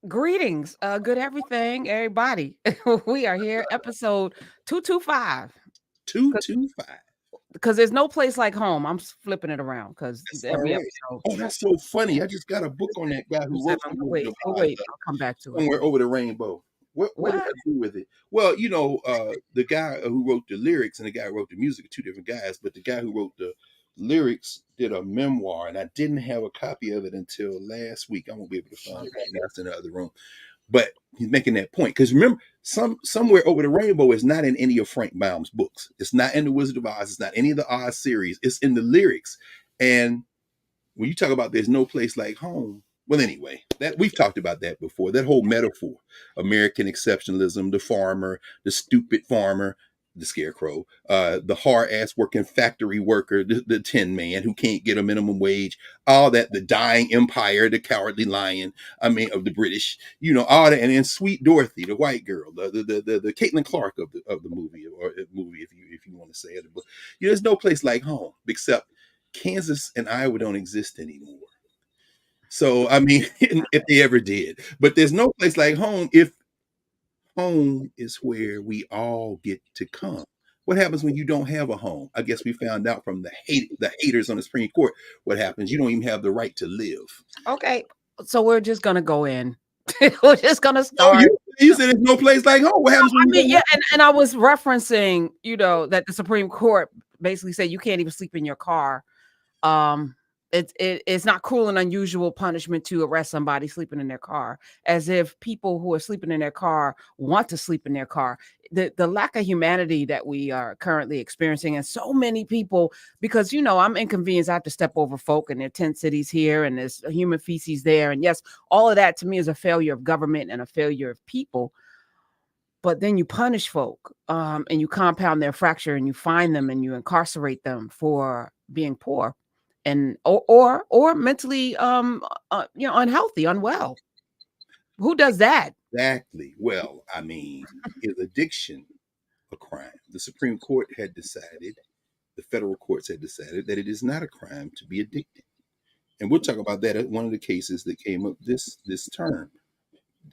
Greetings, good everything, everybody. We are here, episode 225. 225. Because there's no place like home. I'm flipping it around because That's all every right. episode. Oh, that's so funny. I just got a book on that guy who wrote Seven. the movie Wait, I'll come back to it. Somewhere Over the Rainbow. What did I What? do with it? Well, the guy who wrote the lyrics and the guy who wrote the music are two different guys, but the guy who wrote the lyrics did a memoir, and I didn't have a copy of it until last week. I won't be able to find it right now. It's in the other room. But he's making that point. Because remember, Somewhere Over the Rainbow is not in any of Frank Baum's books. It's not in The Wizard of Oz. It's not any of the Oz series. It's in the lyrics. And when you talk about there's no place like home, well, anyway, that we've talked about that before. That whole metaphor, American exceptionalism, the farmer, the stupid farmer, the scarecrow, the hard ass working factory worker, the tin man who can't get a minimum wage, all that, the dying empire, the cowardly lion, of the British, all that, and then Sweet Dorothy, the white girl, the Caitlin Clark of the movie, or movie if you want to say it. But there's no place like home except Kansas and Iowa don't exist anymore. So, if they ever did, but there's no place like home if home is where we all get to come. What happens when you don't have a home? I guess we found out from the haters on the Supreme Court what happens. You don't even have the right to live. Okay, so we're just gonna go in. We're just gonna Oh, start. you said there's no place like home. What happens when you don't and I was referencing, that the Supreme Court basically said you can't even sleep in your car. It's not cruel and unusual punishment to arrest somebody sleeping in their car, as if people who are sleeping in their car want to sleep in their car. The lack of humanity that we are currently experiencing, and so many people, because I'm inconvenienced, I have to step over folk, and there are tent cities here and there's human feces there, and yes, all of that to me is a failure of government and a failure of people. But then you punish folk, and you compound their fracture, and you fine them and you incarcerate them for being poor and or mentally unhealthy, unwell. Who does that? Exactly. Well, is addiction a crime? The Supreme Court had decided, the federal courts had decided that it is not a crime to be addicted. And we'll talk about that at one of the cases that came up this term.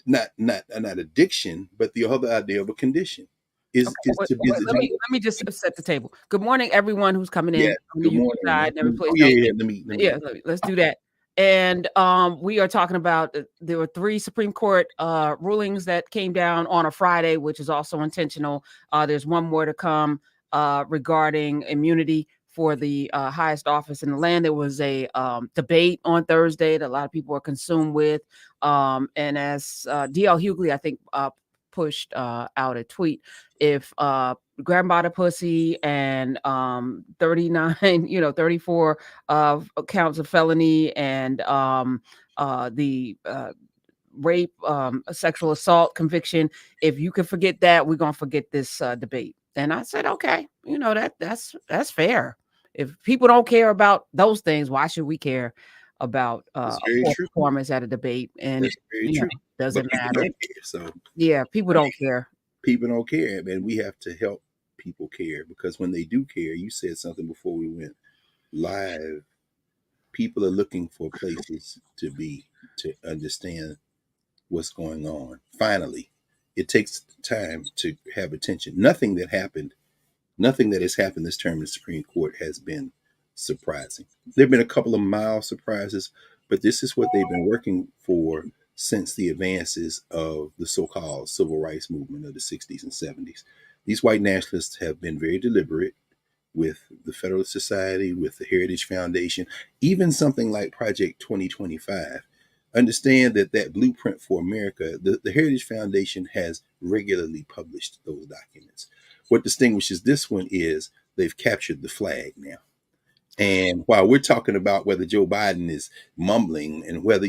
Not addiction, but the other idea of a condition is to be. Let me just set the table. Good morning, everyone who's coming in. Yeah, on the good YouTube morning. side, and every place else. Let's do that. And we are talking about, there were 3 Supreme Court rulings that came down on a Friday, which is also intentional. There's one more to come regarding immunity for the highest office in the land. There was a debate on Thursday that a lot of people are consumed with. And as D.L. Hughley, I think, pushed out a tweet, if grab by the pussy and 34 counts of felony and the rape, sexual assault conviction, if you can forget that, we're gonna forget this debate. And I said, okay, that's fair. If people don't care about those things, why should we care about performance at a debate? And doesn't matter. So yeah, people don't care. People don't care, and we have to help people care, because when they do care, you said something before we went live. People are looking for places to be, to understand what's going on. Finally, it takes time to have attention. Nothing that has happened this term in the Supreme Court has been surprising. There have been a couple of mild surprises, but this is what they've been working for since the advances of the so-called civil rights movement of the 60s and 70s. These white nationalists have been very deliberate with the Federalist Society, with the Heritage Foundation, even something like Project 2025. Understand that blueprint for America, the Heritage Foundation has regularly published those documents. What distinguishes this one is they've captured the flag now. And while we're talking about whether Joe Biden is mumbling and whether,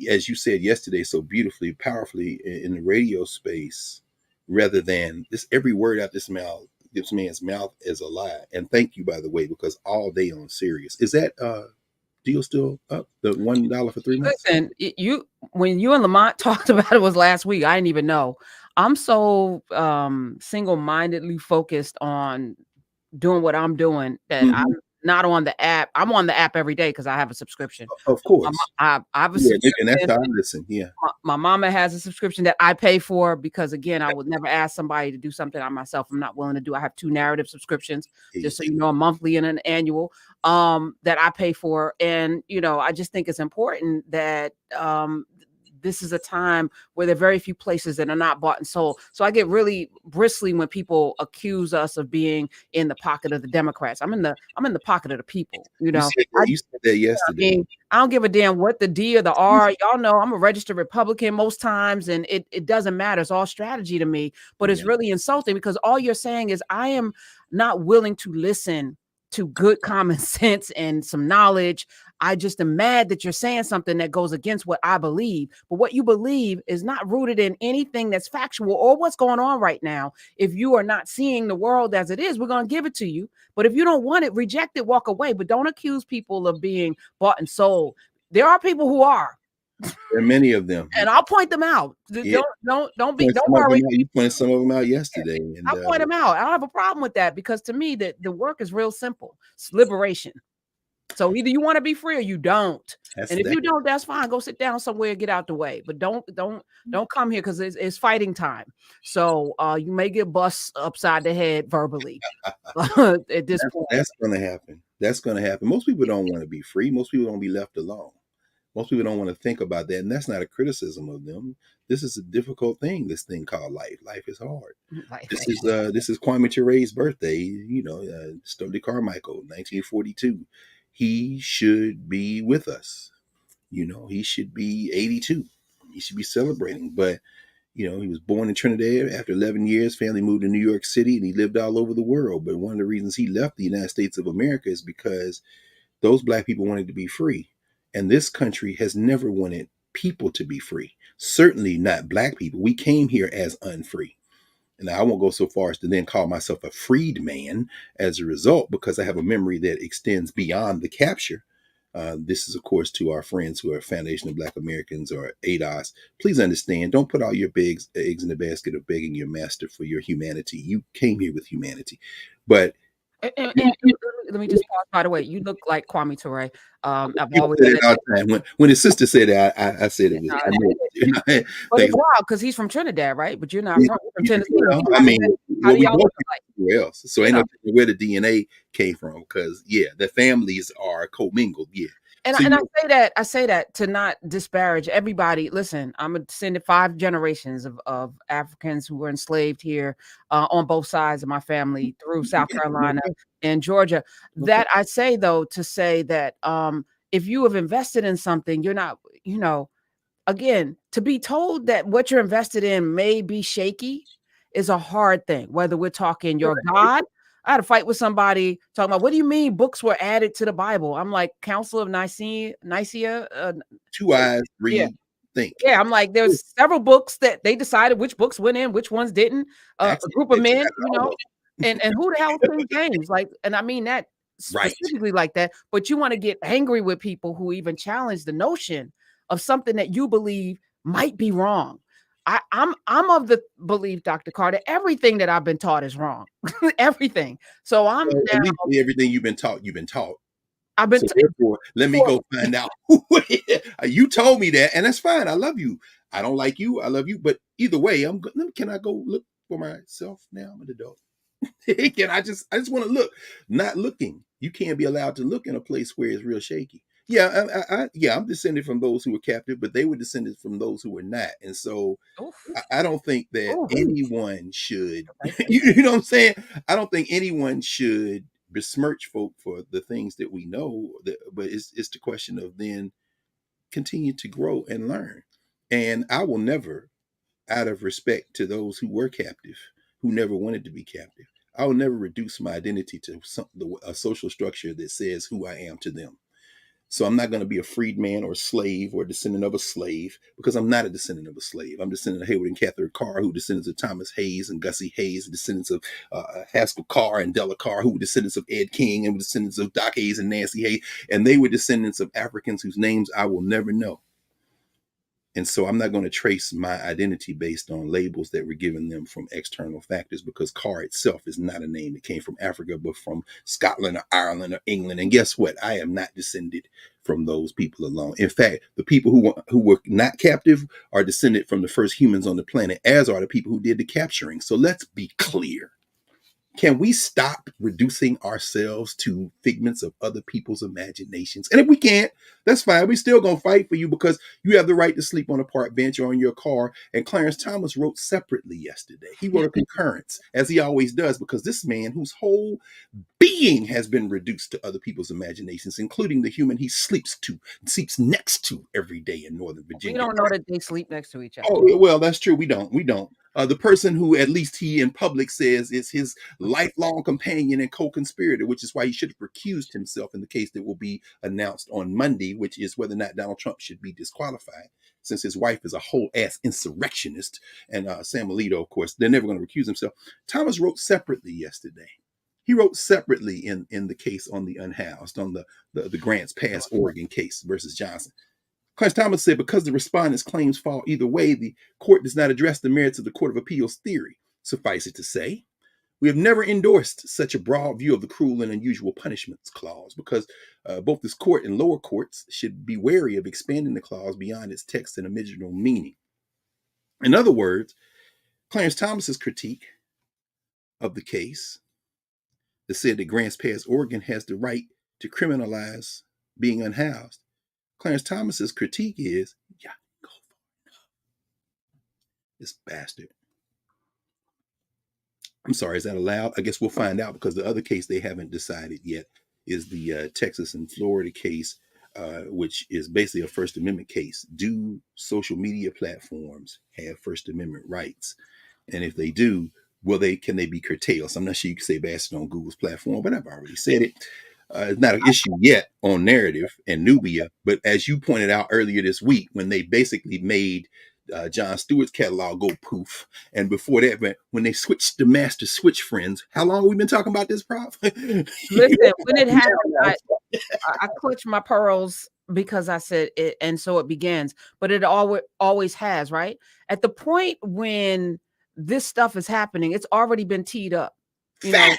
as you said yesterday so beautifully, powerfully in the radio space, rather than this, every word out this man's mouth is a lie. And thank you, by the way, because all day on Sirius. Is that deal still up? The $1 for 3 months? Listen, when you and Lamont talked about it was last week. I didn't even know. I'm so single-mindedly focused on doing what I'm doing that not on the app. I'm on the app every day because I have a subscription. Of course. I have a Yeah, subscription. and that's how I listen. Yeah. My mama has a subscription that I pay for because, again, I would never ask somebody to do something I myself I'm not willing to do. I have 2 Knarrative subscriptions, just so you know, a monthly and an annual, that I pay for. And, you know, I just think it's important that this is a time where there are very few places that are not bought and sold. So I get really bristly when people accuse us of being in the pocket of the Democrats. I'm in the pocket of the people, you know. You said that yesterday. I mean, I don't give a damn what the D or the R. Y'all know I'm a registered Republican most times, and it doesn't matter. It's all strategy to me. But it's really insulting because all you're saying is I am not willing to listen to good common sense and some knowledge. I just am mad that you're saying something that goes against what I believe. But what you believe is not rooted in anything that's factual or what's going on right now. If you are not seeing the world as it is, we're going to give it to you. But if you don't want it, reject it, walk away. But don't accuse people of being bought and sold. There are people who are. There are many of them, and I'll point them out. Yeah. Don't worry. You pointed some of them out yesterday. And I'll point them out. I don't have a problem with that because to me, the work is real simple. It's liberation. So either you want to be free or you don't. And if you don't, that's fine. Go sit down somewhere and get out the way. But don't come here because it's fighting time. So you may get bust upside the head verbally at this point. That's going to happen. That's going to happen. Most people don't want to be free. Most people don't be left alone. Most people don't want to think about that. And that's not a criticism of them. This is a difficult thing, this thing called life. Life is hard. This is Kwame Ture's birthday, you know, Stokely Carmichael, 1942. He should be with us. You know, he should be 82. He should be celebrating. But, you know, he was born in Trinidad. After 11 years, family moved to New York City, and he lived all over the world. But one of the reasons he left the United States of America is because those Black people wanted to be free. And this country has never wanted people to be free. Certainly not Black people. We came here as unfree. And I won't go so far as to then call myself a freed man as a result, because I have a memory that extends beyond the capture. This is, of course, to our friends who are Foundation of Black Americans or ADOS. Please understand, don't put all your eggs in the basket of begging your master for your humanity. You came here with humanity. But and let me just pause. By the way, you look like Kwame Ture. I've always said it all the time. When his sister said it, I said it. But it's wild because he's from Trinidad, right? But you're not from Tennessee. I mean, well, we both where else? So ain't no where the DNA came from, because the families are commingled. Yeah. And, so I say that to not disparage everybody. Listen, I'm a descendant 5 generations of Africans who were enslaved here on both sides of my family through South Carolina and Georgia. That I say, though, to say that if you have invested in something, you're not, you know, again, to be told that what you're invested in may be shaky is a hard thing, whether we're talking your God. I had a fight with somebody talking about, what do you mean books were added to the Bible? I'm like, Council of Nicaea, 2 eyes read, think. Yeah, I'm like, there's several books that they decided which books went in, which ones didn't. A group of men, you know, and who the hell playing games? Like, and I mean that specifically like that. But you want to get angry with people who even challenge the notion of something that you believe might be wrong. I'm of the belief, Dr. Carr, that everything that I've been taught is wrong. Everything. So I'm now, everything you've been taught. I've been therefore, let me go find out. You told me that, and that's fine. I love you. I don't like you. I love you. But either way, can I go look for myself now? I'm an adult. I just want to look. Not looking. You can't be allowed to look in a place where it's real shaky. Yeah, I'm descended from those who were captive, but they were descended from those who were not. And so I don't think that anyone should, you know what I'm saying? I don't think anyone should besmirch folk for the things that we know, but it's the question of then continue to grow and learn. And I will never, out of respect to those who were captive, who never wanted to be captive, I will never reduce my identity to a social structure that says who I am to them. So I'm not going to be a freedman or a slave or a descendant of a slave, because I'm not a descendant of a slave. I'm descendant of Hayward and Catherine Carr, who descendants of Thomas Hayes and Gussie Hayes, descendants of Haskell Carr and Della Carr, who were descendants of Ed King, and were descendants of Doc Hayes and Nancy Hayes. And they were descendants of Africans whose names I will never know. So I'm not going to be a freedman or a slave or a descendant of a slave. I'm descendant of Hayward and Catherine Carr, who descendants of Thomas Hayes and Gussie Hayes, descendants of Ed King, and descendants of Doc Hayes and Nancy Hayes. And they were descendants of Africans whose names I will never know. And so I'm not going to trace my identity based on labels that were given them from external factors, because Carr itself is not a name that came from Africa, but from Scotland or Ireland or England. And guess what? I am not descended from those people alone. In fact, the people who were not captive are descended from the first humans on the planet, as are the people who did the capturing. So let's be clear. Can we stop reducing ourselves to figments of other people's imaginations? And if we can't, that's fine. We still gonna fight for you, because you have the right to sleep on a park bench or in your car. And Clarence Thomas wrote separately yesterday. He wrote a concurrence, as he always does, because this man, whose whole being has been reduced to other people's imaginations, including the human he sleeps next to every day in Northern Virginia. We don't know that they sleep next to each other. Oh, well, that's true. We don't. The person who, at least he in public says, is his lifelong companion and co-conspirator, which is why he should have recused himself in the case that will be announced on Monday, which is whether or not Donald Trump should be disqualified, since his wife is a whole ass insurrectionist. And Sam Alito, of course, they're never going to recuse himself. Thomas wrote separately yesterday. He wrote separately in the case on the unhoused, on the Grants Pass, Oregon case versus Johnson. Clarence Thomas said, because the respondent's claims fall either way, the court does not address the merits of the Court of Appeals theory. Suffice it to say, we have never endorsed such a broad view of the cruel and unusual punishments clause, because both this court and lower courts should be wary of expanding the clause beyond its text and original meaning. In other words, Clarence Thomas's critique of the case that said that Grants Pass, Oregon has the right to criminalize being unhoused, Clarence Thomas's critique is, yeah, go for it. This bastard. I'm sorry, is that allowed? I guess we'll find out, because the other case they haven't decided yet is the Texas and Florida case, which is basically a First Amendment case. Do social media platforms have First Amendment rights? And if they do, can they be curtailed? So I'm not sure you can say bastard on Google's platform, but I've already said it. It's not an issue yet on Knarrative and Nubia, but as you pointed out earlier this week, when they basically made Jon Stewart's catalog go poof, and before that, when they switched the master switch friends, how long have we been talking about this, Prof? Listen, when it happened, I clutched my pearls, because I said it, and so it begins. But it always has, right? At the point when this stuff is happening, it's already been teed up. You know,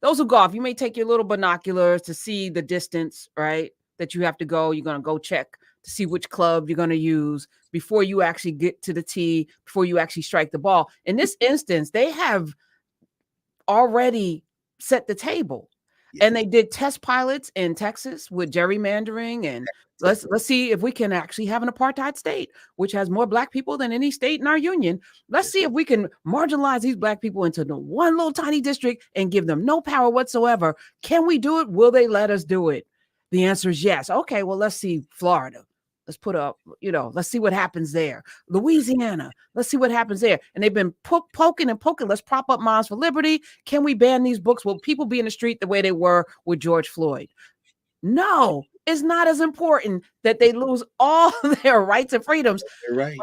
those who golf, you may take your little binoculars to see the distance, right? That you have to go. You're going to go check to see which club you're going to use before you actually get to the tee, before you actually strike the ball. In this instance, they have already set the table. Yeah. And they did test pilots in Texas with gerrymandering, and let's see if we can actually have an apartheid state, which has more Black people than any state in our union. Let's see if we can marginalize these Black people into the one little tiny district and give them no power whatsoever. Can we do it? Will they let us do it? The answer is yes. Okay, well, let's see Florida. Let's put up, let's see what happens there. Louisiana, let's see what happens there. And they've been poking and poking. Let's prop up Moms for Liberty. Can we ban these books? Will people be in the street the way they were with George Floyd? No, it's not as important that they lose all their rights and freedoms. Right.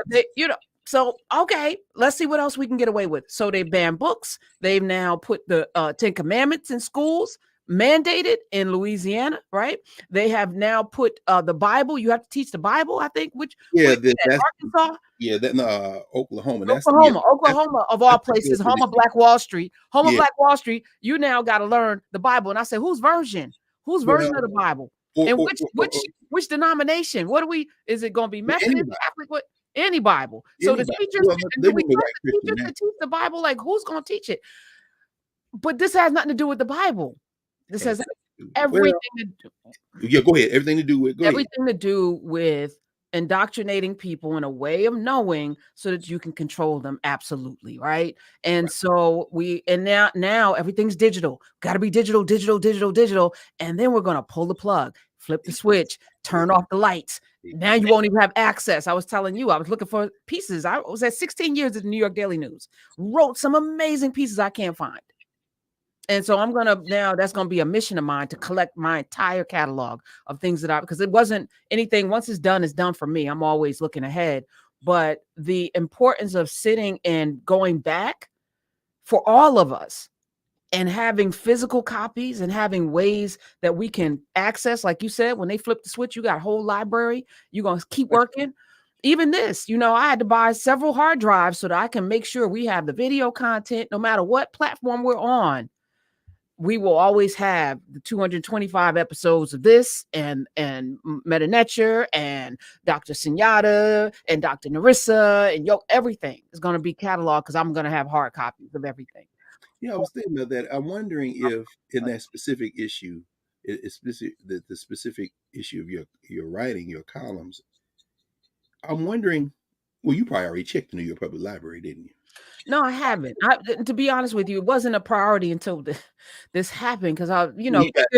So, okay, let's see what else we can get away with. So they ban books. They've now put the 10 Commandments in schools, mandated in Louisiana, right? They have now put the Bible. You have to teach the Bible, I think. That's Arkansas. Yeah, Oklahoma. Oklahoma of all places. Home of Black Wall Street. Black Wall Street. You now got to learn the Bible. And I said, whose version? Whose version of the Bible? And which denomination? Is it going to be Methodist, Catholic? What? Any Bible. So the teachers, do we trust the teachers to teach the Bible? Like, who's going to teach it? But this has nothing to do with the Bible. This has everything to do. Yeah, go ahead. Everything to do with everything to do with indoctrinating people in a way of knowing so that you can control them. Absolutely, right? And so now everything's digital. Got to be digital. And then we're going to pull the plug, flip the switch, turn off the lights. Now you won't even have access. I was telling you, I was looking for pieces. I was at 16 years at the New York Daily News, wrote some amazing pieces I can't find. And so that's going to be a mission of mine, to collect my entire catalog of things because it wasn't anything. Once it's done for me. I'm always looking ahead. But the importance of sitting and going back for all of us and having physical copies and having ways that we can access, like you said, when they flip the switch, you got a whole library. You're going to keep working. Even this, I had to buy several hard drives so that I can make sure we have the video content, no matter what platform we're on. We will always have the 225 episodes of this and Meta Nature and Dr. Sunyata and Dr. Narissa and everything is going to be cataloged because I'm going to have hard copies of everything. Yeah, I was thinking about that. I'm wondering if in that specific issue, the specific issue of your writing, your columns, I'm wondering, well, you probably already checked the New York Public Library, didn't you? No, I haven't. To be honest with you, it wasn't a priority until this happened because You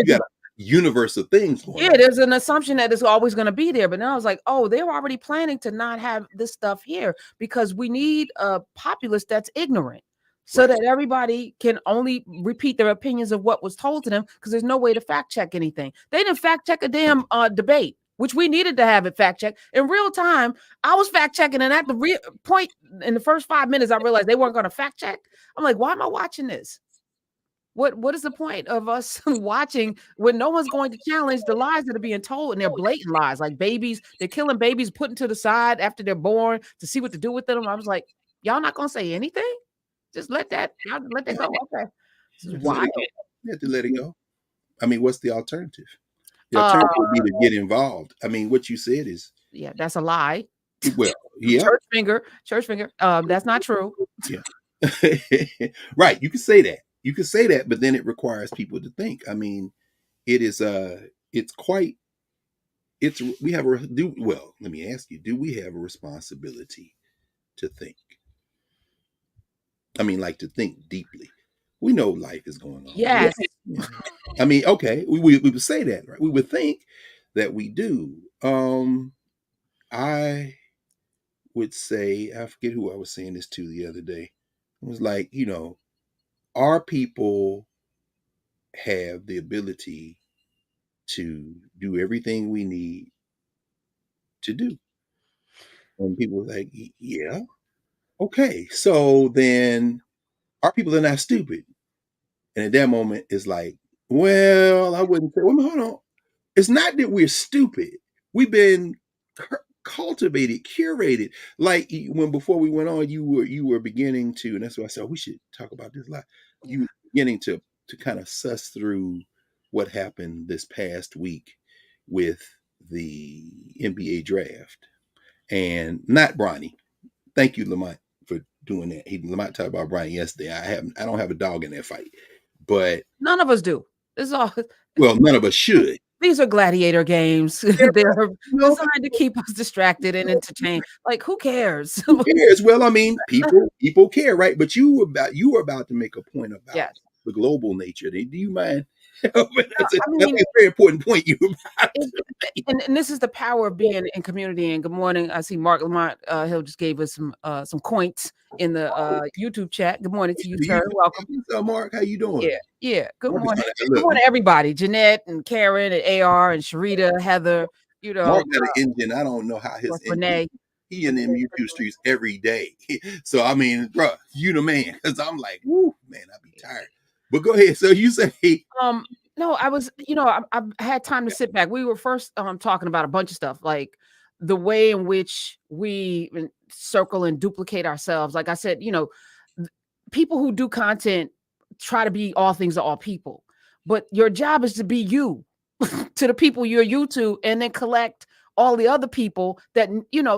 got a universe of things going on. There's an assumption that it's always going to be there. But now I was like, oh, they were already planning to not have this stuff here because we need a populace that's ignorant so that everybody can only repeat their opinions of what was told to them because there's no way to fact check anything. They didn't fact check a damn debate, which we needed to have it fact check in real time. I was fact checking, and at the point in the first 5 minutes, I realized they weren't going to fact check. I'm like, why am I watching this? What is the point of us watching when no one's going to challenge the lies that are being told, and they're blatant lies, like babies, they're killing babies, putting to the side after they're born to see what to do with them. I was like, y'all not gonna say anything? Just let that go. Okay. This is wild. You have to let it go. I mean, what's the alternative? The alternative would be to get involved. I mean, what you said is that's a lie. Well, yeah. Church finger. That's not true. Yeah. Right. You can say that. But then it requires people to think. I mean, let me ask you, do we have a responsibility to think? I mean, like to think deeply. We know life is going on. Yes. I mean, okay, we would say that, right? We would think that we do. I would say, I forget who I was saying this to the other day. It was like, our people have the ability to do everything we need to do. And people were like, yeah, okay. So then our people are not stupid. And at that moment, it's like, well, I wouldn't say, well, hold on. It's not that we're stupid. We've been cultivated, curated. Like before we went on, you were beginning to, and that's why I said we should talk about this a lot. You were beginning to kind of suss through what happened this past week with the NBA draft, and not Bronny. Thank you, Lamont, for doing that. Lamont talked about Bronny yesterday. I don't have a dog in that fight, but none of us do. This is all. Well, none of us should. These are gladiator games. They're designed to keep us distracted and entertained. Like, who cares? Who cares? Well, I mean, people care, right? But you were about to make a point about the global nature. Do you mind? That's a very important point you about. And this is the power of being in community. And good morning. I see Mark Lamont Hill just gave us some coins in the YouTube chat. Good morning to you, sir. Welcome. Mark, how you doing? Yeah. Good morning. Good morning, everybody. Jeanette and Karen and AR and Sharita, Heather. Mark got an engine. I don't know how his Renee. He in them YouTube streets every day. So I mean, bro, you the man. Because I'm like, whoo, man, I'd be tired. But go ahead. So you say, no, I was, I had time to sit back. We were first talking about a bunch of stuff, like the way in which we circle and duplicate ourselves. Like I said, people who do content try to be all things to all people, but your job is to be you to the people you're you to, and then collect all the other people that,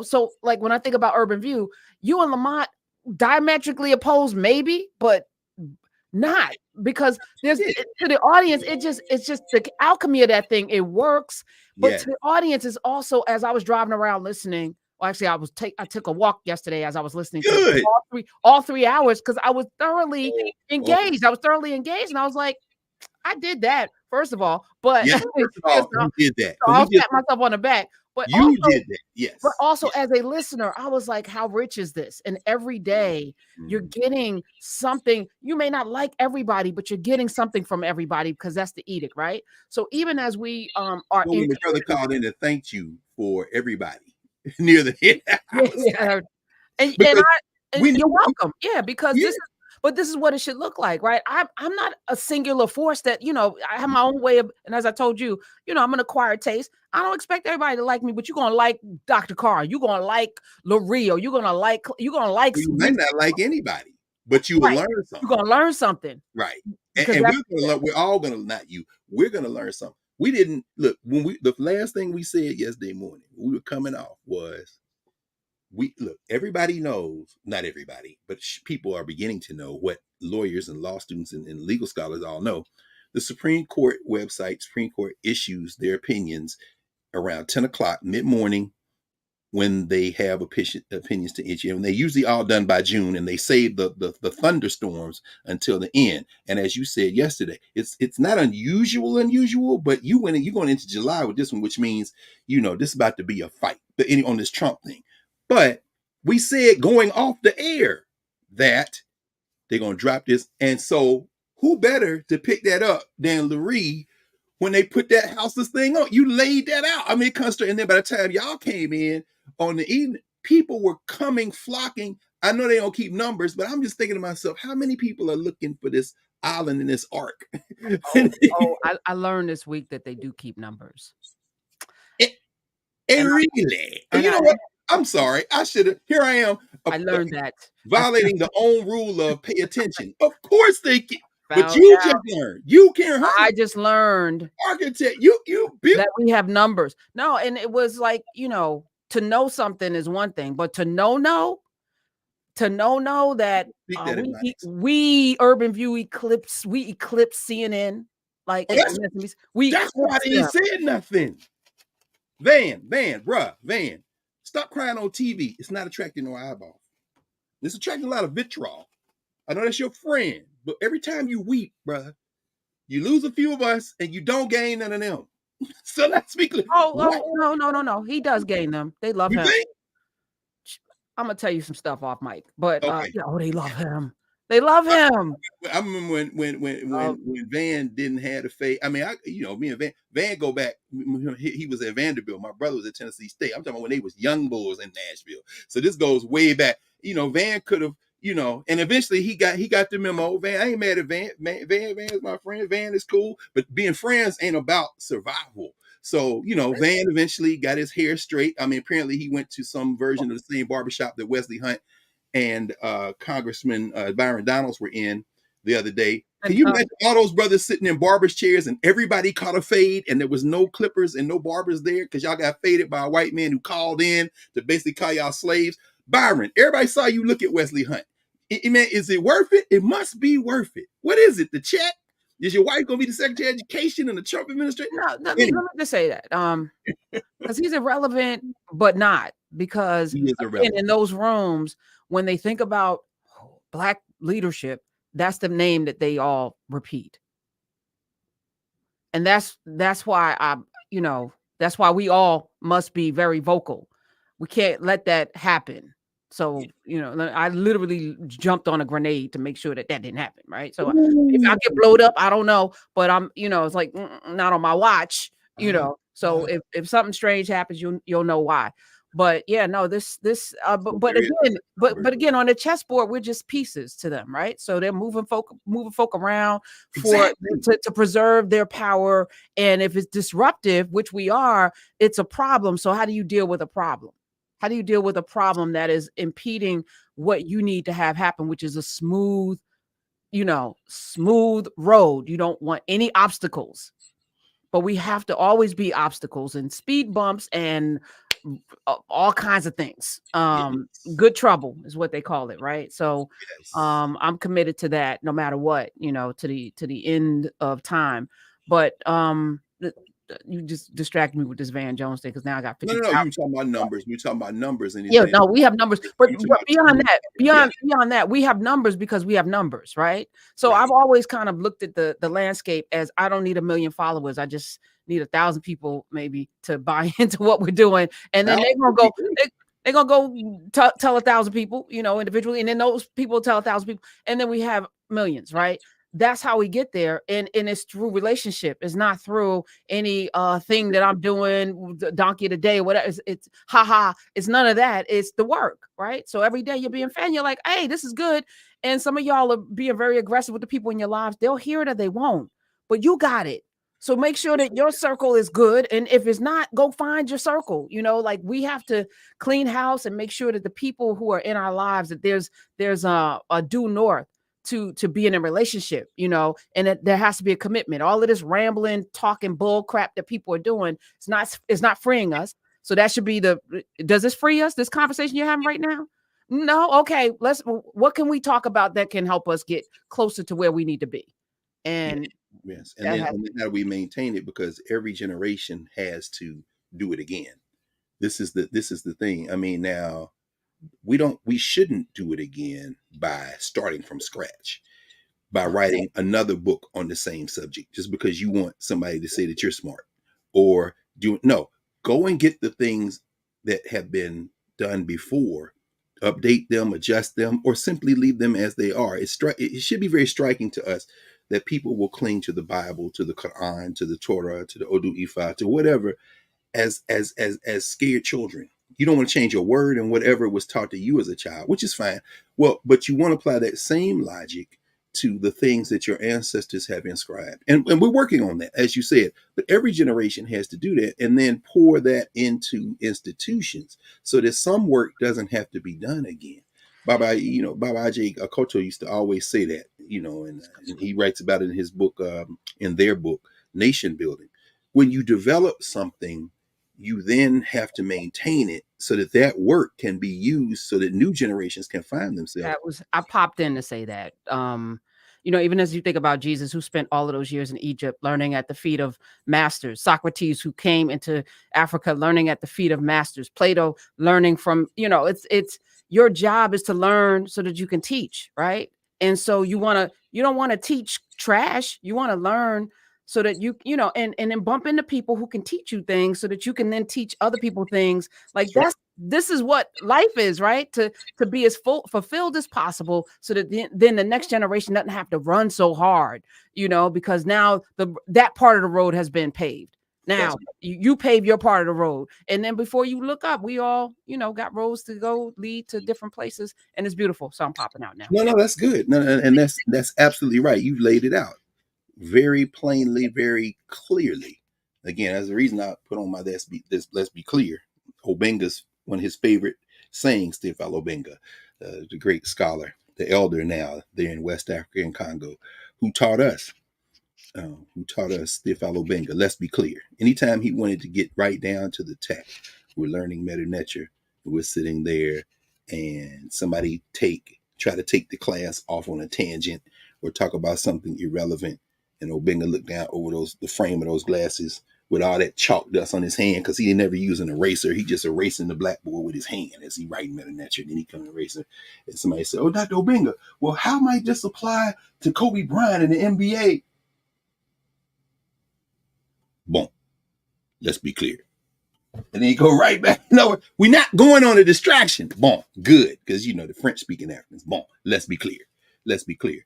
so like when I think about Urban View, you and Lamont diametrically opposed, maybe, but not, because there's to the audience, it's just the alchemy of that thing. It works, but to the audience is also, as I was driving around listening. Well, actually, I took a walk yesterday as I was listening to all 3 hours because I was thoroughly engaged. And I was like, I did that, first of all, but you did that. So I'll pat myself on the back. But you also, did that, yes. But also as a listener, I was like, how rich is this? And every day you're getting something. You may not like everybody, but you're getting something from everybody because that's the edict, right? So even as we are when the brother called in and thanked you for everybody near the end. And you're welcome. Yeah, because this is but this is what it should look like, right? I'm not a singular force that, you know, I have my own way of, and as I told you, you know, I'm an acquired taste. I don't expect everybody to like me, but you're gonna like Dr. Carr, you're gonna like Lario, you're gonna like You might not like anybody, but you will right. learn You're something. gonna learn something. Right. Because And we're gonna learn, we're all gonna, not you, we're gonna learn something. We didn't look when the last thing we said yesterday morning, we were coming off was everybody knows, not everybody, but people are beginning to know what lawyers and law students and legal scholars all know. The Supreme Court website, Supreme Court issues their opinions around 10 o'clock mid-morning when they have opinions to issue. And they usually all done by June, and they save the thunderstorms until the end. And as you said yesterday, it's not unusual, but you're going into July with this one, which means, you know, this is about to be a fight on this Trump thing. But we said going off the air that they're going to drop this. And so who better to pick that up than Lurie when they put that houseless thing on? You laid that out. I mean, it comes straight. And then by the time y'all came in on the evening, people were flocking. I know they don't keep numbers, but I'm just thinking to myself, how many people are looking for this island in this arc? I learned this week that they do keep numbers. And really, and you know what? I'm sorry. I should have. Here I am. I learned that violating the own rule of pay attention. Of course they can. But you just learned. You can't. I just learned. Architect, you that we have numbers. No, and it was like, you know, to know something is one thing, but to know that we Urban View eclipse CNN. Like that's why they ain't said nothing. Van, stop crying on TV. It's not attracting no eyeballs. It's attracting a lot of vitriol. I know that's your friend, but every time you weep, brother, you lose a few of us and you don't gain none of them. So let's be clear. No. He does gain them. They love him. I'm gonna tell you some stuff off mic, but they love him. They love him. I remember when Van didn't have the faith. I mean, me and Van go back. He was at Vanderbilt. My brother was at Tennessee State. I'm talking about when they was young bulls in Nashville. So this goes way back. You know, Van could have, you know, and eventually he got the memo. Van, I ain't mad at Van. Van is my friend. Van is cool, but being friends ain't about survival. So, you know, Van eventually got his hair straight. I mean, apparently he went to some version of the same barbershop that Wesley Hunt and Congressman Byron Donalds were in the other day. Can you imagine all those brothers sitting in barbers' chairs and everybody caught a fade and there was no clippers and no barbers there because y'all got faded by a white man who called in to basically call y'all slaves? Byron, everybody saw you look at Wesley Hunt. Man, is it worth it? It must be worth it. What is it? The check? Is your wife going to be the Secretary of Education in the Trump administration? No, let me just say that. Because he's irrelevant, but not. Because again, in those rooms, when they think about Black leadership, that's the name that they all repeat. And that's why that's why we all must be very vocal. We can't let that happen. So, you know, I literally jumped on a grenade to make sure that didn't happen, right? So if I get blowed up, I don't know, but I'm, you know, it's like not on my watch, you know. So if something strange happens, you'll know why. But yeah, no, but again, on the chessboard, we're just pieces to them, right? So they're moving folk around to preserve their power, and if it's disruptive, which we are, it's a problem. So how do you deal with a problem? How do you deal with a problem that is impeding what you need to have happen, which is a smooth road? You don't want any obstacles, but we have to always be obstacles and speed bumps and all kinds of things. Good trouble is what they call it, right? So I'm committed to that no matter what, you know, to the end of time. But you just distracted me with this Van Jones thing because now I got 50. No, you talking about numbers. We're talking about numbers. And we have numbers. But beyond that, we have numbers because we have numbers, right? So I've always kind of looked at the landscape as I don't need 1 million followers. I just need 1,000 people maybe to buy into what we're doing, and then they're gonna go tell 1,000 people, you know, individually, and then those people tell 1,000 people, and then we have millions, right? that's how we get there. And it's through relationship. It's not through any thing that I'm doing, donkey of the day, whatever. It's haha. It's none of that. It's the work, right? So every day you're being fed, you're like, hey, this is good. And some of y'all are being very aggressive with the people in your lives. They'll hear it or they won't, but you got it. So make sure that your circle is good. And if it's not, go find your circle. Like we have to clean house and make sure that the people who are in our lives, that there's a due north to being in a relationship, and that there has to be a commitment. All of this rambling, talking bull crap that people are doing, it's not freeing us. So that should be does this free us? This conversation you're having right now? No. Okay. What can we talk about that can help us get closer to where we need to be? And yes. And then how do we maintain it? Because every generation has to do it again. This is the thing. I mean, now we shouldn't do it again by starting from scratch, by writing another book on the same subject, just because you want somebody to say that you're smart, or go and get the things that have been done before, update them, adjust them, or simply leave them as they are. It should be very striking to us that people will cling to the Bible, to the Quran, to the Torah, to the Odu Ifa, to whatever, as scared children. You don't want to change your word and whatever was taught to you as a child, which is fine. Well, but you want to apply that same logic to the things that your ancestors have inscribed. And we're working on that, as you said. But every generation has to do that and then pour that into institutions so that some work doesn't have to be done again. Baba Ajay Akoto used to always say that, and he writes about it in his book, in their book, Nation Building. When you develop something, you then have to maintain it so that work can be used so that new generations can find themselves. I popped in to say that. Even as you think about Jesus, who spent all of those years in Egypt learning at the feet of masters, Socrates, who came into Africa learning at the feet of masters, Plato learning from, it's your job is to learn so that you can teach, right? And so you don't want to teach trash. You want to learn so that and then bump into people who can teach you things so that you can then teach other people things. Like this is what life is, right? To be as fulfilled as possible so that then the next generation doesn't have to run so hard, because now that part of the road has been paved. Now you pave your part of the road. And then before you look up, we all, got roads to go lead to different places, and it's beautiful. So I'm popping out now. No, that's good. No, and that's absolutely right. You've laid it out very plainly, very clearly. Again, that's the reason I put on my let's be clear. Obenga's one of his favorite sayings, Theophile Obenga, the great scholar, the elder now there in West Africa and Congo, who taught us, Theophile Obenga, let's be clear. Anytime he wanted to get right down to the text, we're learning meta nature, we're sitting there and somebody try to take the class off on a tangent or talk about something irrelevant. And Obenga looked down over the frame of those glasses with all that chalk dust on his hand, because he never used an eraser. He just erasing the blackboard with his hand as he writing meta nature. And then he come erasing. And somebody said, "Oh, Dr. Obenga, well, how might this apply to Kobe Bryant in the NBA?" Boom. Let's be clear. And then you go right back. No, we're not going on a distraction. Bon, good. Because, the French speaking Africans. Bon, let's be clear. Let's be clear.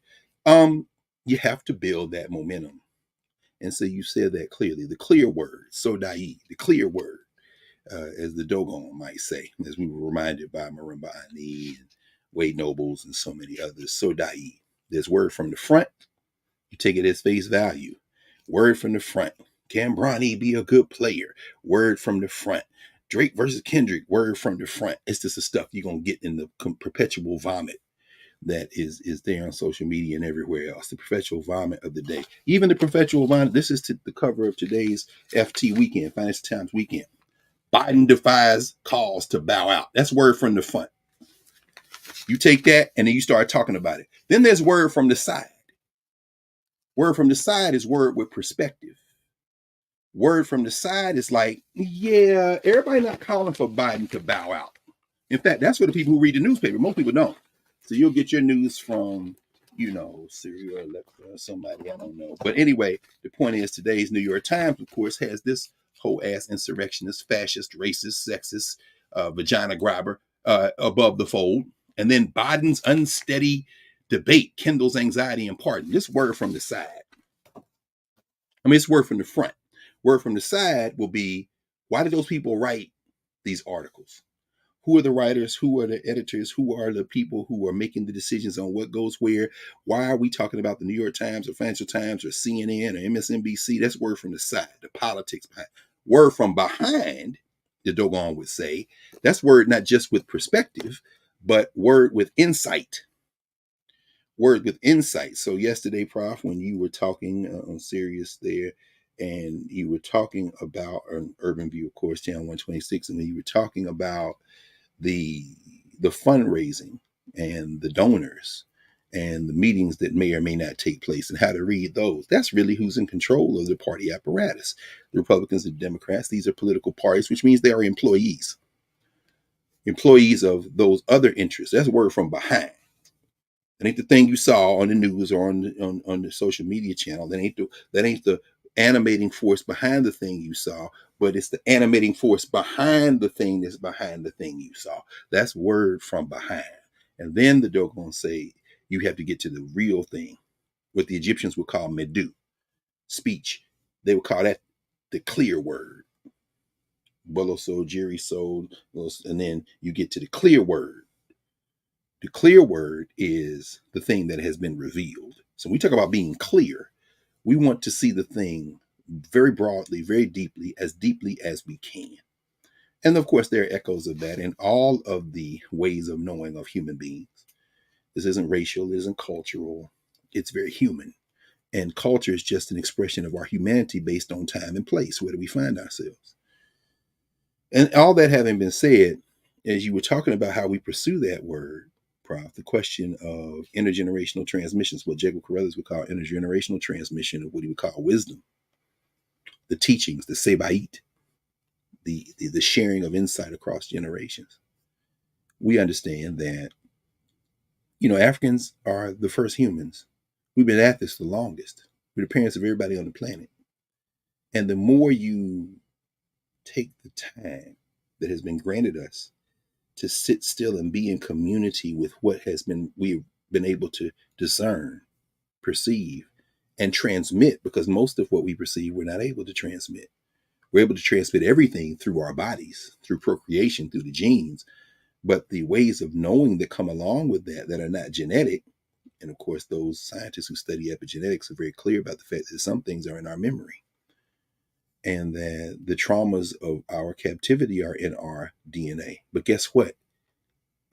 You have to build that momentum. And so you said that clearly. The clear word, Sodai, the clear word, as the Dogon might say, as we were reminded by Marimba Ani and Wade Nobles and so many others. Sodai. There's word from the front. You take it as face value. Word from the front. Can Bronny be a good player? Word from the front. Drake versus Kendrick. Word from the front. It's just the stuff you're going to get in the perpetual vomit that is there on social media and everywhere else. The perpetual vomit of the day. Even the perpetual vomit. This is the cover of today's FT weekend, Financial Times weekend. Biden defies calls to bow out. That's word from the front. You take that and then you start talking about it. Then there's word from the side. Word from the side is word with perspective. Word from the side is like, yeah, everybody not calling for Biden to bow out. In fact, that's for the people who read the newspaper. Most people don't. So you'll get your news from, Syria or Alexa or somebody, I don't know. But anyway, the point is today's New York Times, of course, has this whole ass insurrectionist, fascist, racist, sexist, vagina grabber above the fold. And then Biden's unsteady Debate kindles anxiety and pardon. This word from the side. I mean, it's word from the front. Word from the side will be, why did those people write these articles? Who are the writers? Who are the editors? Who are the people who are making the decisions on what goes where? Why are we talking about the New York Times or Financial Times or CNN or MSNBC? That's word from the side, the politics behind. Word from behind, the Dogon would say, that's word not just with perspective, but word with insight. Word with insight. So yesterday, Prof, when you were talking on Sirius there, and you were talking about an Urban View, of course, channel 126, and then you were talking about the fundraising and the donors and the meetings that may or may not take place and how to read those. That's really who's in control of the party apparatus. The Republicans and Democrats, these are political parties, which means they are employees of those other interests. That's a word from behind. That ain't the thing you saw on the news or on the social media channel. That ain't the animating force behind the thing you saw, but it's the animating force behind the thing that's behind the thing you saw. That's word from behind. And then the Dogon say you have to get to the real thing, what the Egyptians would call medu, speech. They would call that the clear word. Bullo sold, Jerry sold, and then you get to the clear word. The clear word is the thing that has been revealed. So we talk about being clear. We want to see the thing very broadly, very deeply as we can. And of course, there are echoes of that in all of the ways of knowing of human beings. This isn't racial, it isn't cultural. It's very human. And culture is just an expression of our humanity based on time and place. Where do we find ourselves? And all that having been said, as you were talking about how we pursue that word, Prof, the question of intergenerational transmissions, what Jacob Carruthers would call intergenerational transmission of what he would call wisdom, the teachings, the sebait, the sharing of insight across generations. We understand that, Africans are the first humans. We've been at this the longest. We're the parents of everybody on the planet. And the more you take the time that has been granted us to sit still and be in community with what we've been able to discern, perceive, and transmit, because most of what we perceive we're not able to transmit. We're able to transmit everything through our bodies, through procreation, through the genes, but the ways of knowing that come along with that are not genetic. And of course, those scientists who study epigenetics are very clear about the fact that some things are in our memory, and that the traumas of our captivity are in our DNA. But guess what?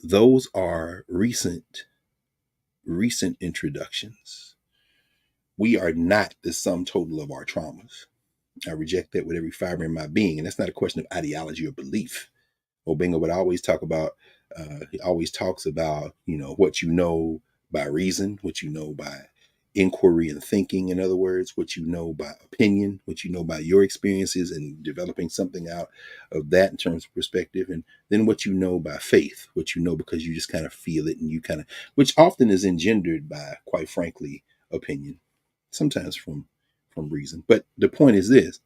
Those are recent introductions. We are not the sum total of our traumas. I reject that with every fiber in my being. And that's not a question of ideology or belief. Obinga would always talk about, he always talks about, what you know by reason, what you know by inquiry and thinking. In other words, what you know by opinion, what you know by your experiences and developing something out of that in terms of perspective. And then what you know by faith, what you know because you just kind of feel it, and you kind of, which often is engendered by, quite frankly, opinion, sometimes from reason. But the point is this: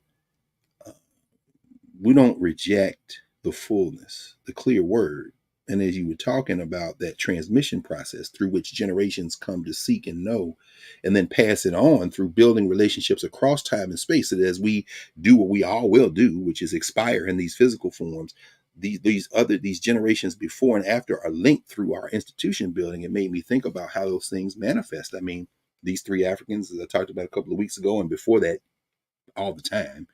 we don't reject the fullness, the clear word. And as you were talking about that transmission process through which generations come to seek and know, and then pass it on through building relationships across time and space, so that as we do what we all will do, which is expire in these physical forms, these generations before and after are linked through our institution building. It made me think about how those things manifest. I mean, these three Africans, as I talked about a couple of weeks ago, and before that, all the time,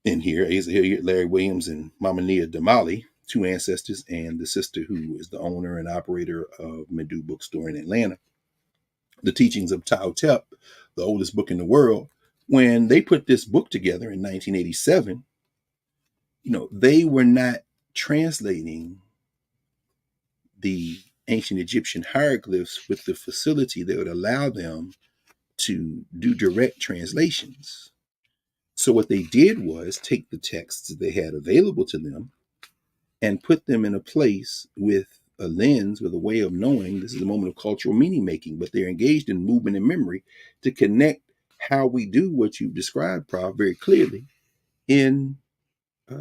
in here, Asa Hilliard, Larry Williams, and Mama Nia Damali, two ancestors, and the sister who is the owner and operator of Medu Bookstore in Atlanta. The Teachings of Tao Tep, the oldest book in the world. When they put this book together in 1987, they were not translating the ancient Egyptian hieroglyphs with the facility that would allow them to do direct translations. So what they did was take the texts that they had available to them and put them in a place with a lens, with a way of knowing. This is a moment of cultural meaning making, but they're engaged in movement and memory to connect how we do what you've described, Prof, very clearly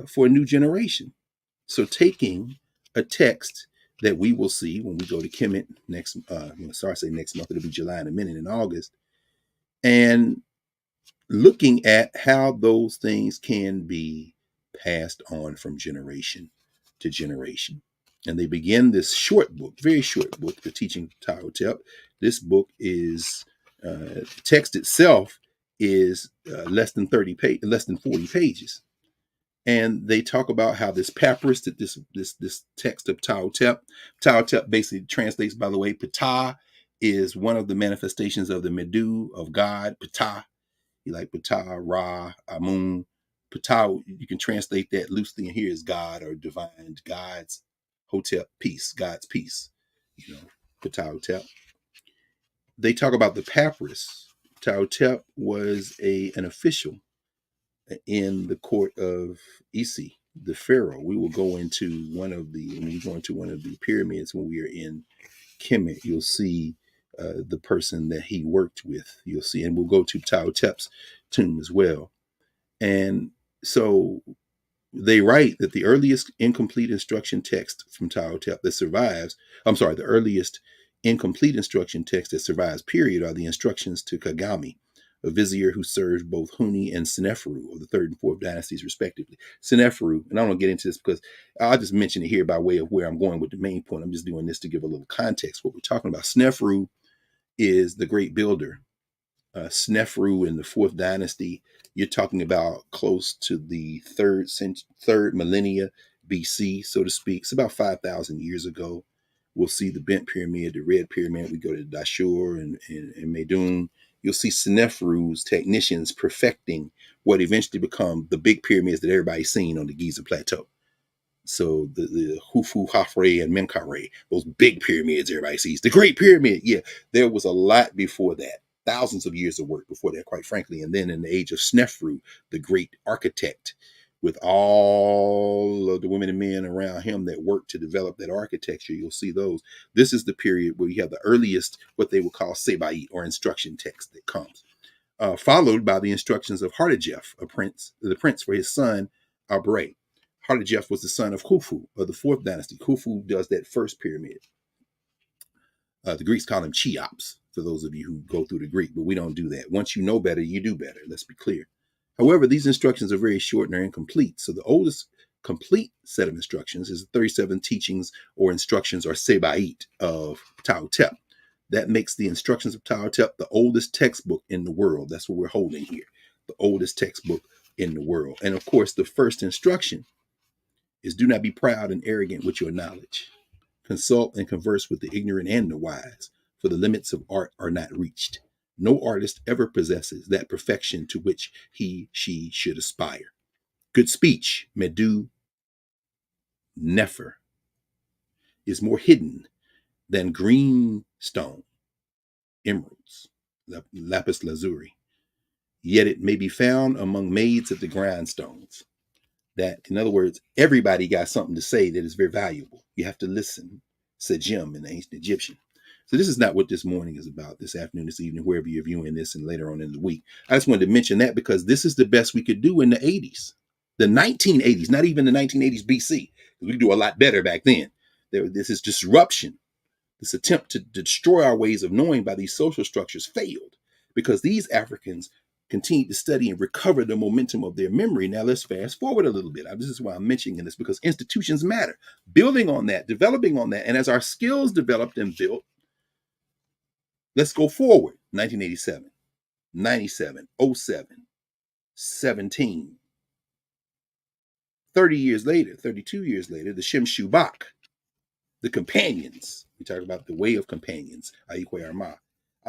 for a new generation. So taking a text that we will see when we go to Kemet next, next month, it'll be July in a minute, in August, and looking at how those things can be passed on from generation to generation. And they begin this short book, very short book, The Teaching of Ptahhotep. This book is, the text itself is less than 40 pages. And they talk about how this papyrus, that this text of Ptahhotep basically translates, by the way, Ptah is one of the manifestations of the Medu of God, Ptah. You like Ptah, Ra, Amun. Ptah, you can translate that loosely, and here is God or divine, God's Hotep, peace, God's peace. Ptahhotep. They talk about the papyrus. Ptahhotep was an official in the court of Isi, the pharaoh. We will go into when we go into one of the pyramids when we are in Kemet. You'll see the person that he worked with. You'll see, and we'll go to Ptahhotep's tomb as well. And so they write that the earliest incomplete instruction text from Ptahhotep that survives, the earliest incomplete instruction text that survives, period, are the instructions to Kagami, a vizier who served both Huni and Seneferu of the 3rd and 4th dynasties, respectively. Seneferu, and I don't want to get into this because I'll just mention it here by way of where I'm going with the main point. I'm just doing this to give a little context. What we're talking about, Seneferu is the great builder. Seneferu in the 4th dynasty, you're talking about close to the third millennia BC, so to speak. It's about 5,000 years ago. We'll see the Bent Pyramid, the Red Pyramid. We go to Dashur and Medun. You'll see Seneferu's technicians perfecting what eventually become the big pyramids that everybody's seen on the Giza Plateau. So the Hufu, Hafre, and Menkaure, those big pyramids everybody sees. The Great Pyramid, yeah, there was a lot before that. Thousands of years of work before that, quite frankly. And then in the age of Seneferu, the great architect, with all of the women and men around him that worked to develop that architecture, you'll see those. This is the period where you have the earliest, what they would call Seba'it, or instruction text, that comes, followed by the instructions of Hardajef, the prince for his son, Abre. Hardajef was the son of Khufu of the 4th dynasty. Khufu does that first pyramid. The Greeks call him Cheops, for those of you who go through the Greek, but we don't do that. Once you know better, you do better. Let's be clear. However, these instructions are very short and are incomplete. So the oldest complete set of instructions is the 37 teachings or instructions, or Seba'it, of Ptahhotep. That makes the instructions of Ptahhotep the oldest textbook in the world. That's what we're holding here, the oldest textbook in the world. And of course, the first instruction is, do not be proud and arrogant with your knowledge. Consult and converse with the ignorant and the wise, for the limits of art are not reached. No artist ever possesses that perfection to which she should aspire. Good speech, Medu Nefer, is more hidden than green stone, emeralds, lapis lazuli. Yet it may be found among maids at the grindstones. That, in other words, everybody got something to say that is very valuable. You have to listen, said Jim in the ancient Egyptian. So this is not what this morning is about, this afternoon, this evening, wherever you're viewing this, and later on in the week. I just wanted to mention that because this is the best we could do in the 80s. The 1980s, not even the 1980s BC. We could do a lot better back then. This is disruption. This attempt to destroy our ways of knowing by these social structures failed because these Africans continue to study and recover the momentum of their memory. Now let's fast forward a little bit. This is why I'm mentioning this, because institutions matter. Building on that, developing on that, and as our skills developed and built, let's go forward. 1987, 97, 07, 17. 30 years later, 32 years later, the Shem Shubak, the companions. We talk about the way of companions, Aikwe Arma.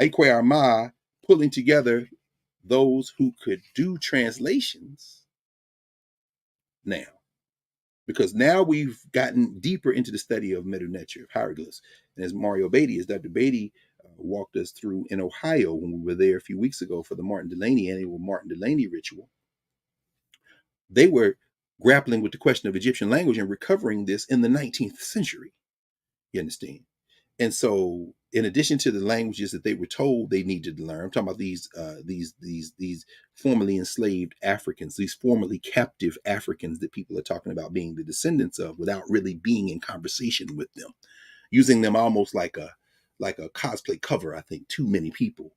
Aikwe Arma pulling together those who could do translations now. Because now we've gotten deeper into the study of Medu Neter, of hieroglyphs. And as Mario Beatty, as Dr. Beatty walked us through in Ohio when we were there a few weeks ago for the Martin Delany annual Martin Delany ritual, they were grappling with the question of Egyptian language and recovering this in the 19th century. You understand? And so, in addition to the languages that they were told they needed to learn, I'm talking about these formerly enslaved Africans, these formerly captive Africans that people are talking about being the descendants of without really being in conversation with them. using them almost like a cosplay cover. I think too many people.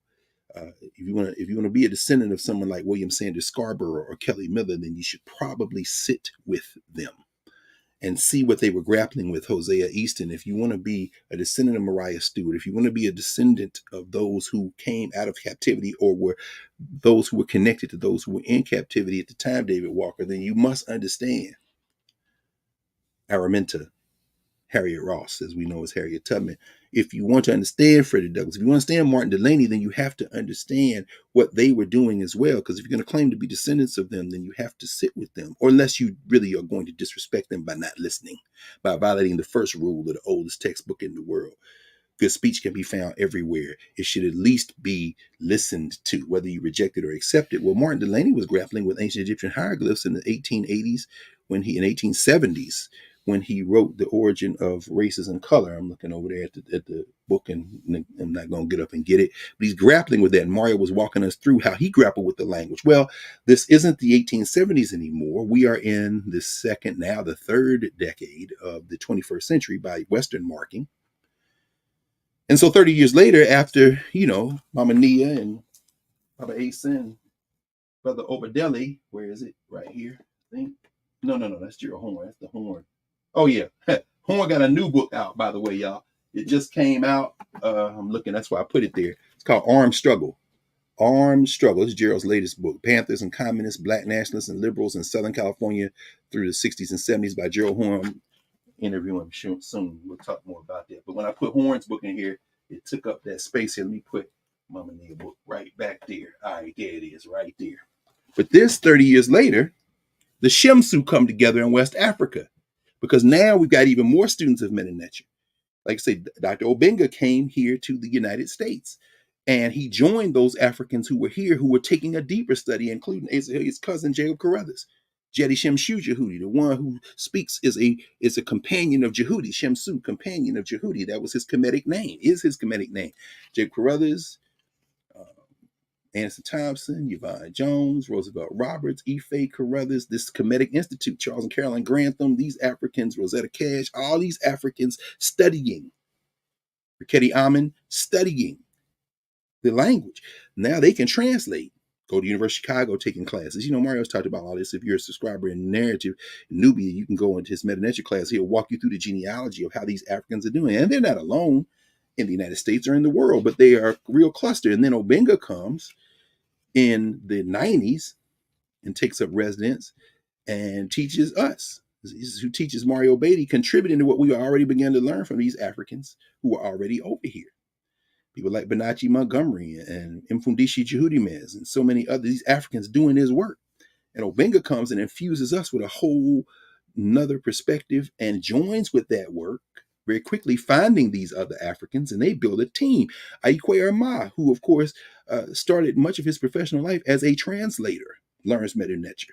If you want to be a descendant of someone like William Sanders Scarborough or Kelly Miller, then you should probably sit with them and see what they were grappling with. Hosea Easton. If you want to be a descendant of Mariah Stewart, if you want to be a descendant of those who came out of captivity or were those who were connected to those who were in captivity at the time, David Walker, then you must understand Araminta, Harriet Ross, as we know as Harriet Tubman. If you want to understand Freddie Douglass, if you want to understand Martin Delany, then you have to understand what they were doing as well. Because if you're going to claim to be descendants of them, then you have to sit with them. Or unless you really are going to disrespect them by not listening, by violating the first rule of the oldest textbook in the world. Good speech can be found everywhere. It should at least be listened to, whether you reject it or accept it. Well, Martin Delany was grappling with ancient Egyptian hieroglyphs in the 1880s, in 1870s, when he wrote The Origin of Races and Color. I'm looking over there at the book, and I'm not going to get up and get it. But he's grappling with that. And Mario was walking us through how he grappled with the language. Well, this isn't the 1870s anymore. We are in the third decade of the 21st century by Western marking. And so 30 years later, after, Mama Nia and Baba Asa and Brother Obadeli, where is it? Right here, I think. No, that's Gerald Horn. That's the Horn. Oh, yeah. Horn got a new book out, by the way, y'all. It just came out. I'm looking. That's why I put it there. It's called Armed Struggle. Armed Struggle. This is Gerald's latest book. Panthers and Communists, Black Nationalists and Liberals in Southern California through the 60s and 70s by Gerald Horn. Interview him soon. We'll talk more about that. But when I put Horn's book in here, it took up that space here. Let me put Mama Nia book right back there. All right, there it is, right there. But this 30 years later, the Shemsu come together in West Africa, because now we've got even more students of Metanetia. Like I say, Dr. Obenga came here to the United States, and he joined those Africans who were here, who were taking a deeper study, including his cousin Jacob Carruthers. Jedi Shemshu Jehudi, the one who speaks, is a companion of Jehudi. Shemsu, companion of Jehudi. That was his Kemetic name, is his Kemetic name. Jacob Carruthers, Anderson Thompson, Yvonne Jones, Roosevelt Roberts, Ife Carruthers, this Kemetic Institute, Charles and Caroline Grantham, these Africans, Rosetta Cash, all these Africans studying. Riketi Amen studying the language. Now they can translate. Go to University of Chicago taking classes. Mario's talked about all this. If you're a subscriber in Knarrative, Nubia, you can go into his Metanetia class. He'll walk you through the genealogy of how these Africans are doing. And they're not alone in the United States or in the world, but they are a real cluster. And then Obenga comes in the 90s and takes up residence and teaches us. Who teaches Mario Beatty, contributing to what we already began to learn from these Africans who were already over here. People like Benachi Montgomery and Mfundishi Jehudimez and so many others, these Africans doing his work. And Obenga comes and infuses us with a whole another perspective and joins with that work very quickly, finding these other Africans, and they build a team. Aikwe Arma, who of course started much of his professional life as a translator, learns Metanetia.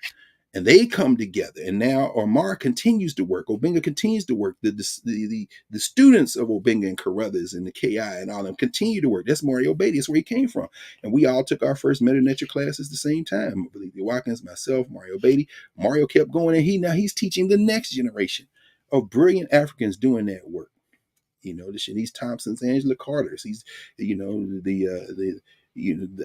And they come together, and now Omar continues to work. Obenga continues to work. The students of Obenga and Carruthers and the KI and all of them continue to work. That's Mario Beatty. That's where he came from. And we all took our first Metanetia classes the same time. Billy Watkins, myself, Mario Beatty. Mario kept going, and he's teaching the next generation of brilliant Africans doing that work. The Shanice Thompsons, Angela Carters. He's, the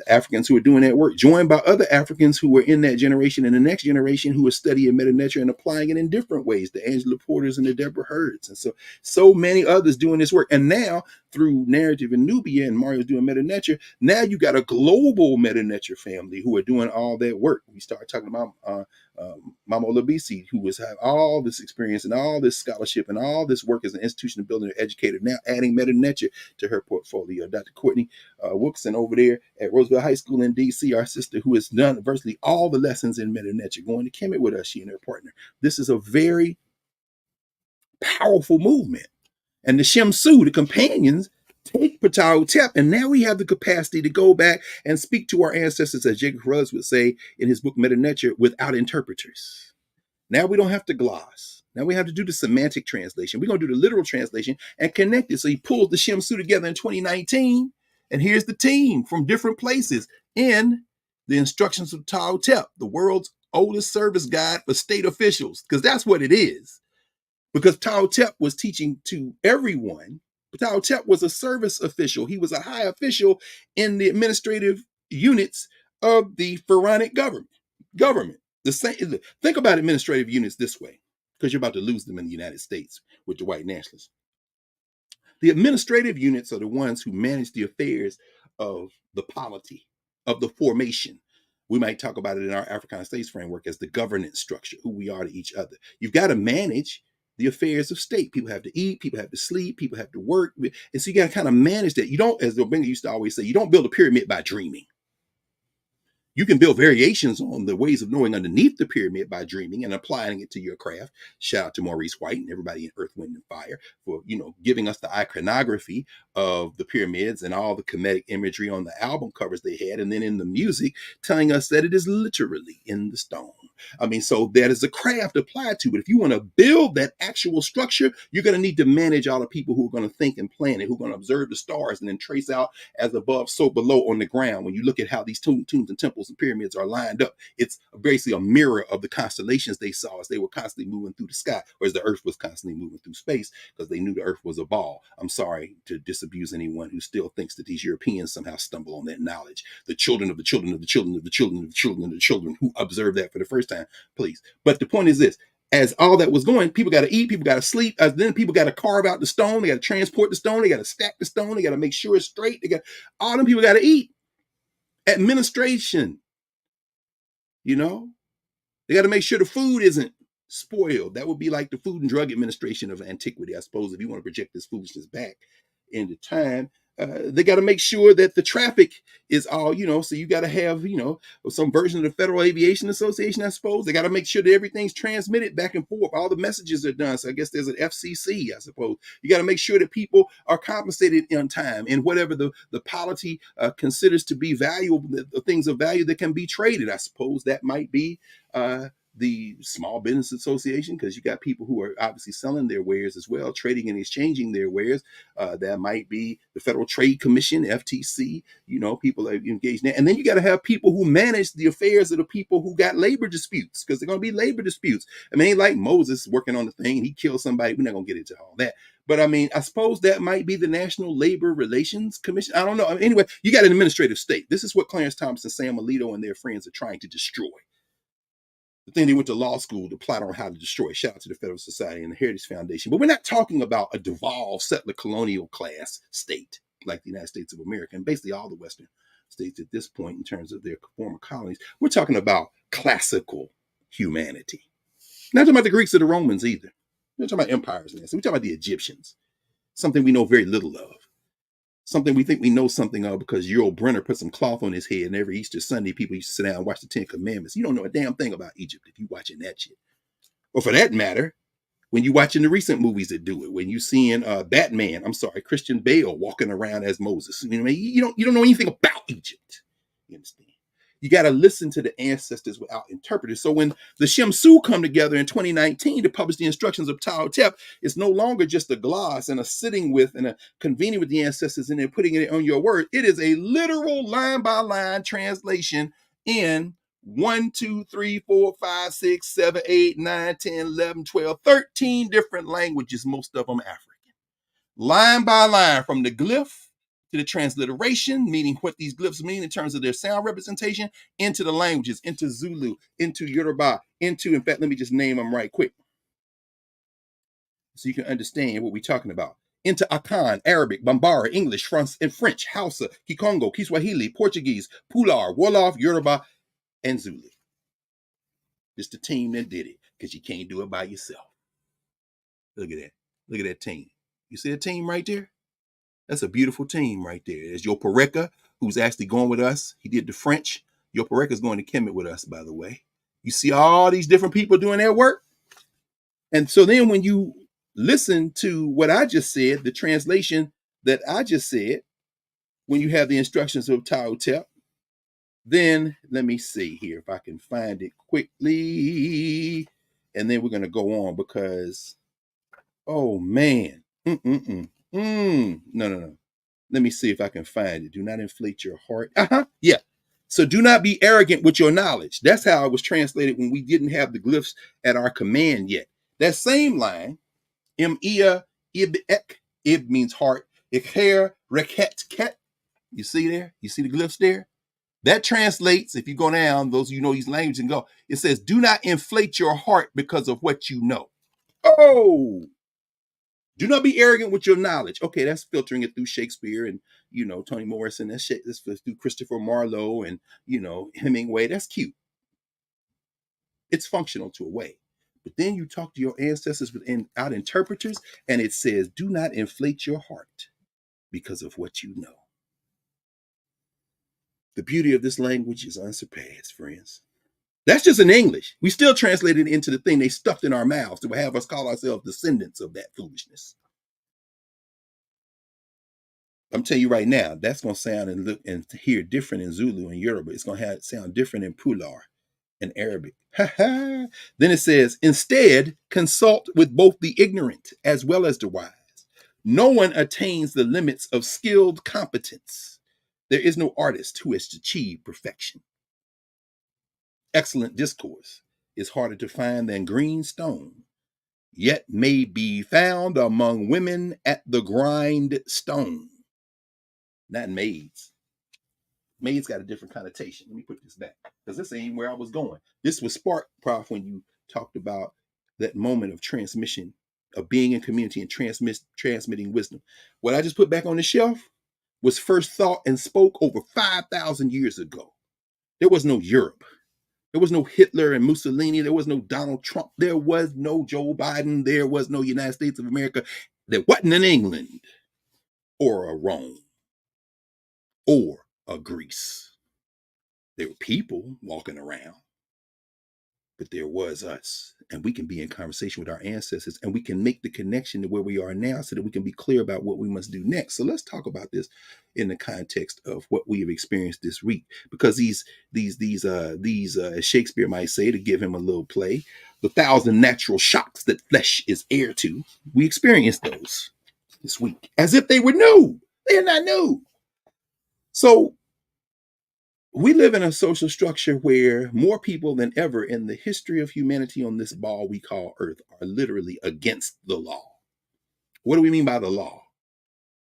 Africans who are doing that work, joined by other Africans who were in that generation and the next generation who are studying Metanetia and applying it in different ways, the Angela Porters and the Deborah Herds. And so many others doing this work. And now through Knarrative and Nubia, and Mario's doing Metanetia, now you got a global Metanetia family who are doing all that work. We start talking about Mama Olabisi, who has had all this experience and all this scholarship and all this work as an institution building an educator, now adding Metanetia to her portfolio. Dr. Courtney Wilkson over there at Roosevelt High School in DC, our sister, who has done virtually all the lessons in Metanetia, going to Kemet with us, she and her partner. This is a very powerful movement. And the Shemsu, the companions, take Ptah-hotep, and now we have the capacity to go back and speak to our ancestors, as Jacob Carruthers would say in his book Metanetia, without interpreters. Now we don't have to gloss. Now we have to do the semantic translation. We're going to do the literal translation and connect it. So he pulled the Shemsu together in 2019, and here's the team from different places in the Instructions of Ptah-hotep, the world's oldest service guide for state officials, because that's what it is. because Tep was teaching to everyone. Tep was a service official. He was a high official in the administrative units of the pharaonic government. The same. Think about administrative units this way, because you're about to lose them in the United States with the white nationalists. The administrative units are the ones who manage the affairs of the polity, of the formation. We might talk about it in our African states framework as the governance structure, who we are to each other. You've got to manage the affairs of state. People have to eat, people have to sleep, people have to work. And so you got to kind of manage that. You don't, as Domingo used to always say, you don't build a pyramid by dreaming. You can build variations on the ways of knowing underneath the pyramid by dreaming and applying it to your craft. Shout out to Maurice White and everybody in Earth, Wind, and Fire for, giving us the iconography of the pyramids and all the comedic imagery on the album covers they had. And then in the music, telling us that it is literally in the stone. I mean, so that is a craft applied to it. If you want to build that actual structure, you're going to need to manage all the people who are going to think and plan it, who are going to observe the stars and then trace out as above, so below on the ground. When you look at how these tombs and temples and pyramids are lined up, it's basically a mirror of the constellations they saw as they were constantly moving through the sky, whereas the earth was constantly moving through space because they knew the earth was a ball. I'm sorry to disabuse anyone who still thinks that these Europeans somehow stumble on that knowledge. The children of the children of the children of the children of the children of the children who observed that for the first time, please. But the point is this: as all that was going, people got to eat, people got to sleep, as then people got to carve out the stone, they got to transport the stone, they got to stack the stone, they got to make sure it's straight, all them people got to eat. Administration, they got to make sure the food isn't spoiled. That would be like the Food and Drug Administration of antiquity, I suppose, if you want to project this foolishness back into time. They got to make sure that the traffic is all, so you got to have, some version of the Federal Aviation Association, I suppose. They got to make sure that everything's transmitted back and forth. All the messages are done. So I guess there's an FCC, I suppose. You got to make sure that people are compensated in time and whatever the polity considers to be valuable, the things of value that can be traded. I suppose that might be the Small Business Association, because you got people who are obviously selling their wares as well, trading and exchanging their wares. That might be the Federal Trade Commission, FTC, people are engaged in that. And then you got to have people who manage the affairs of the people who got labor disputes, because they're going to be labor disputes. I mean, ain't like Moses working on the thing, he killed somebody. We're not going to get into all that. But I mean, I suppose that might be the National Labor Relations Commission. I don't know. Anyway, you got an administrative state. This is what Clarence Thomas and Sam Alito and their friends are trying to destroy. The thing they went to law school to plot on how to destroy. Shout out to the Federal Society and the Heritage Foundation. But we're not talking about a devolved settler colonial class state like the United States of America and basically all the Western states at this point in terms of their former colonies. We're talking about classical humanity. Not talking about the Greeks or the Romans either. We're talking about empires. We're talking about the Egyptians. Something we know very little of. Something we think we know something of because Yul Brynner put some cloth on his head, and every Easter Sunday people used to sit down and watch the Ten Commandments. You don't know a damn thing about Egypt if you're watching that shit. Or for that matter, when you're watching the recent movies that do it, when you're seeing Christian Bale walking around as Moses. You don't know anything about Egypt. You understand? You got to listen to the ancestors without interpreters. So when the Shemsu come together in 2019 to publish the instructions of Tao Tep, it's no longer just a gloss and a sitting with and a convening with the ancestors and then putting it on your word. It is a literal line by line translation in 1, 2, 3, 4, 5, 6, 7, 8, 9, 10, 11, 12, 13 different languages, most of them African. Line by line, from the glyph to the transliteration, meaning what these glyphs mean in terms of their sound representation, into the languages, into Zulu, into Yoruba, in fact, let me just name them right quick so you can understand what we're talking about. Into Akan, Arabic, Bambara, English, French, Hausa, Kikongo, Kiswahili, Portuguese, Pular, Wolof, Yoruba, and Zulu. It's the team that did it, because you can't do it by yourself. Look at that. Look at that team. You see a team right there? That's a beautiful team right there. There's Yo Pareka, who's actually going with us. He did the French. Yo Pareka's going to Kemet with us, by the way. You see all these different people doing their work? And so then when you listen to what I just said, the translation that I just said, when you have the instructions of Tao Tep, then let me see here if I can find it quickly. And then we're going to go on because, oh man. No. Let me see if I can find it. Do not inflate your heart. Yeah. So do not be arrogant with your knowledge. That's how it was translated when we didn't have the glyphs at our command yet. That same line Ia, ib, ek. Ib means heart. Ikher, reket, ket. You see there? You see the glyphs there? That translates, if you go down, those of you know these languages and go, it says, do not inflate your heart because of what you know. Oh, do not be arrogant with your knowledge. Okay, that's filtering it through Shakespeare and, Toni Morrison. That's through Christopher Marlowe and, Hemingway. That's cute. It's functional to a way. But then you talk to your ancestors without interpreters, and it says, do not inflate your heart because of what you know. The beauty of this language is unsurpassed, friends. That's just in English. We still translate it into the thing they stuffed in our mouths to have us call ourselves descendants of that foolishness. I'm telling you right now, that's going to sound and look and hear different in Zulu and Yoruba. It's going to sound different in Pular and Arabic. Then it says, instead, consult with both the ignorant as well as the wise. No one attains the limits of skilled competence. There is no artist who has achieved perfection. Excellent discourse is harder to find than green stone, yet may be found among women at the grindstone. Not maids. Maids got a different connotation. Let me put this back, because this ain't where I was going. This was sparked, Prof, when you talked about that moment of transmission, of being in community and transmitting wisdom. What I just put back on the shelf was first thought and spoke over 5,000 years ago. There was no Europe. There was no Hitler and Mussolini. There was no Donald Trump. There was no Joe Biden. There was no United States of America. There wasn't an England or a Rome or a Greece. There were people walking around, but there was us. And we can be in conversation with our ancestors, and we can make the connection to where we are now so that we can be clear about what we must do next. So let's talk about this in the context of what we have experienced this week, because these as Shakespeare might say, to give him a little play, the 1,000 natural shocks that flesh is heir to, we experienced those this week as if they were new. They're not new. So we live in a social structure where more people than ever in the history of humanity on this ball we call Earth are literally against the law. What do we mean by the law?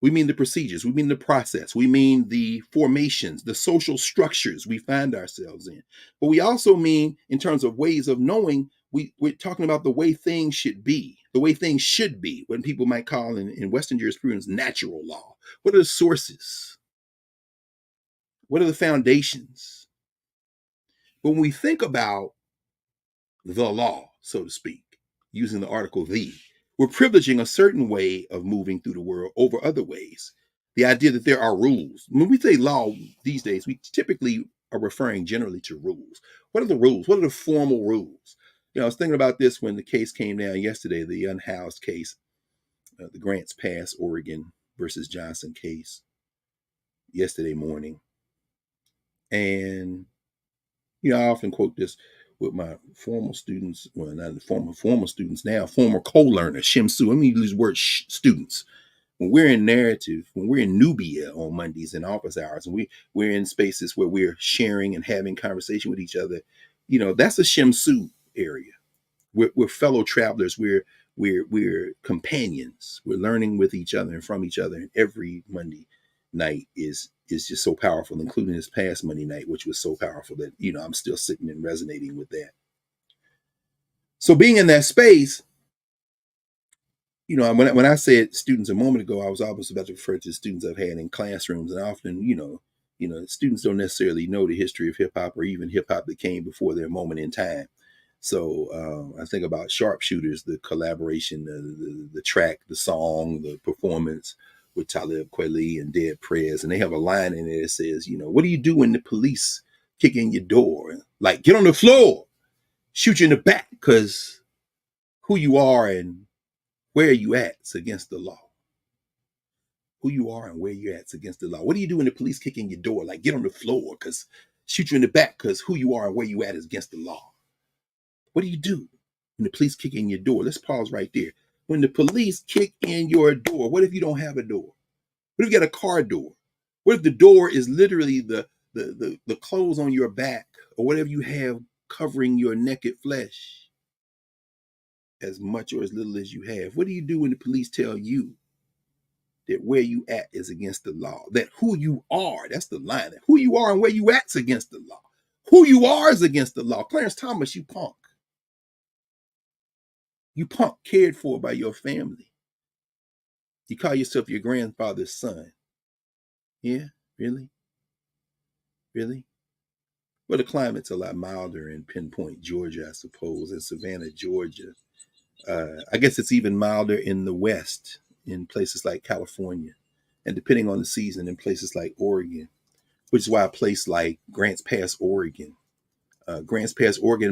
We mean the procedures. We mean the process. We mean the formations, the social structures we find ourselves in. But we also mean, in terms of ways of knowing, we're talking about the way things should be, the way things should be, what people might call in Western jurisprudence natural law. What are the sources? What are the foundations? When we think about the law, so to speak, using the article the, we're privileging a certain way of moving through the world over other ways. The idea that there are rules. When we say law these days, we typically are referring generally to rules. What are the rules? What are the formal rules? I was thinking about this when the case came down yesterday, the unhoused case, the Grants Pass, Oregon versus Johnson case yesterday morning. And I often quote this with my former students, well, not the former students now, former co-learners, Shimsu. Let me use the word students. When we're in narrative, when we're in Nubia on Mondays in office hours, and we're in spaces where we're sharing and having conversation with each other, that's a Shimsu area. We're fellow travelers. We're companions. We're learning with each other and from each other. And every Monday night is just so powerful, including this past Monday night, which was so powerful that, I'm still sitting and resonating with that. So being in that space, when I said students a moment ago, I was always about to refer to students I've had in classrooms. And often, students don't necessarily know the history of hip hop or even hip hop that came before their moment in time. So I think about Sharpshooters, the collaboration, the track, the song, the performance with Talib Kweli and Dead Prez. And they have a line in there that says, what do you do when the police kick in your door? Like, get on the floor, shoot you in the back, because who you are and where you at is against the law. Who you are and where you at is against the law. What do you do when the police kick in your door? Like, get on the floor, because shoot you in the back, because who you are and where you at is against the law. What do you do when the police kick in your door? Let's pause right there. When the police kick in your door, what if you don't have a door? What if you got a car door? What if the door is literally the clothes on your back or whatever you have covering your naked flesh? as much or as little as you have. What do you do when the police tell you that where you at is against the law? That who you are, that's the line. That who you are and where you at's against the law. Who you are is against the law. Clarence Thomas, you punk. You punk, cared for by your family. You call yourself your grandfather's son. Yeah, really? Really? Well, the climate's a lot milder in Pinpoint, Georgia, I suppose, in Savannah, Georgia. I guess it's even milder in the West, in places like California, and depending on the season, in places like Oregon, which is why a place like Grants Pass, Oregon,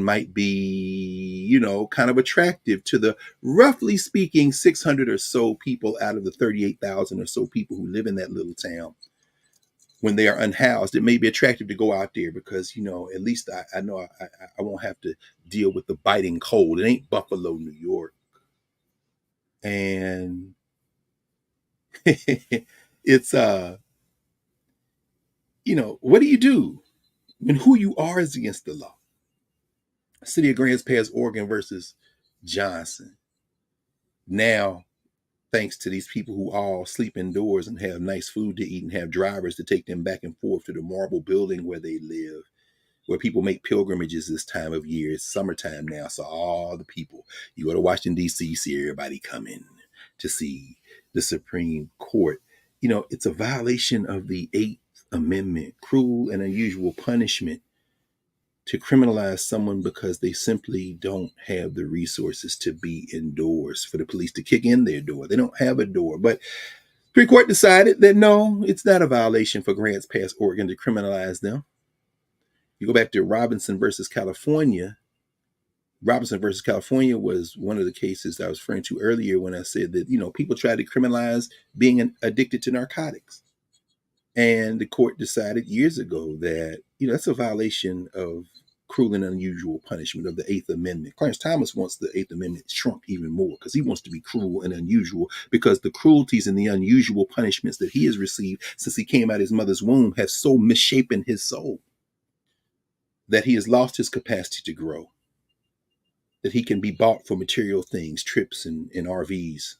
might be, kind of attractive to the, roughly speaking, 600 or so people out of the 38,000 or so people who live in that little town. When they are unhoused, it may be attractive to go out there because, at least I know I won't have to deal with the biting cold. It ain't Buffalo, New York. And it's, what do you do when who you are is against the law? City of Grants Pass, Oregon versus Johnson. Now, thanks to these people who all sleep indoors and have nice food to eat and have drivers to take them back and forth to the marble building where they live, where people make pilgrimages this time of year. It's summertime now, so all the people, you go to Washington, D.C., you see everybody coming to see the Supreme Court. It's a violation of the 8th Amendment, cruel and unusual punishment, to criminalize someone because they simply don't have the resources to be indoors, for the police to kick in their door. They don't have a door. But Supreme Court decided that no, it's not a violation for Grants Pass, Oregon to criminalize them. You go back to Robinson versus California. Robinson versus California was one of the cases I was referring to earlier when I said that, people try to criminalize being addicted to narcotics. And the court decided years ago that, that's a violation of cruel and unusual punishment of the 8th Amendment. Clarence Thomas wants the 8th Amendment shrunk even more because he wants to be cruel and unusual, because the cruelties and the unusual punishments that he has received since he came out of his mother's womb have so misshapen his soul that he has lost his capacity to grow, that he can be bought for material things, trips and RVs,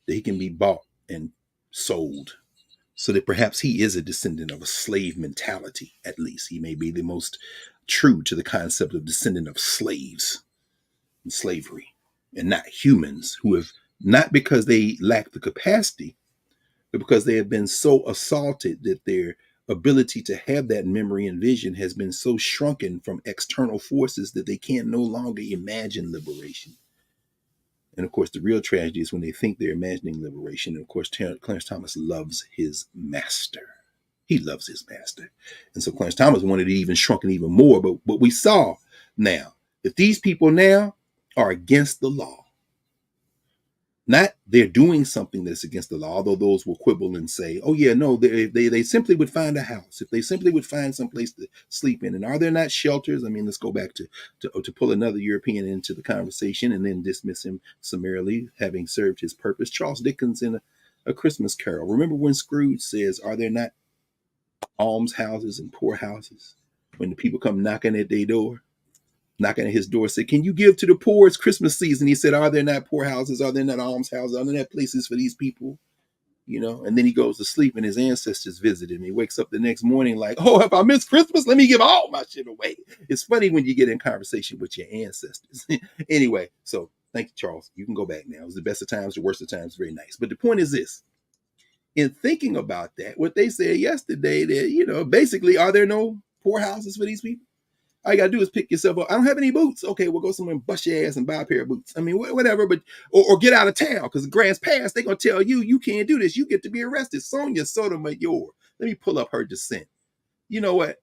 that he can be bought and sold, so that perhaps he is a descendant of a slave mentality. At least he may be the most true to the concept of descendant of slaves and slavery, and not humans who have, not because they lack the capacity, but because they have been so assaulted that their ability to have that memory and vision has been so shrunken from external forces that they can no longer imagine liberation. And of course, the real tragedy is when they think they're imagining liberation. And of course, Clarence Thomas loves his master. He loves his master. And so Clarence Thomas wanted it even shrunken even more. But what we saw now, that these people now are against the law. Not they're doing something that's against the law, although those will quibble and say, oh yeah, no, they simply would find a house. If they simply would find some place to sleep in. And are there not shelters? I mean, let's go back to pull another European into the conversation and then dismiss him summarily, having served his purpose. Charles Dickens in a Christmas Carol. Remember when Scrooge says, are there not almshouses and poorhouses? When the people come knocking at their door, knocking at his door, said, can you give to the poor? It's Christmas season. He said, are there not poorhouses? Are there not almshouses? Are there not places for these people? And then he goes to sleep and his ancestors visit him. He wakes up the next morning like, oh, have I missed Christmas? Let me give all my shit away. It's funny when you get in conversation with your ancestors. Anyway, so thank you, Charles. You can go back now. It was the best of times, the worst of times. Very nice. But the point is this. In thinking about that, what they said yesterday, that, basically, are there no poorhouses for these people? All you got to do is pick yourself up. I don't have any boots. Okay, we'll go somewhere and bust your ass and buy a pair of boots. I mean, whatever, but or get out of town, because the Grants Pass, they're going to tell you, you can't do this. You get to be arrested. Sonia Sotomayor. Let me pull up her dissent. You know what?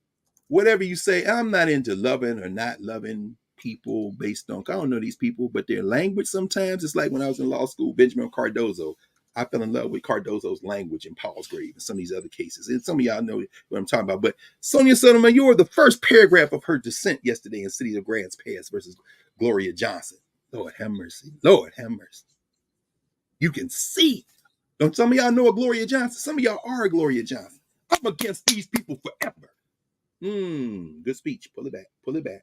Whatever you say, I'm not into loving or not loving people based on, I don't know these people, but their language sometimes, it's like when I was in law school, Benjamin Cardozo. I fell in love with Cardozo's language in Palsgrave and some of these other cases. And some of y'all know what I'm talking about. But Sonia Sotomayor, the first paragraph of her dissent yesterday in City of Grants Pass versus Gloria Johnson. Lord have mercy. Lord have mercy. You can see. Don't some of y'all know a Gloria Johnson? Some of y'all are a Gloria Johnson. I'm against these people forever. Good speech. Pull it back. Pull it back.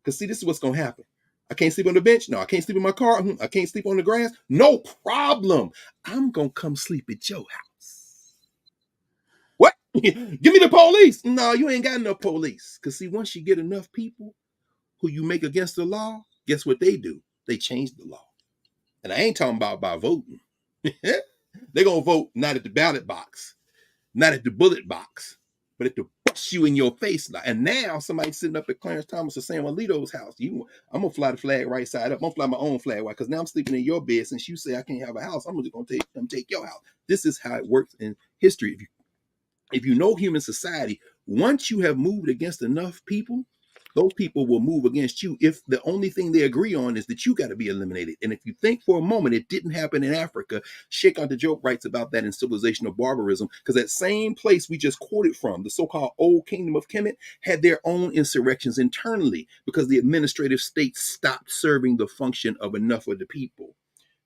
Because see, this is what's going to happen. I can't sleep on the bench. No, I can't sleep in my car. I can't sleep on the grass. No problem. I'm going to come sleep at your house. What? Give me the police. No, you ain't got enough police. Because see, once you get enough people who you make against the law, guess what they do? They change the law. And I ain't talking about by voting. They're going to vote not at the ballot box, not at the bullet box, but at the bust you in your face. And now somebody sitting up at Clarence Thomas or Sam Alito's house. I'm going to fly the flag right side up. I'm going to fly my own flag right, because now I'm sleeping in your bed. Since you say I can't have a house, I'm just going to take your house. This is how it works in history. If you know human society, once you have moved against enough people, those people will move against you if the only thing they agree on is that you got to be eliminated. And if you think for a moment it didn't happen in Africa, Sheikh Anta Diop writes about that in Civilization of Barbarism, because that same place we just quoted from, the so-called Old Kingdom of Kemet, had their own insurrections internally because the administrative state stopped serving the function of enough of the people.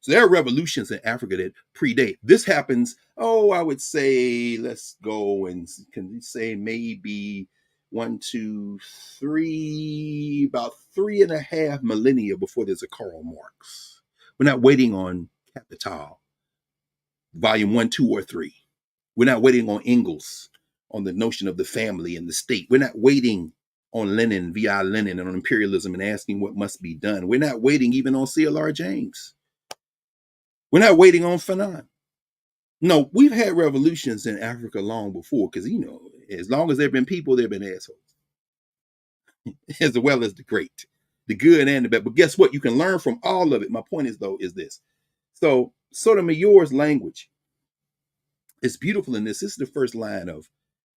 So there are revolutions in Africa that predate. This happens, I would say, let's go and can we say maybe 1, 2, 3, about 3.5 millennia before there's a Karl Marx. We're not waiting on Capital, volume 1, 2, or 3. We're not waiting on Engels on the notion of the family and the state. We're not waiting on Lenin, V.I. Lenin, and on imperialism and asking what must be done. We're not waiting even on C.L.R. James. We're not waiting on Fanon. No, we've had revolutions in Africa long before, because, as long as there have been people, there have been assholes. As well as the great, the good and the bad. But guess what? You can learn from all of it. My point is, though, is this. So Sotomayor's language is beautiful in this. This is the first line of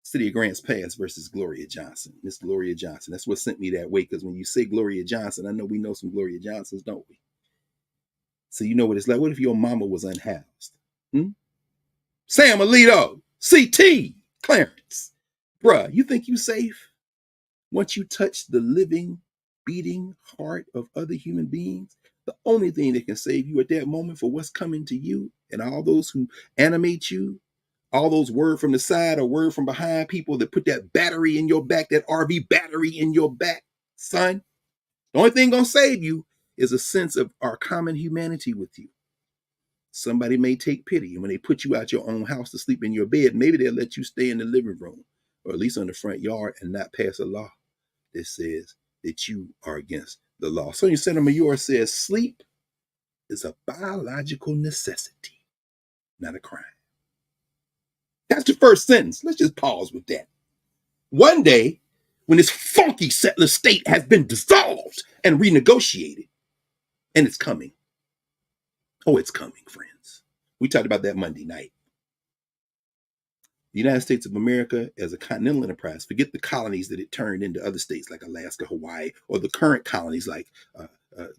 City of Grants Pass versus Gloria Johnson. Miss Gloria Johnson. That's what sent me that way, because when you say Gloria Johnson, I know we know some Gloria Johnsons, don't we? So you know what it's like. What if your mama was unhoused? Sam Alito, CT, Clarence. Bruh, you think you safe? Once you touch the living, beating heart of other human beings, the only thing that can save you at that moment for what's coming to you and all those who animate you, all those word from the side or word from behind people that put that battery in your back, that RV battery in your back, son, the only thing gonna save you is a sense of our common humanity with you. Somebody may take pity, and when they put you out your own house to sleep in your bed, maybe they'll let you stay in the living room or at least on the front yard and not pass a law that says that you are against the law. Sonia Sotomayor says sleep is a biological necessity, not a crime. That's the first sentence. Let's just pause with that. One day, when this funky settler state has been dissolved and renegotiated, and it's coming. Oh, it's coming, friends. We talked about that Monday night. The United States of America as a continental enterprise, forget the colonies that it turned into other states like Alaska, Hawaii, or the current colonies like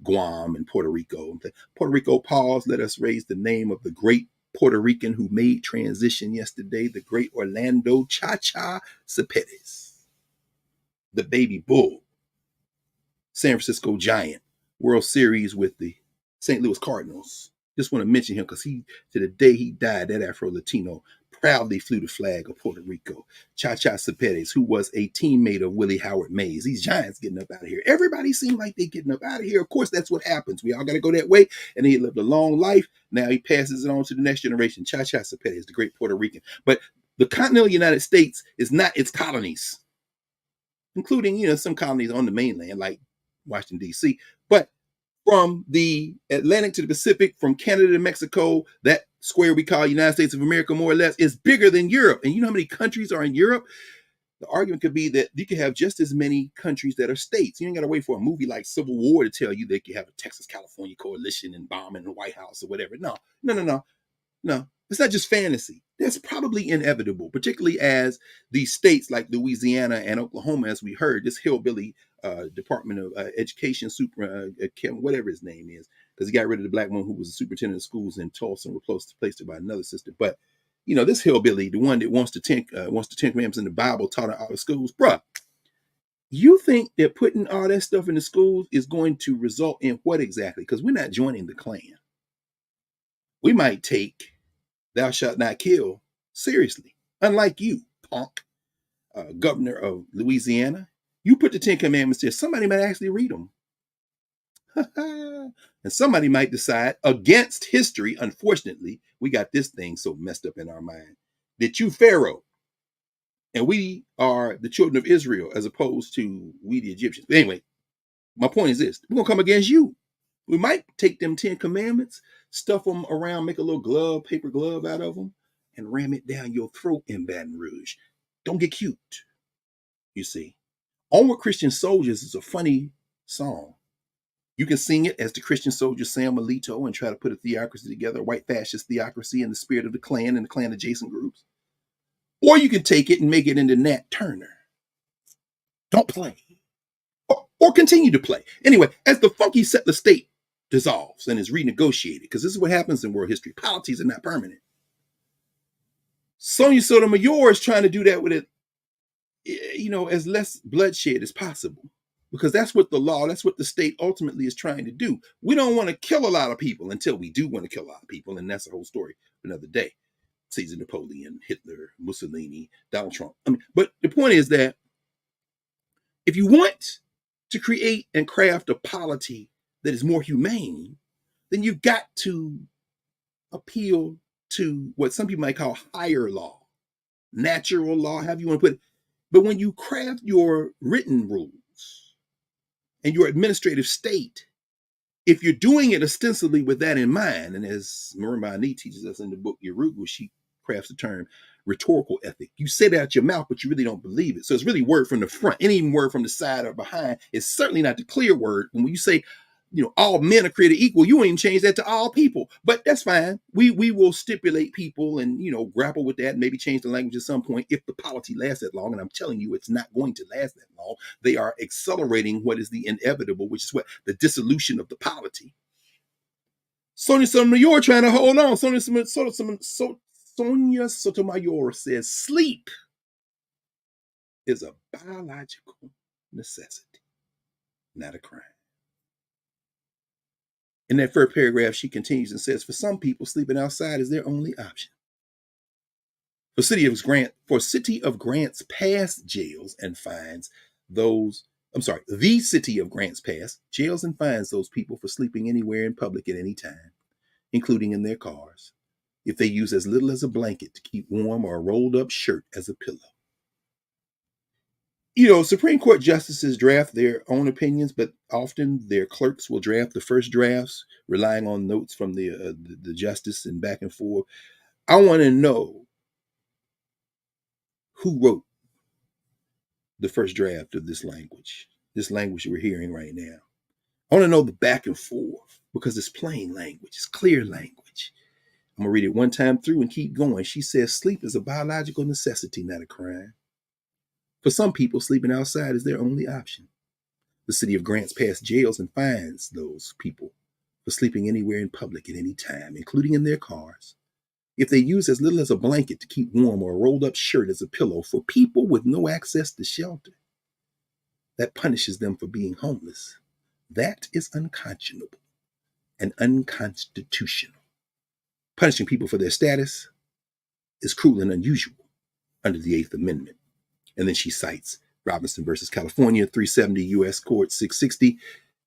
Guam and Puerto Rico. Puerto Rico, pause, let us raise the name of the great Puerto Rican who made transition yesterday, the great Orlando Cha-Cha Cepedez, the baby bull, San Francisco Giant, World Series with the St. Louis Cardinals. Just want to mention him because to the day he died, that Afro-Latino proudly flew the flag of Puerto Rico. Cha-Cha Cepedez, who was a teammate of Willie Howard Mays. These Giants getting up out of here. Everybody seemed like they getting up out of here. Of course, that's what happens. We all got to go that way. And he lived a long life. Now he passes it on to the next generation. Cha-Cha Cepedez, the great Puerto Rican. But the continental United States is not its colonies, including, some colonies on the mainland like Washington, D.C. But from the Atlantic to the Pacific, from Canada to Mexico, that square we call United States of America, more or less, is bigger than Europe. And you know how many countries are in Europe? The argument could be that you could have just as many countries that are states. You ain't got to wait for a movie like Civil War to tell you they could have a Texas-California coalition and bombing the White House or whatever. No. It's not just fantasy. That's probably inevitable, particularly as these states like Louisiana and Oklahoma, as we heard, this hillbilly Department of Education super, whatever his name is, because he got rid of the black woman who was the superintendent of schools in Tulsa and replaced her by another sister. But this hillbilly, the one that wants the Ten Commandments in the Bible taught in all the schools, bruh. You think that putting all that stuff in the schools is going to result in what exactly? Because we're not joining the Klan. We might take "Thou shalt not kill" seriously. Unlike you, punk, governor of Louisiana, you put the 10 Commandments there. Somebody might actually read them. And somebody might decide against history, unfortunately, we got this thing so messed up in our mind, that you Pharaoh and we are the children of Israel as opposed to we the Egyptians. But anyway, my point is this: we're gonna come against you. We might take them 10 commandments, stuff them around, make a little glove, paper glove out of them, and ram it down your throat in Baton Rouge. Don't get cute, you see. Onward Christian Soldiers is a funny song. You can sing it as the Christian soldier Sam Alito and try to put a theocracy together, a white fascist theocracy in the spirit of the Klan and the Klan adjacent groups. Or you can take it and make it into Nat Turner. Don't play. Or continue to play. Anyway, as the funky settler state dissolves and is renegotiated, because this is what happens in world history. Polities are not permanent. Sonia Sotomayor is trying to do that with it, as less bloodshed as possible. Because that's what the law, that's what the state ultimately is trying to do. We don't want to kill a lot of people until we do want to kill a lot of people. And that's a whole story for another day. Caesar, Napoleon, Hitler, Mussolini, Donald Trump. But the point is that if you want to create and craft a polity that is more humane, then you've got to appeal to what some people might call higher law, natural law, however you want to put it. But when you craft your written rules and your administrative state, if you're doing it ostensibly with that in mind, and as Marimba Ani teaches us in the book Yorugu, she crafts the term rhetorical ethic. You say that out your mouth, but you really don't believe it. So it's really word from the front. Any word from the side or behind is certainly not the clear word. And when you say, all men are created equal, you ain't even change that to all people. But that's fine. We will stipulate people and, grapple with that and maybe change the language at some point if the polity lasts that long. And I'm telling you, it's not going to last that long. They are accelerating what is the inevitable, which is what? The dissolution of the polity. Sonia Sotomayor trying to hold on. Sonia Sotomayor says sleep is a biological necessity, not a crime. In that first paragraph, she continues and says, for some people, sleeping outside is their only option. For City of Grants past jails and fines the City of Grants past jails and fines those people for sleeping anywhere in public at any time, including in their cars, if they use as little as a blanket to keep warm or a rolled up shirt as a pillow. Supreme Court justices draft their own opinions, but often their clerks will draft the first drafts, relying on notes from the justice and back and forth. I want to know who wrote the first draft of this language we're hearing right now. I want to know the back and forth because it's plain language, it's clear language. I'm going to read it one time through and keep going. She says, sleep is a biological necessity, not a crime. For some people, sleeping outside is their only option. The City of Grants passed jails and fines those people for sleeping anywhere in public at any time, including in their cars, if they use as little as a blanket to keep warm or a rolled up shirt as a pillow. For people with no access to shelter, that punishes them for being homeless. That is unconscionable and unconstitutional. Punishing people for their status is cruel and unusual under the Eighth Amendment. And then she cites Robinson versus California, 370 U.S. Court 660,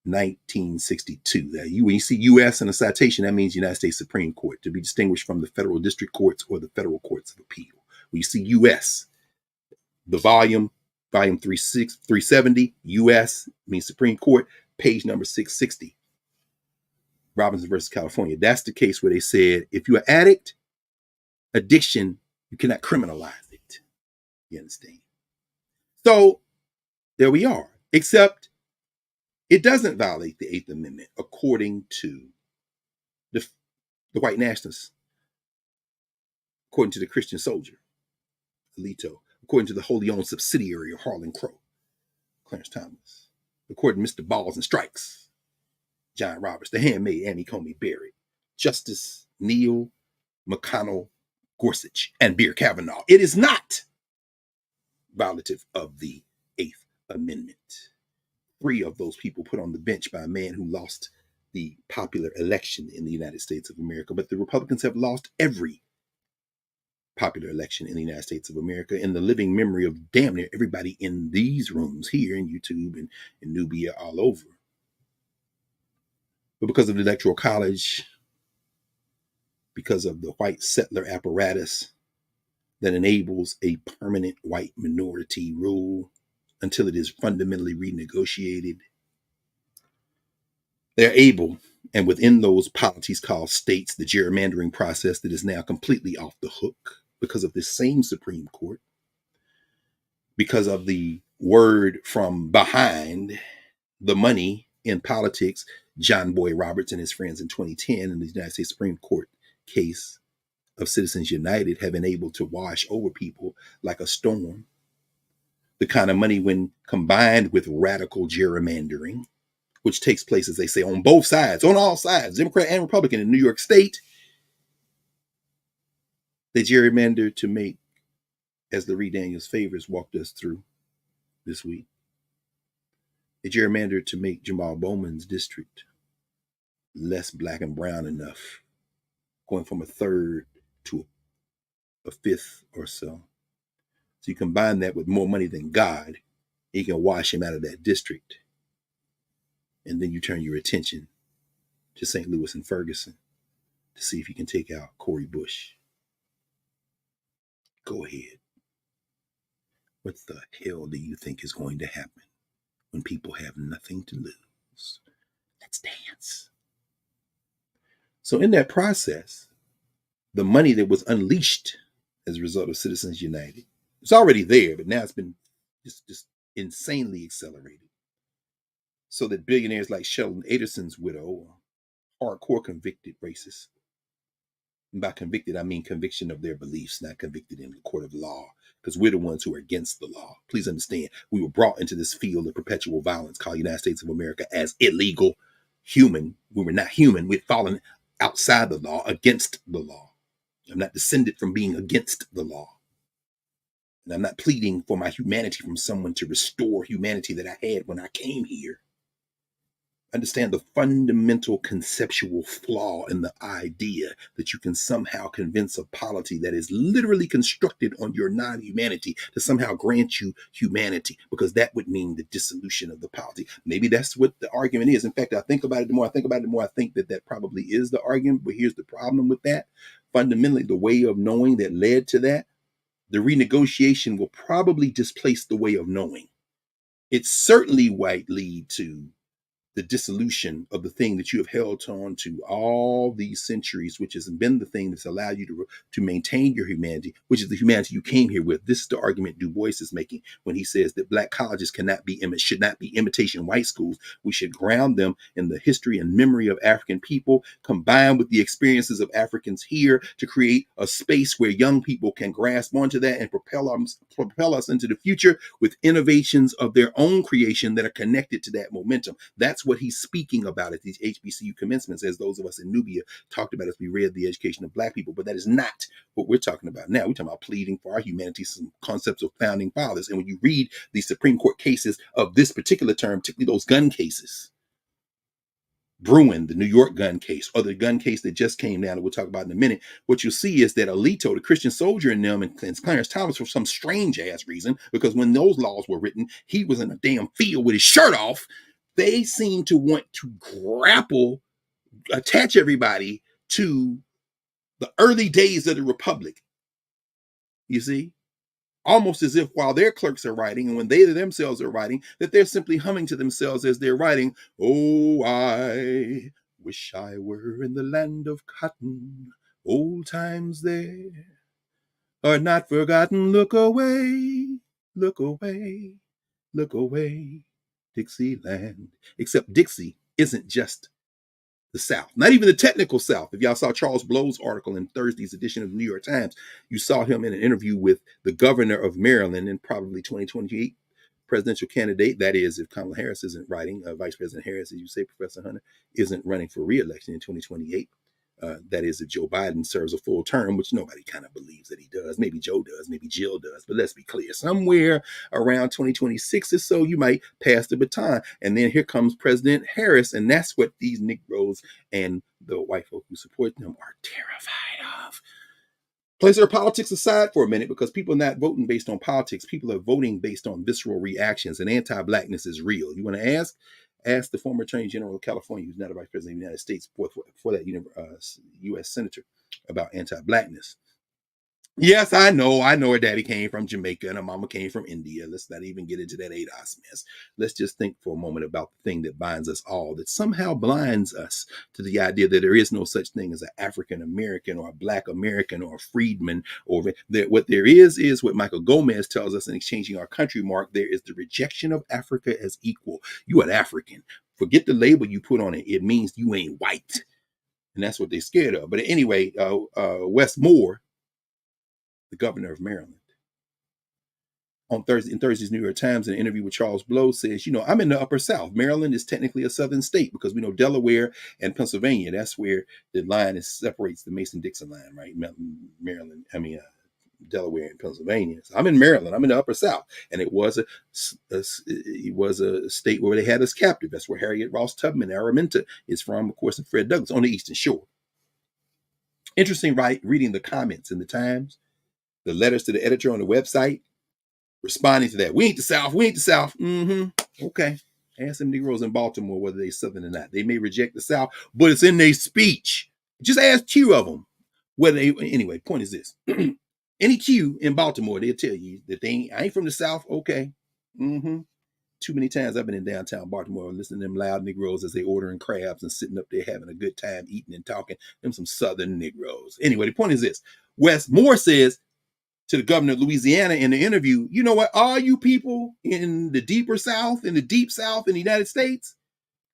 1962. When you see U.S. in a citation, that means United States Supreme Court, to be distinguished from the federal district courts or the federal courts of appeal. When you see U.S., the volume 370, U.S. means Supreme Court, page number 660. Robinson versus California. That's the case where they said, if you're an addict, addiction, you cannot criminalize it. You understand? So there we are, except it doesn't violate the Eighth Amendment according to the white nationalists, according to the Christian soldier, Alito, according to the wholly owned subsidiary of Harlan Crow, Clarence Thomas, according to Mr. Balls and Strikes, John Roberts, the handmaid, Annie Comey Barrett, Justice Neil McConnell Gorsuch, and Beer Kavanaugh. It is not violative of the Eighth Amendment. 3 of those people put on the bench by a man who lost the popular election in the United States of America. But the Republicans have lost every popular election in the United States of America in the living memory of damn near everybody in these rooms here in YouTube and in Nubia all over. But because of the Electoral College, because of the white settler apparatus that enables a permanent white minority rule until it is fundamentally renegotiated, they're able, and within those polities called states, the gerrymandering process that is now completely off the hook because of this same Supreme Court, because of the word from behind the money in politics, John Boy Roberts and his friends in 2010 in the United States Supreme Court case of Citizens United have been able to wash over people like a storm. The kind of money, when combined with radical gerrymandering, which takes place, as they say, on both sides, on all sides, Democrat and Republican in New York State, they gerrymander to make, as Larry Daniels Favors walked us through this week, they gerrymander to make Jamal Bowman's district less black and brown enough, going from a third to a fifth or so. So you combine that with more money than God, you can wash him out of that district. And then you turn your attention to St. Louis and Ferguson to see if you can take out Cori Bush. Go ahead. What the hell do you think is going to happen when people have nothing to lose? Let's dance. So in that process, the money that was unleashed as a result of Citizens United, it's already there, but now it's been just insanely accelerated. So that billionaires like Sheldon Aderson's widow, hardcore convicted racists, and by convicted, I mean conviction of their beliefs, not convicted in the court of law, because we're the ones who are against the law. Please understand, we were brought into this field of perpetual violence called United States of America as illegal human. We were not human. We'd fallen outside the law, against the law. I'm not descended from being against the law. And I'm not pleading for my humanity from someone to restore humanity that I had when I came here. Understand the fundamental conceptual flaw in the idea that you can somehow convince a polity that is literally constructed on your non-humanity to somehow grant you humanity, because that would mean the dissolution of the polity. Maybe that's what the argument is. In fact, I think about it, the more I think about it, the more I think that that probably is the argument. But here's the problem with that. Fundamentally, the way of knowing that led to that, the renegotiation will probably displace the way of knowing. It certainly might lead to the dissolution of the thing that you have held on to all these centuries, which has been the thing that's allowed you to maintain your humanity, which is the humanity you came here with. This is the argument Du Bois is making when he says that black colleges should not be imitation white schools. We should ground them in the history and memory of African people, combined with the experiences of Africans here, to create a space where young people can grasp onto that and propel us into the future with innovations of their own creation that are connected to that momentum. That's what he's speaking about at these HBCU commencements, as those of us in Nubia talked about as we read The Education of Black People. But that is not what we're talking about now. We're talking about pleading for our humanity, some concepts of founding fathers. And when you read the Supreme Court cases of this particular term, particularly those gun cases, Bruin, the New York gun case, or the gun case that just came down that we'll talk about in a minute, what you'll see is that Alito, the Christian soldier in them, and Clarence Thomas, for some strange ass reason, because when those laws were written, he was in a damn field with his shirt off. They seem to want to attach everybody to the early days of the Republic. You see? Almost as if while their clerks are writing, and when they themselves are writing, that they're simply humming to themselves as they're writing, "Oh, I wish I were in the land of cotton, old times there are not forgotten. Look away, look away, look away, Dixieland." Except Dixie isn't just the South, not even the technical South. If y'all saw Charles Blow's article in Thursday's edition of the New York Times, you saw him in an interview with the governor of Maryland and probably 2028 presidential candidate. That is, if Kamala Harris isn't writing, Vice President Harris, as you say, Professor Hunter, isn't running for re-election in 2028. That is, if Joe Biden serves a full term, which nobody kind of believes that he does. Maybe Joe does, maybe Jill does, but let's be clear. Somewhere around 2026 or so, you might pass the baton. And then here comes President Harris, and that's what these Negroes and the white folk who support them are terrified of. Place their politics aside for a minute, because people are not voting based on politics. People are voting based on visceral reactions, and anti-blackness is real. You want to ask? asked the former Attorney General of California, who's now the Vice President of the United States, for that U.S. Senator, about anti-blackness. Yes, I know her daddy came from Jamaica and her mama came from India. Let's not even get into that ADOS mess. Let's just think for a moment about the thing that binds us all, that somehow blinds us to the idea that there is no such thing as an African American or a Black American or a freedman. Or that what there is what Michael Gomez tells us in Exchanging Our Country, Mark. There is the rejection of Africa as equal. You are an African. Forget the label you put on it. It means you ain't white. And that's what they're scared of. But anyway, Wes Moore, the governor of Maryland, in Thursday's New York Times, in an interview with Charles Blow, says, I'm in the upper South. Maryland is technically a southern state because we know Delaware and Pennsylvania, that's where the line separates the Mason-Dixon line, right? Delaware and Pennsylvania. So I'm in Maryland. I'm in the upper South. And it was a state where they had us captive. That's where Harriet Ross Tubman, Araminta, is from, of course, and Fred Douglass on the Eastern Shore. Interesting, right? Reading the comments in the Times, the letters to the editor on the website, responding to that. We ain't the South. We ain't the South. Okay. Ask them Negroes in Baltimore whether they Southern or not. They may reject the South, but it's in their speech. Just ask Q of them whether they. Anyway, point is this: any Q in Baltimore, they'll tell you that I ain't from the South. Okay. Too many times I've been in downtown Baltimore listening to them loud Negroes as they ordering crabs and sitting up there having a good time eating and talking. Them some Southern Negroes. Anyway, the point is this: Wes Moore says to the governor of Louisiana in the interview, you know what, all you people in the deeper South, in the deep South in the United States,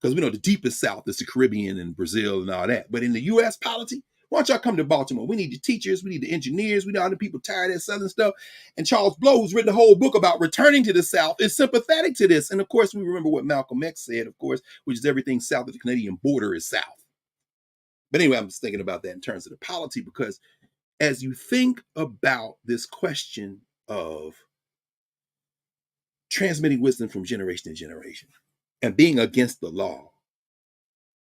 because we know the deepest South is the Caribbean and Brazil and all that, but in the U.S. polity, why don't y'all come to Baltimore? We need the teachers, we need the engineers, we know all the people tired of that Southern stuff. And Charles Blow, who's written a whole book about returning to the South, is sympathetic to this. And of course, we remember what Malcolm X said, of course, which is everything south of the Canadian border is South. But anyway, I'm just thinking about that in terms of the polity, because as you think about this question of transmitting wisdom from generation to generation and being against the law,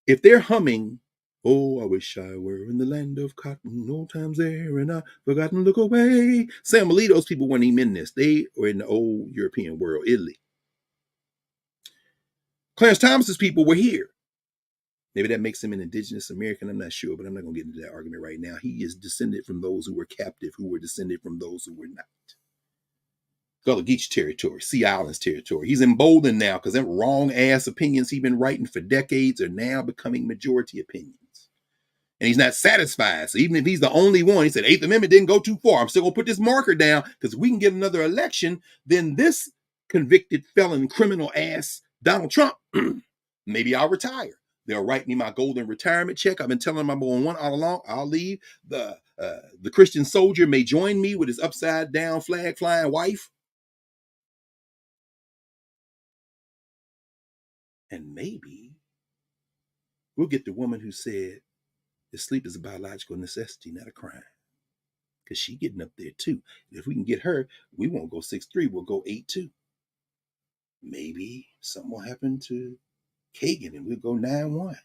if they're humming, oh, I wish I were in the land of cotton, old times there, and I forgotten to look away. Sam Alito's people weren't even in this. They were in the old European world, Italy. Clarence Thomas's people were here. Maybe that makes him an indigenous American. I'm not sure, but I'm not going to get into that argument right now. He is descended from those who were captive, who were descended from those who were not. Gullah Geechee territory, Sea Islands territory. He's emboldened now because them wrong-ass opinions he's been writing for decades are now becoming majority opinions. And he's not satisfied. So even if he's the only one, he said, 8th Amendment didn't go too far. I'm still going to put this marker down because if we can get another election, then this convicted felon, criminal-ass Donald Trump, maybe I'll retire. They'll write me my golden retirement check. I've been telling them I'm going one all along. I'll leave. The Christian soldier may join me with his upside down flag flying wife. And maybe we'll get the woman who said that sleep is a biological necessity, not a crime. Because she's getting up there too. If we can get her, we won't go 6'3", we'll go 8'2". Maybe something will happen to Kagan and we'll go 9'1".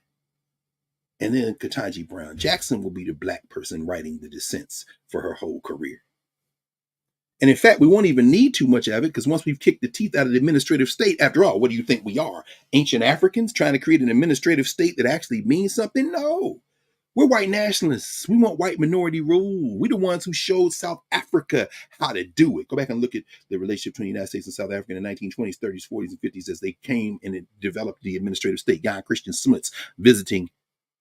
And then Ketanji Brown Jackson will be the Black person writing the dissents for her whole career. And in fact, we won't even need too much of it because once we've kicked the teeth out of the administrative state, after all, what do you think we are? Ancient Africans trying to create an administrative state that actually means something? No. We're white nationalists. We want white minority rule. We're the ones who showed South Africa how to do it. Go back and look at the relationship between the United States and South Africa in the 1920s, 30s, 40s, and 50s as they came and it developed the administrative state. Jan Christian Smuts visiting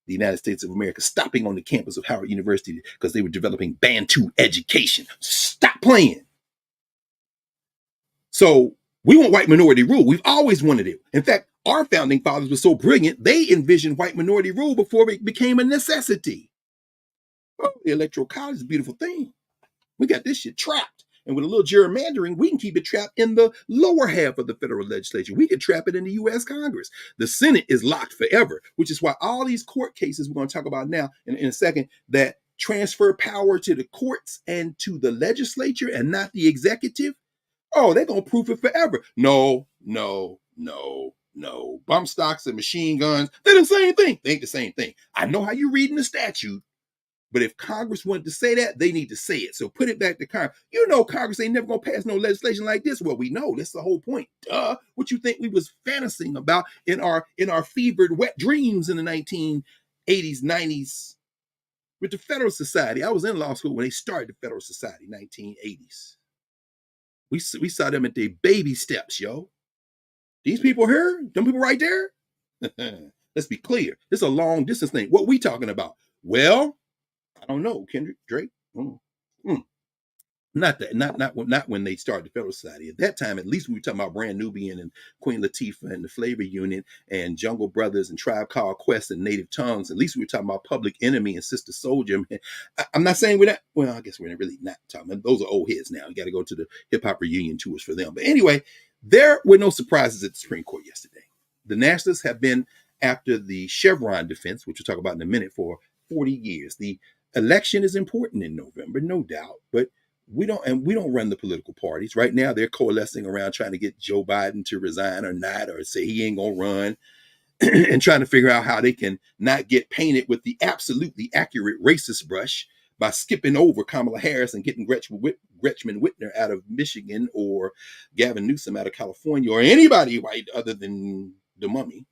the United States of America, stopping on the campus of Howard University because they were developing Bantu education. Stop playing. So we want white minority rule. We've always wanted it. In fact, our founding fathers were so brilliant, they envisioned white minority rule before it became a necessity. Oh, the Electoral College is a beautiful thing. We got this shit trapped. And with a little gerrymandering, we can keep it trapped in the lower half of the federal legislature. We can trap it in the U.S. Congress. The Senate is locked forever, which is why all these court cases we're going to talk about now in a second that transfer power to the courts and to the legislature and not the executive. Oh, they're going to proof it forever. No. Bump stocks and machine guns, they're the same thing. They ain't the same thing. I know how you're reading the statute, But if Congress wanted to say that, they need to say it. So put it back to Congress. Congress ain't never gonna pass no legislation like this. Well, we know that's the whole point. Duh. What you think we was fantasizing about in our fevered wet dreams in the 1980s, 90s with the Federal Society? I was in law school when they started the Federal Society, 1980s. We saw them at their baby steps, yo. These people here, them people right there. Let's be clear. This is a long distance thing. What we talking about? Well, I don't know, Kendrick, Drake. Not when they started the Federal Society. At that time, at least we were talking about Brand Nubian and Queen Latifah and the Flavor Unit and Jungle Brothers and Tribe Called Quest and Native Tongues. At least we were talking about Public Enemy and Sister Soldier. I'm not saying we're not. Well, I guess we're really not talking. Those are old heads now. You got to go to the hip hop reunion tours for them. But anyway, there were no surprises at the Supreme Court yesterday. The Nationalists have been after the Chevron defense, which we'll talk about in a minute, for 40 years. The election is important in November, no doubt, but we don't run the political parties. Right now, they're coalescing around trying to get Joe Biden to resign or not, or say he ain't gonna run, and trying to figure out how they can not get painted with the absolutely accurate racist brush by skipping over Kamala Harris and getting Gretchen Whitmer out of Michigan or Gavin Newsom out of California or anybody white other than the mummy.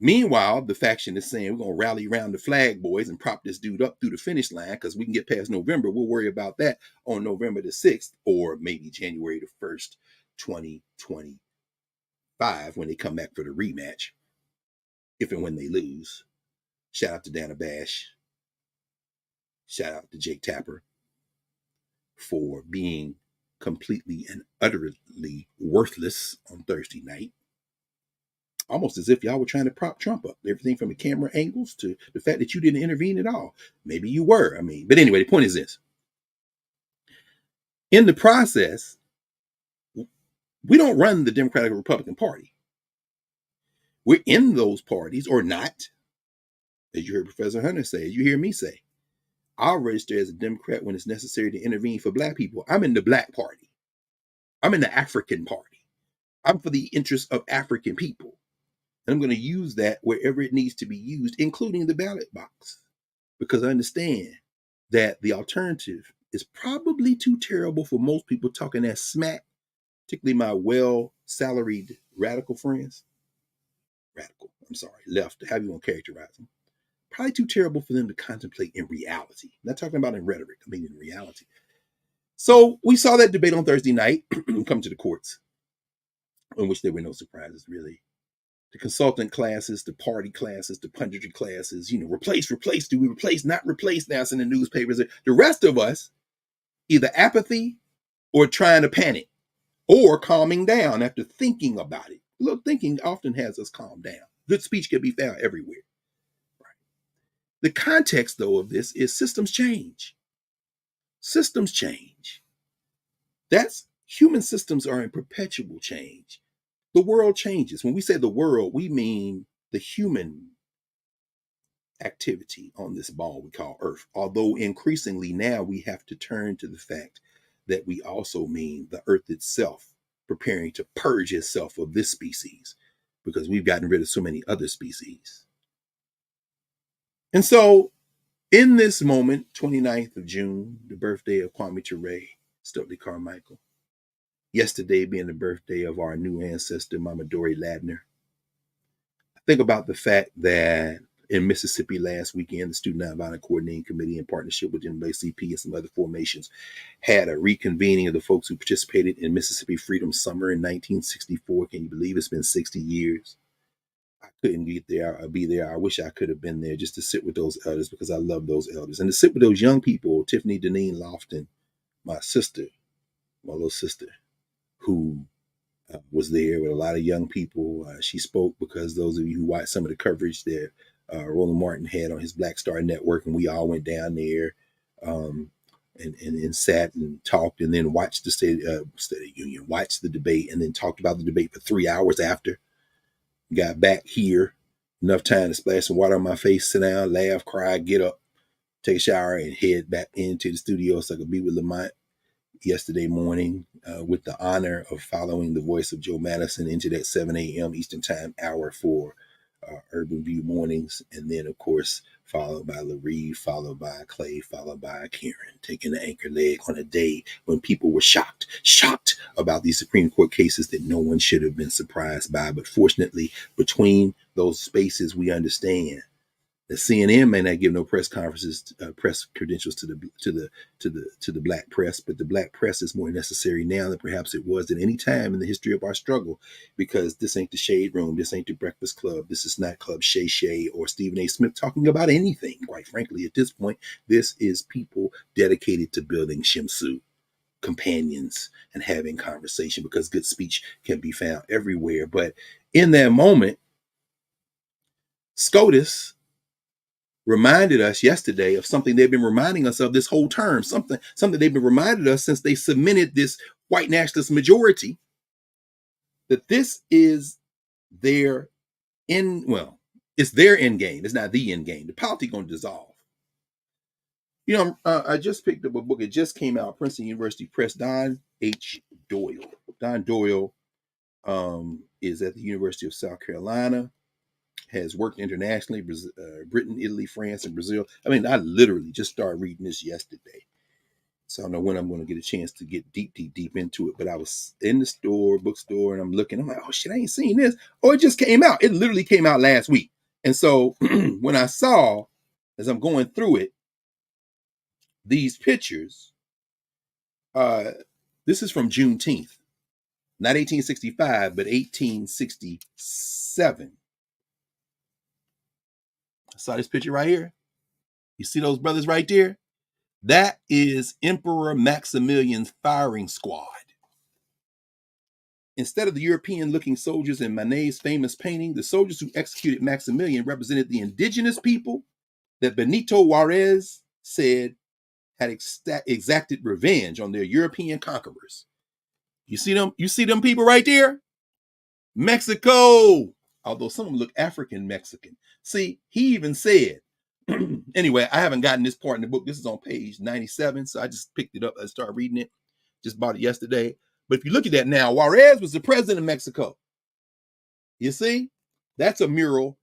Meanwhile, the faction is saying we're going to rally around the flag boys and prop this dude up through the finish line because we can get past November. We'll worry about that on November the 6th or maybe January the 1st, 2025 when they come back for the rematch, if and when they lose. Shout out to Dana Bash. Shout out to Jake Tapper for being completely and utterly worthless on Thursday night. Almost as if y'all were trying to prop Trump up. Everything from the camera angles to the fact that you didn't intervene at all. Maybe you were. But anyway, the point is this. In the process, we don't run the Democratic or Republican Party. We're in those parties or not. As you heard Professor Hunter say, as you hear me say, I'll register as a Democrat when it's necessary to intervene for Black people. I'm in the Black Party. I'm in the African Party. I'm for the interests of African people. And I'm going to use that wherever it needs to be used, including the ballot box, because I understand that the alternative is probably too terrible for most people talking that smack, particularly my well-salaried radical friends. Left, how you want to characterize them. Probably too terrible for them to contemplate in reality. I'm not talking about in rhetoric, I mean in reality. So we saw that debate on Thursday night come to the courts, in which there were no surprises, really. The consultant classes, the party classes, the punditry classes, replace, do we replace, not replace, now it's in the newspapers. The rest of us, either apathy or trying to panic or calming down after thinking about it. Look, thinking often has us calm down. Good speech can be found everywhere. Right. The context, though, of this is systems change. Systems change. Human systems are in perpetual change. The world changes. When we say the world, we mean the human activity on this ball we call Earth. Although increasingly now we have to turn to the fact that we also mean the Earth itself preparing to purge itself of this species because we've gotten rid of so many other species. And so in this moment, 29th of June, the birthday of Kwame Ture, Stokely Carmichael, yesterday being the birthday of our new ancestor, Mama Dory Ladner. I think about the fact that in Mississippi last weekend, the Student Nonviolent Coordinating Committee, in partnership with NAACP and some other formations, had a reconvening of the folks who participated in Mississippi Freedom Summer in 1964. Can you believe it's been 60 years? I couldn't get there or be there. I wish I could have been there just to sit with those elders because I love those elders. And to sit with those young people, Tiffany Deneen Lofton, my little sister, who was there with a lot of young people. She spoke because those of you who watched some of the coverage that Roland Martin had on his Black Star Network, and we all went down there and sat and talked and then watched the State of the Union, watched the debate, and then talked about the debate for 3 hours after. Got back here, enough time to splash some water on my face, sit down, laugh, cry, get up, take a shower, and head back into the studio so I could be with Lamont yesterday morning with the honor of following the voice of Joe Madison into that 7 a.m. Eastern Time hour for Urban View Mornings, and then, of course, followed by Laree, followed by Clay, followed by Karen, taking the anchor leg on a day when people were shocked about these Supreme Court cases that no one should have been surprised by. But fortunately, between those spaces, we understand the CNN may not give no press conferences, press credentials to the black press, but the black press is more necessary now than perhaps it was at any time in the history of our struggle, because this ain't the Shade Room, this ain't the Breakfast Club, this is not Club Shay Shay or Stephen A. Smith talking about anything. Quite frankly, at this point, this is people dedicated to building Shimsu companions and having conversation, because good speech can be found everywhere. But in that moment, SCOTUS reminded us yesterday of something they've been reminding us of this whole term, something they've been reminded us since they cemented this white nationalist majority, that this is their it's their end game. It's not the end game. The polity going to dissolve. You know, I just picked up a book. It just came out, Princeton University Press, Don H. Doyle. Don Doyle is at the University of South Carolina, has worked internationally, Britain, Italy, France, and Brazil. I mean, I literally just started reading this yesterday. So I don't know when I'm going to get a chance to get deep into it. But I was in the bookstore, and I'm looking. I'm like, oh, shit, I ain't seen this. Oh, it just came out. It literally came out last week. And so when I saw, as I'm going through it, these pictures, this is from Juneteenth. Not 1865, but 1867. I saw this picture right here. You see those brothers right there? That is Emperor Maximilian's firing squad. Instead of the European-looking soldiers in Manet's famous painting, the soldiers who executed Maximilian represented the indigenous people that Benito Juarez said had exacted revenge on their European conquerors. You see them? You see them people right there? Mexico! Although some of them look African-Mexican. See, he even said, anyway, I haven't gotten this part in the book. This is on page 97, so I just picked it up and started reading it. Just bought it yesterday. But if you look at that now, Juarez was the president of Mexico. You see? That's a mural.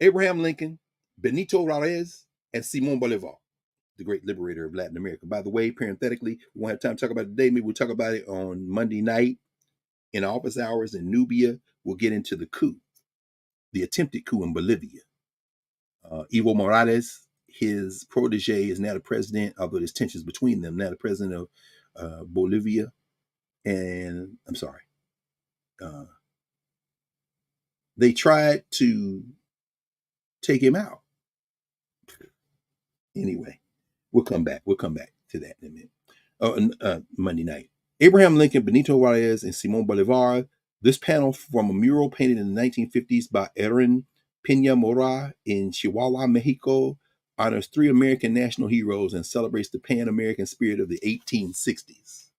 Abraham Lincoln, Benito Juarez, and Simon Bolivar, the great liberator of Latin America. By the way, parenthetically, we won't have time to talk about it today. Maybe we'll talk about it on Monday night in office hours in Nubia. We'll get into the coup, the attempted coup in Bolivia. Evo Morales, his protege, is now the president, although there's tensions between them, now the president of Bolivia. And I'm sorry. They tried to take him out. Anyway, we'll come back. We'll come back to that in a minute. Monday night. Abraham Lincoln, Benito Juarez, and Simon Bolivar. This panel from a mural painted in the 1950s by Erin Peña Mora in Chihuahua, Mexico, honors 3 American national heroes and celebrates the Pan-American spirit of the 1860s.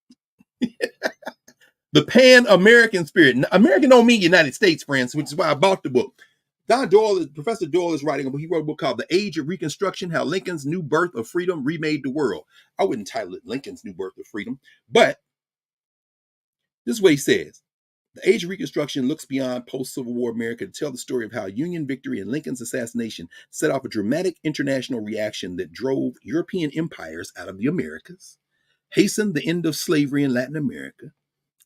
The Pan-American spirit. American don't mean United States, friends, which is why I bought the book. Professor Doyle is writing a book. He wrote a book called The Age of Reconstruction, How Lincoln's New Birth of Freedom Remade the World. I wouldn't title it Lincoln's New Birth of Freedom, but this is what he says. The Age of Reconstruction looks beyond post-Civil War America to tell the story of how Union victory and Lincoln's assassination set off a dramatic international reaction that drove European empires out of the Americas, hastened the end of slavery in Latin America,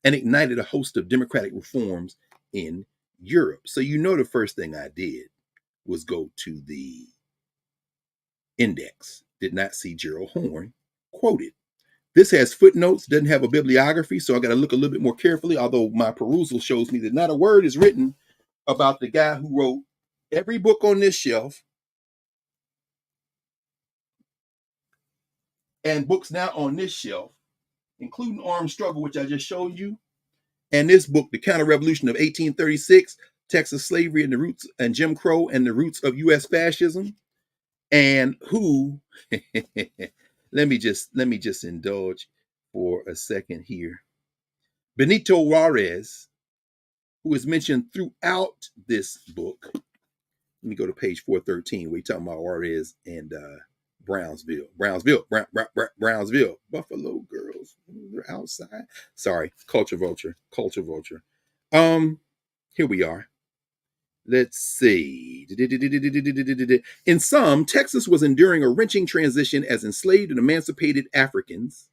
and ignited a host of democratic reforms in Europe. So you know the first thing I did was go to the index. Did not see Gerald Horne quoted. This has footnotes, doesn't have a bibliography, so I got to look a little bit more carefully, although my perusal shows me that not a word is written about the guy who wrote every book on this shelf and books now on this shelf, including Armed Struggle, which I just showed you, and this book, The Counter-Revolution of 1836, Texas Slavery and the Roots and Jim Crow and the Roots of U.S. Fascism, and who let me just indulge for a second here. Benito Juarez, who is mentioned throughout this book. Let me go to page 413, where you're talking about Juarez and Brownsville, Buffalo Girls, they're outside. Sorry, culture vulture. Here we are. Let's see. In sum, Texas was enduring a wrenching transition as enslaved and emancipated Africans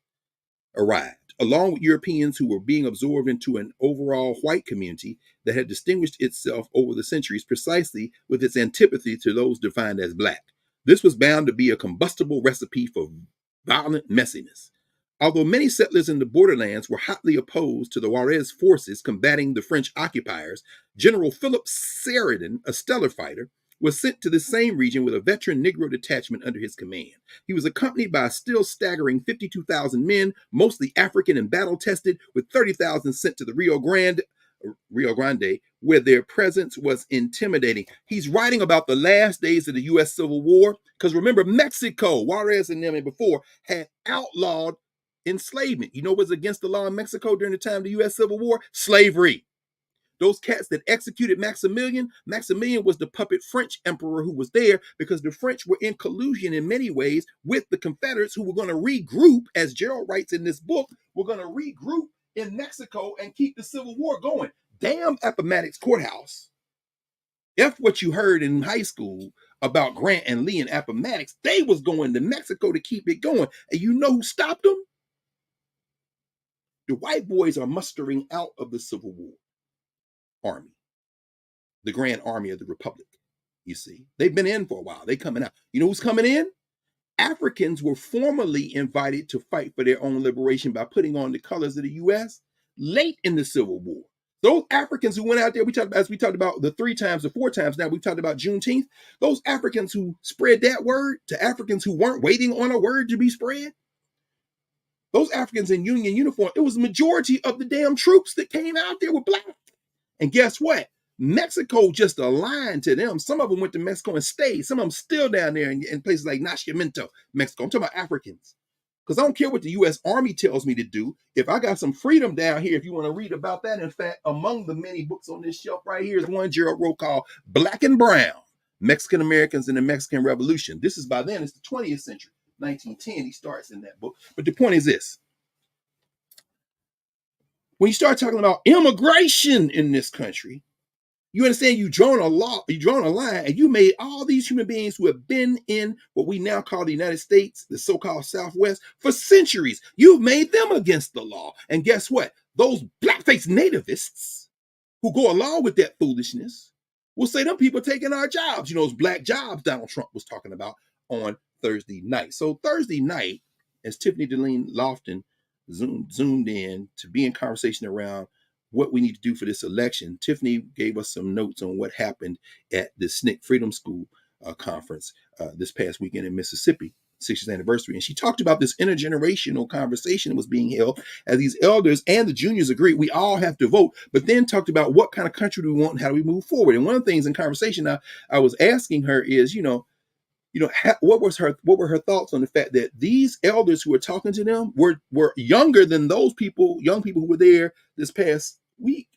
arrived, along with Europeans who were being absorbed into an overall white community that had distinguished itself over the centuries precisely with its antipathy to those defined as black. This was bound to be a combustible recipe for violent messiness. Although many settlers in the borderlands were hotly opposed to the Juarez forces combating the French occupiers, General Philip Sheridan, a stellar fighter, was sent to the same region with a veteran Negro detachment under his command. He was accompanied by a still staggering 52,000 men, mostly African and battle-tested, with 30,000 sent to the Rio Grande, where their presence was intimidating. He's writing about the last days of the U.S. Civil War, because remember, Mexico, Juarez and them and before, had outlawed enslavement. You know what was against the law in Mexico during the time of the U.S. Civil War? Slavery. Those cats that executed Maximilian was the puppet French emperor who was there because the French were in collusion in many ways with the Confederates who were going to regroup, as Gerald writes in this book, we're going to regroup in Mexico and keep the Civil War going. Damn Appomattox Courthouse. If what you heard in high school about Grant and Lee and Appomattox, they was going to Mexico to keep it going. And you know who stopped them? The white boys are mustering out of the Civil War army, the Grand Army of the Republic. You see, they've been in for a while. They coming out. You know who's coming in? Africans were formally invited to fight for their own liberation by putting on the colors of the U.S. late in the Civil War. Those Africans who went out there, as we talked about the 3 times or 4 times now, we talked about Juneteenth. Those Africans who spread that word to Africans who weren't waiting on a word to be spread. Those Africans in Union uniform, it was the majority of the damn troops that came out there were black. And guess what? Mexico just aligned to them. Some of them went to Mexico and stayed. Some of them still down there in places like Nacimiento, Mexico. I'm talking about Africans. Because I don't care what the U.S. Army tells me to do. If I got some freedom down here, if you want to read about that, in fact, among the many books on this shelf right here is one Gerald wrote called Black and Brown, Mexican Americans and the Mexican Revolution. This is by then, it's the 20th century. 1910, he starts in that book. But the point is this. When you start talking about immigration in this country, you understand you've drawn a line, and you made all these human beings who have been in what we now call the United States, the so-called Southwest, for centuries. You've made them against the law. And guess what? Those blackface nativists who go along with that foolishness will say them people taking our jobs. You know, those black jobs Donald Trump was talking about on Thursday night. So Thursday night, as Tiffany Deline Lofton zoomed in to be in conversation around what we need to do for this election, Tiffany gave us some notes on what happened at the SNCC Freedom School conference this past weekend in Mississippi, 60th anniversary. And she talked about this intergenerational conversation that was being held as these elders and the juniors agreed we all have to vote, but then talked about what kind of country do we want and how do we move forward. And one of the things in conversation I was asking her is, what were her thoughts on the fact that these elders who were talking to them were younger than those young people who were there this past week,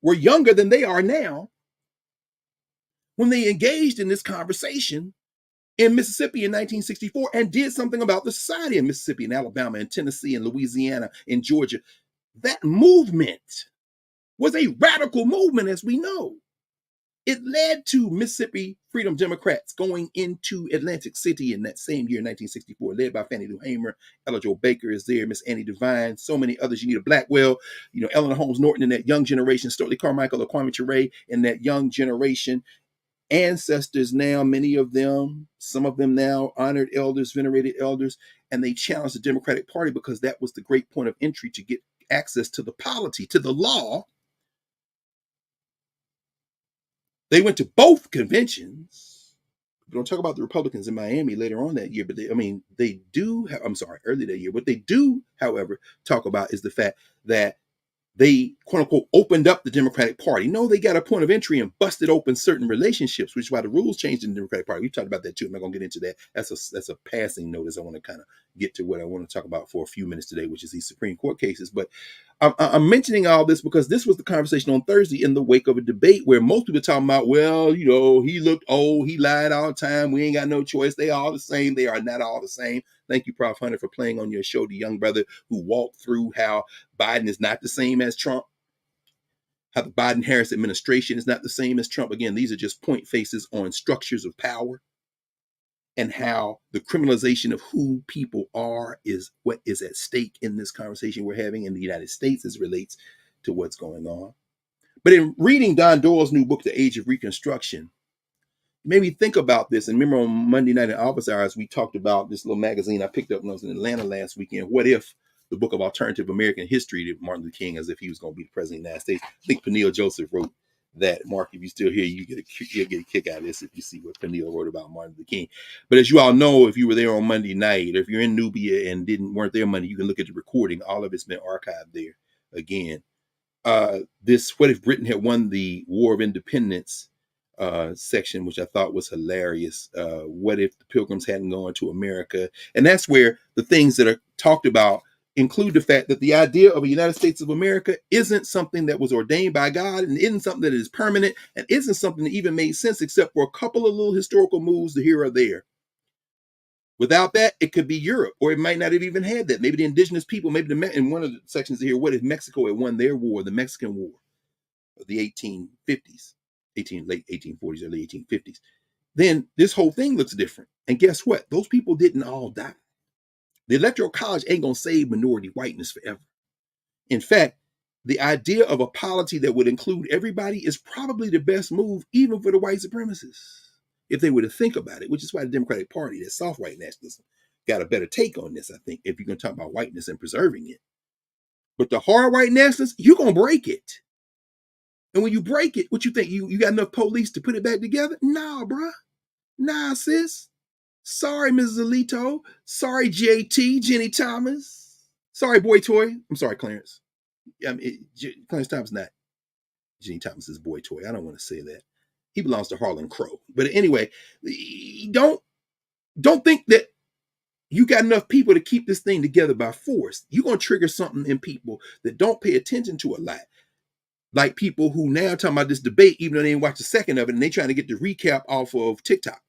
were younger than they are now when they engaged in this conversation in Mississippi in 1964 and did something about the society in Mississippi and Alabama and Tennessee and Louisiana and Georgia. That movement was a radical movement, as we know. It led to Mississippi Freedom Democrats going into Atlantic City in that same year, 1964, led by Fannie Lou Hamer. Ella Jo Baker is there, Miss Annie Devine, so many others. Unita Blackwell, Eleanor Holmes Norton in that young generation, Stokely Carmichael, Kwame Ture in that young generation. Ancestors now, many of them, some of them now honored elders, venerated elders, and they challenged the Democratic Party because that was the great point of entry to get access to the polity, to the law. They went to both conventions. We don't talk about the Republicans in Miami later on that year, but they do, early that year. What they do, however, talk about is the fact that they, quote unquote, opened up the Democratic Party. No, they got a point of entry and busted open certain relationships, which is why the rules changed in the Democratic Party. We talked about that too. I'm not going to get into that. That's a passing notice. I want to kind of get to what I want to talk about for a few minutes today, which is these Supreme Court cases. But I'm mentioning all this because this was the conversation on Thursday in the wake of a debate where most people are talking about, well, he looked old, he lied all the time, we ain't got no choice, they all the same. They are not all the same. Thank you, Prof. Hunter, for playing on your show, the young brother who walked through how Biden is not the same as Trump. how the Biden-Harris administration is not the same as Trump. Again, these are just point faces on structures of power, and how the criminalization of who people are is what is at stake in this conversation we're having in the United States as it relates to what's going on. But in reading Don Doyle's new book, The Age of Reconstruction, it made me think about this. And remember on Monday night in office hours, we talked about this little magazine I picked up when I was in Atlanta last weekend. What if the book of alternative American history to Martin Luther King, as if he was going to be the president of the United States? I think Peniel Joseph wrote that. Mark, if you're still here, you'll get a kick out of this if you see what Peniel wrote about Martin Luther King. But as you all know, if you were there on Monday night, or if you're in Nubia and weren't there Monday, you can look at the recording. All of it's been archived there again. This What If Britain Had Won the War of Independence section, which I thought was hilarious. What if the Pilgrims hadn't gone to America? And that's where the things that are talked about include the fact that the idea of a United States of America isn't something that was ordained by God, and isn't something that is permanent, and isn't something that even made sense except for a couple of little historical moves here or there. Without that, it could be Europe, or it might not have even had that. Maybe the indigenous people, maybe in one of the sections here, what if Mexico had won their war, the Mexican War of the 1850s, late 1840s, early 1850s? Then this whole thing looks different. And guess what? Those people didn't all die. The Electoral College ain't going to save minority whiteness forever. In fact, the idea of a polity that would include everybody is probably the best move, even for the white supremacists, if they were to think about it, which is why the Democratic Party, that soft white nationalism, got a better take on this, I think, if you're going to talk about whiteness and preserving it. But the hard white nationalists, you're going to break it. And when you break it, what you think? You got enough police to put it back together? Nah, bruh. Nah, sis. Sorry, Mrs. Alito. Sorry, JT, Jenny Thomas. Sorry, Boy Toy. I'm sorry, Clarence. Clarence Thomas not Jenny Thomas's boy toy. I don't want to say that. He belongs to Harlan Crow. But anyway, don't think that you got enough people to keep this thing together by force. You're going to trigger something in people that don't pay attention to a lot. Like people who now talking about this debate, even though they didn't watch a second of it, and they trying to get the recap off of TikTok.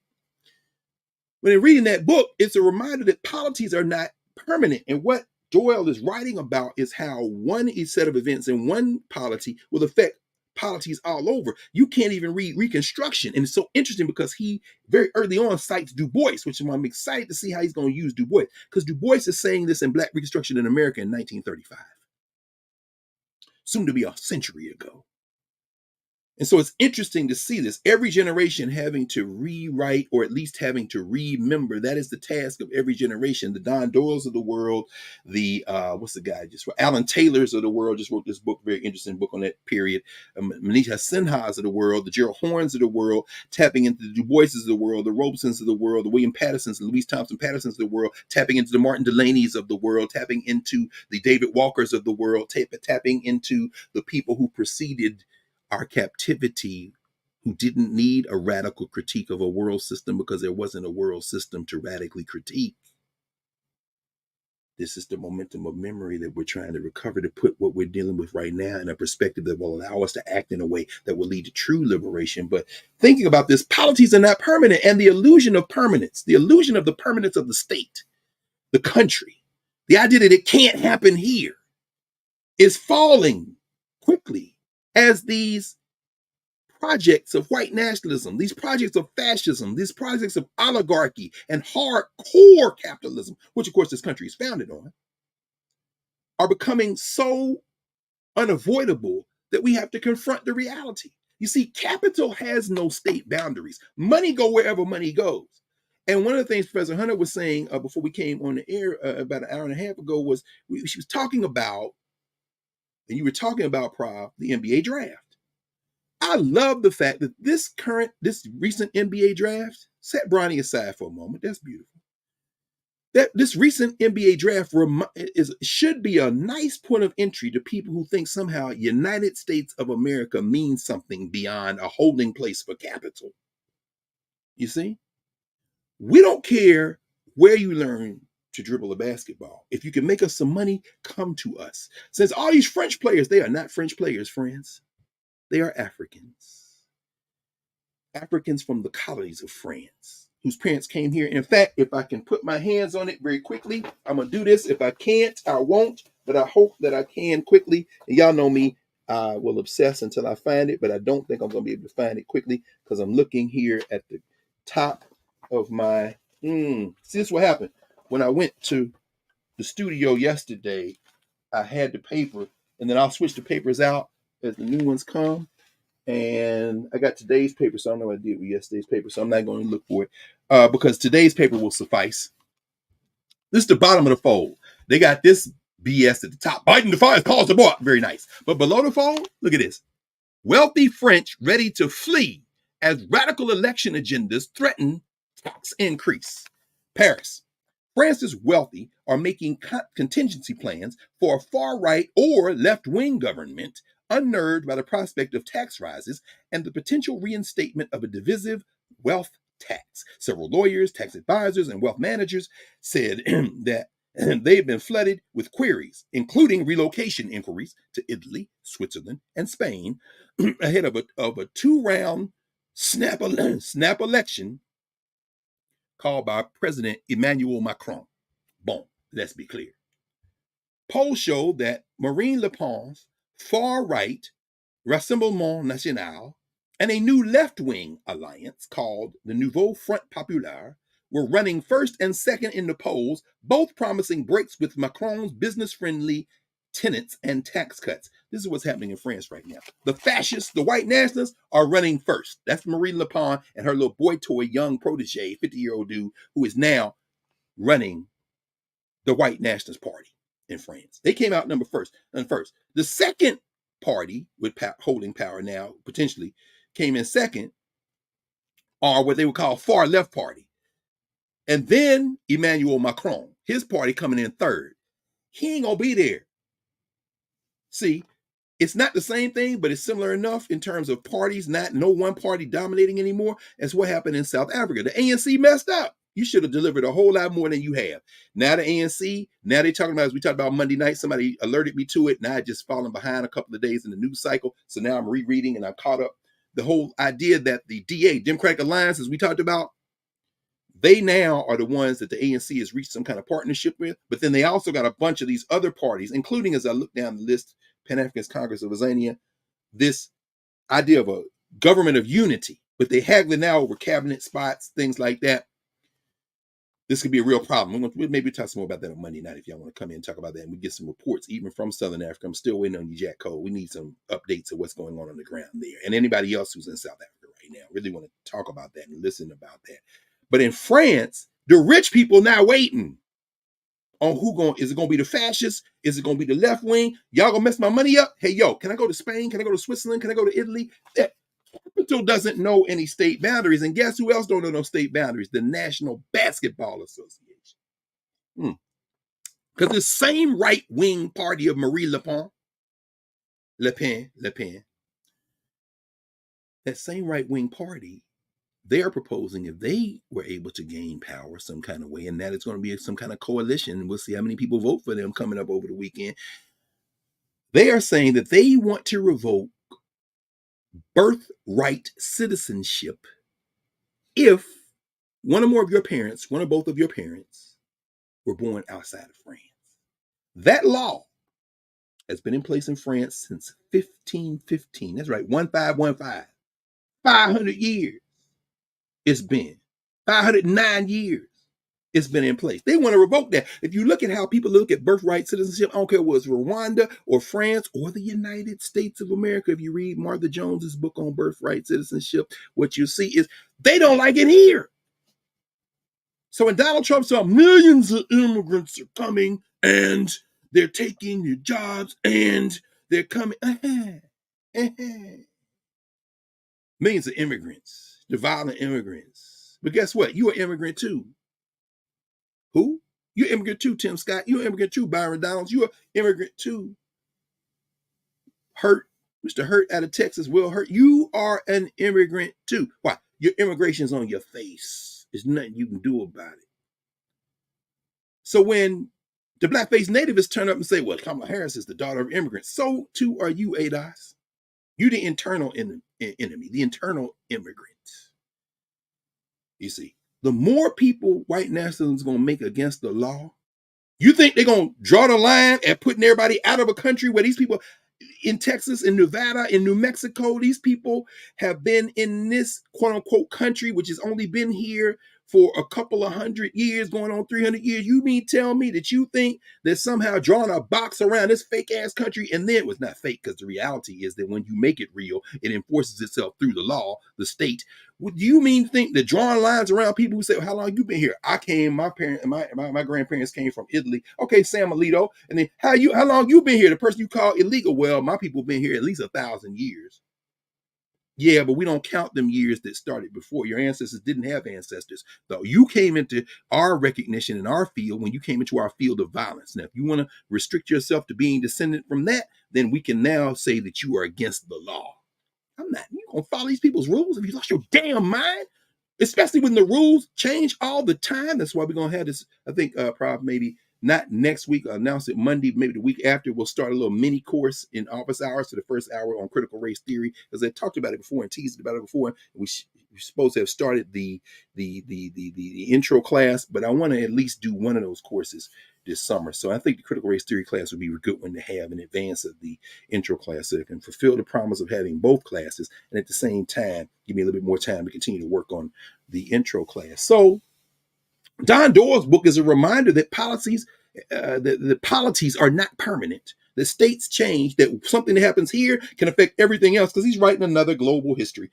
When they're reading that book, it's a reminder that polities are not permanent. And what Doyle is writing about is how one set of events in one polity will affect polities all over. You can't even read Reconstruction. And it's so interesting because he very early on cites Du Bois, which is why I'm excited to see how he's going to use Du Bois. Because Du Bois is saying this in Black Reconstruction in America in 1935. Soon to be a century ago. And so it's interesting to see this. Every generation having to rewrite, or at least having to remember. That is the task of every generation. The Don Doyles of the world, the what's the guy just wrote? Alan Taylors of the world just wrote this book, very interesting book on that period. Manisha Sinhas of the world, the Gerald Horns of the world, tapping into the Du Boises of the world, the Robesons of the world, the William Pattersons, the Louise Thompson Pattersons of the world, tapping into the Martin Delaney's of the world, tapping into the David Walkers of the world, tapping into the people who preceded our captivity, who didn't need a radical critique of a world system because there wasn't a world system to radically critique. This is the momentum of memory that we're trying to recover, to put what we're dealing with right now in a perspective that will allow us to act in a way that will lead to true liberation. But thinking about this, polities are not permanent, and the illusion of permanence, the illusion of the permanence of the state, the country, the idea that it can't happen here is falling quickly as these projects of white nationalism, these projects of fascism, these projects of oligarchy and hardcore capitalism, which of course this country is founded on, are becoming so unavoidable that we have to confront the reality. You see, capital has no state boundaries. Money go wherever money goes. And one of the things Professor Hunter was saying before we came on the air about an hour and a half ago was she was talking about, and you were talking about, Prof, the NBA draft. I love the fact that this recent NBA draft, set Bronny aside for a moment, that's beautiful. That this recent NBA draft should be a nice point of entry to people who think somehow United States of America means something beyond a holding place for capital. You see? We don't care where you learn to dribble a basketball. If you can make us some money, come to us. Since all these French players, they are not French players, friends. They are Africans. Africans from the colonies of France, whose parents came here. In fact, if I can put my hands on it very quickly, I'm going to do this. If I can't, I won't, but I hope that I can quickly. And y'all know me. I will obsess until I find it, but I don't think I'm going to be able to find it quickly because I'm looking here at the top of my. See, this is what happened when I went to the studio yesterday. I had the paper, and then I'll switch the papers out as the new ones come. And I got today's paper, so I don't know what I did with yesterday's paper, so I'm not going to look for it because today's paper will suffice. This is the bottom of the fold. They got this BS at the top. Biden defies calls to board. Very nice. But below the fold, look at this. Wealthy French ready to flee as radical election agendas threaten tax increase. Paris. France's wealthy are making contingency plans for a far-right or left-wing government unnerved by the prospect of tax rises and the potential reinstatement of a divisive wealth tax. Several lawyers, tax advisors, and wealth managers said that they've been flooded with queries, including relocation inquiries to Italy, Switzerland, and Spain ahead of a two-round snap election called by President Emmanuel Macron. Bon, let's be clear. Polls show that Marine Le Pen's far-right Rassemblement National and a new left-wing alliance called the Nouveau Front Populaire were running first and second in the polls, both promising breaks with Macron's business-friendly tenets and tax cuts. This is what's happening in France right now. The fascists, the white nationalists, are running first. That's Marine Le Pen and her little boy toy young protege, 50-year-old dude, who is now running the white nationalist party in France. They came out first. The second party with holding power now, potentially, came in second, are what they would call far left party. And then Emmanuel Macron, his party coming in third. He ain't gonna be there. See, it's not the same thing, but it's similar enough in terms of parties, no one party dominating anymore as what happened in South Africa. The ANC messed up. You should have delivered a whole lot more than you have. Now the ANC, now they're talking about, as we talked about Monday night, somebody alerted me to it, and I had just fallen behind a couple of days in the news cycle. So now I'm rereading and I'm caught up. The whole idea that the DA, Democratic Alliance, as we talked about, they now are the ones that the ANC has reached some kind of partnership with, but then they also got a bunch of these other parties, including, as I look down the list, Pan-Africanist Congress of Tanzania, this idea of a government of unity, but they haggle now over cabinet spots, things like that. This could be a real problem. We'll maybe talk some more about that on Monday night if y'all want to come in and talk about that. And we get some reports, even from Southern Africa. I'm still waiting on you, Jack Cole. We need some updates of what's going on the ground there. And anybody else who's in South Africa right now, really want to talk about that and listen about that. But in France, the rich people now waiting on is it going to be the fascists? Is it going to be the left wing? Y'all going to mess my money up? Hey, yo, can I go to Spain? Can I go to Switzerland? Can I go to Italy? That capital doesn't know any state boundaries. And guess who else don't know no state boundaries? The National Basketball Association. Because the same right-wing party of Marie Le Pen, that same right-wing party, they're proposing if they were able to gain power some kind of way, and that it's going to be some kind of coalition. We'll see how many people vote for them coming up over the weekend. They are saying that they want to revoke birthright citizenship if one or more of your parents, one or both of your parents, were born outside of France. That law has been in place in France since 1515. That's right, 1515. 500 years it's been. 509 years it's been in place. They want to revoke that. If you look at how people look at birthright citizenship, I don't care whether it's Rwanda or France or the United States of America. If you read Martha Jones's book on birthright citizenship, what you see is they don't like it here. So when Donald Trump saw millions of immigrants are coming and they're taking your jobs and they're coming, millions of immigrants, the violent immigrants. But guess what? You're an immigrant too. Who? You're an immigrant too, Tim Scott. You're an immigrant too, Byron Donalds. You're an immigrant too. Hurt, Mr. Hurt out of Texas, Will Hurt. You are an immigrant too. Why? Your immigration's on your face. There's nothing you can do about it. So when the blackface nativists turn up and say, well, Kamala Harris is the daughter of immigrants, so too are you, ADOS. You the internal enemy, the internal immigrant. You see, the more people white nationalism is going to make against the law, you think they're going to draw the line at putting everybody out of a country where these people, in Texas, in Nevada, in New Mexico, these people have been in this quote unquote country, which has only been here for a couple of 100 years, going on 300 years. You mean tell me that you think that somehow drawing a box around this fake ass country, and then it was not fake, because the reality is that when you make it real, it enforces itself through the law, the state. Would you mean think that drawing lines around people who say, well, how long you been here? I came, my grandparents came from Italy. Okay, Sam Alito. And then how long you been here? The person you call illegal. Well, my people been here at least 1,000 years. Yeah, but we don't count them years that started before. Your ancestors didn't have ancestors, though. You came into our recognition in our field when you came into our field of violence. Now, if you want to restrict yourself to being descendant from that, then we can now say that you are against the law. I'm not. You gonna follow these people's rules? Have you lost your damn mind? Especially when the rules change all the time. That's why we're gonna have this. I think probably maybe not next week. I'll announce it Monday, maybe the week after. We'll start a little mini course in office hours for the first hour on critical race theory, because I talked about it before and teased about it before. We're supposed to have started the intro class, but I want to at least do one of those courses this summer. So I think the critical race theory class would be a good one to have in advance of the intro class, so it can fulfill the promise of having both classes, and at the same time give me a little bit more time to continue to work on the intro class. So Don Doyle's book is a reminder that the polities are not permanent. The states change, that something that happens here can affect everything else, because he's writing another global history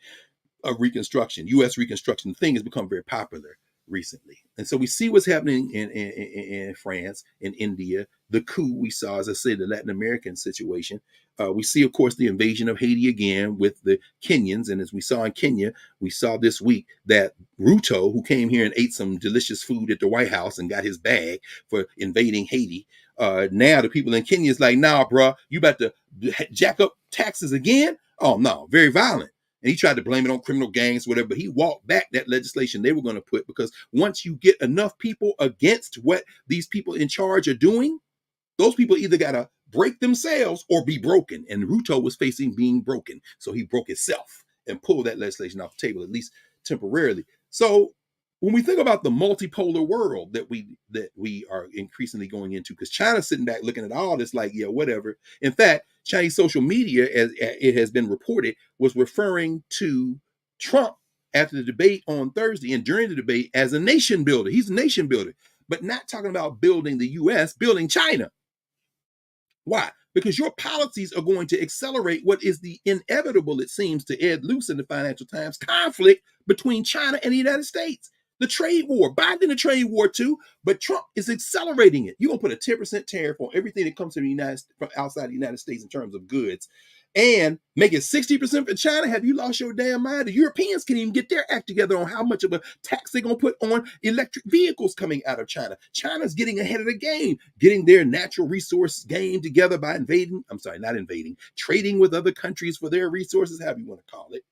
of Reconstruction. U.S. Reconstruction, the thing has become very popular recently. And so we see what's happening in France, in India, the coup we saw, as I said, the Latin American situation. We see, of course, the invasion of Haiti again with the Kenyans. And as we saw in Kenya, we saw this week that Ruto, who came here and ate some delicious food at the White House and got his bag for invading Haiti, now the people in Kenya is like, nah, bro, you about to jack up taxes again? Oh, no, very violent. And he tried to blame it on criminal gangs, whatever, but he walked back that legislation they were going to put, because once you get enough people against what these people in charge are doing, those people either got to break themselves or be broken. And Ruto was facing being broken. So he broke himself and pulled that legislation off the table, at least temporarily. So when we think about the multipolar world that we are increasingly going into, because China's sitting back looking at all this like, yeah, whatever. In fact, Chinese social media, as it has been reported, was referring to Trump after the debate on Thursday and during the debate as a nation builder. He's a nation builder, but not talking about building the U.S., building China. Why? Because your policies are going to accelerate what is the inevitable, it seems to Ed Luce in the Financial Times, conflict between China and the United States. The trade war, Biden in the trade war too, but Trump is accelerating it. You're going to put a 10% tariff on everything that comes from outside the United States in terms of goods, and make it 60% for China. Have you lost your damn mind? The Europeans can't even get their act together on how much of a tax they're going to put on electric vehicles coming out of China. China's getting ahead of the game, getting their natural resource game together by trading with other countries for their resources, however you want to call it.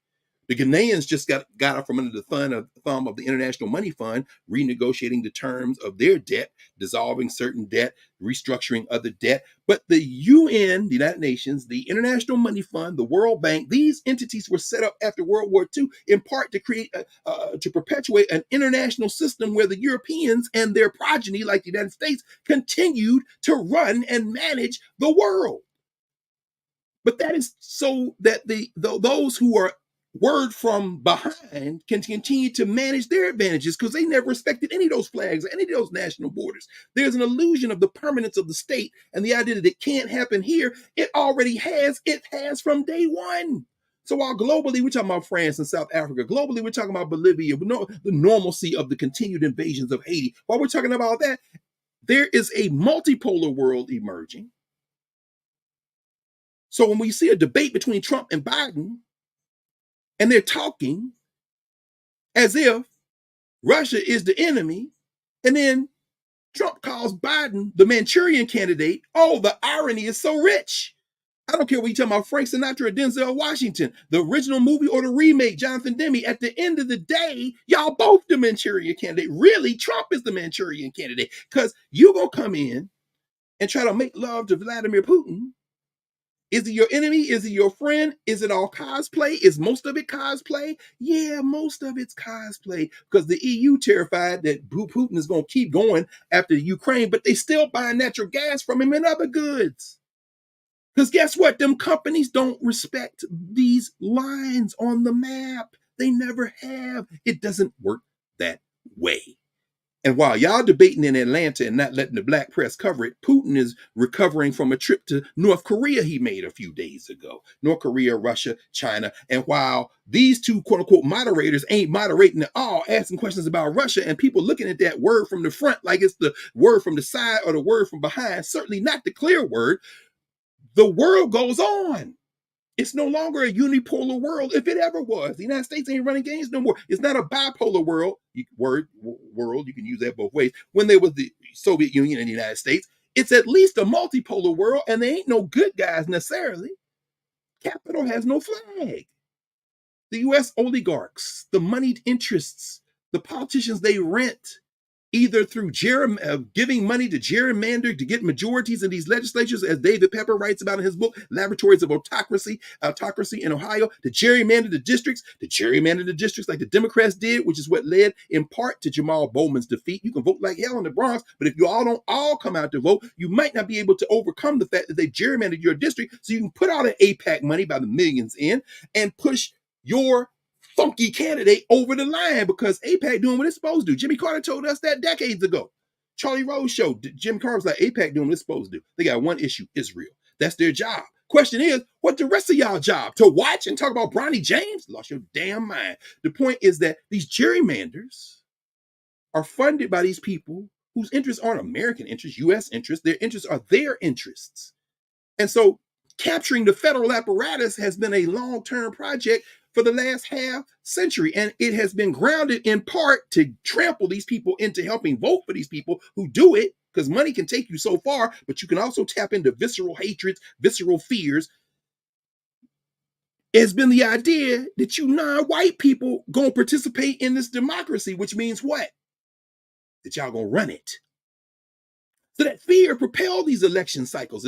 The Ghanaians just got out from under the thumb of the International Money Fund, renegotiating the terms of their debt, dissolving certain debt, restructuring other debt. But the UN, the United Nations, the International Money Fund, the World Bank, these entities were set up after World War II in part to create, to perpetuate an international system where the Europeans and their progeny, like the United States, continued to run and manage the world. But that is so that those who are word from behind can continue to manage their advantages, because they never respected any of those flags or any of those national borders. There's an illusion of the permanence of the state and the idea that it can't happen here. It already has. It has from day one. So while globally we're talking about France and South Africa, globally we're talking about Bolivia, the normalcy of the continued invasions of Haiti. While we're talking about that, there is a multipolar world emerging. So when we see a debate between Trump and Biden, and they're talking as if Russia is the enemy, and then Trump calls Biden the Manchurian candidate. Oh, the irony is so rich. I don't care what you're talking about, Frank Sinatra or Denzel Washington, the original movie or the remake, Jonathan Demme. At the end of the day, y'all both the Manchurian candidate. Really, Trump is the Manchurian candidate, because you're going to come in and try to make love to Vladimir Putin. Is he your enemy? Is he your friend? Is it all cosplay? Is most of it cosplay? Yeah, most of it's cosplay, because the EU terrified that Putin is going to keep going after Ukraine, but they still buy natural gas from him and other goods. Because guess what? Them companies don't respect these lines on the map. They never have. It doesn't work that way. And while y'all debating in Atlanta and not letting the black press cover it, Putin is recovering from a trip to North Korea he made a few days ago. North Korea, Russia, China. And while these two quote unquote moderators ain't moderating at all, asking questions about Russia, and people looking at that word from the front like it's the word from the side or the word from behind, certainly not the clear word, the world goes on. It's no longer a unipolar world if it ever was. The United States ain't running games no more. It's not a bipolar world. World, you can use that both ways. When there was the Soviet Union and the United States, it's at least a multipolar world, and there ain't no good guys necessarily. Capital has no flag. The U.S. oligarchs, the moneyed interests, the politicians they rent, either through giving money to gerrymander to get majorities in these legislatures, as David Pepper writes about in his book, Laboratories of Autocracy in Ohio, to gerrymander the districts like the Democrats did, which is what led in part to Jamal Bowman's defeat. You can vote like hell in the Bronx, but if you all don't all come out to vote, you might not be able to overcome the fact that they gerrymandered your district, so you can put all the AIPAC money by the millions in and push your funky candidate over the line, because AIPAC doing what it's supposed to do. Jimmy Carter told us that decades ago. Charlie Rose showed Jim Carter was like, AIPAC doing what it's supposed to do. They got one issue, Israel. That's their job. Question is, what the rest of y'all job? To watch and talk about Bronny James? Lost your damn mind. The point is that these gerrymanders are funded by these people whose interests aren't American interests, U.S. interests. Their interests are their interests. And so capturing the federal apparatus has been a long-term project for the last half century. And it has been grounded in part to trample these people into helping vote for these people who do it, because money can take you so far, but you can also tap into visceral hatreds, visceral fears. It's been the idea that you non-white people gonna participate in this democracy, which means what? That y'all gonna run it. So that fear propelled these election cycles,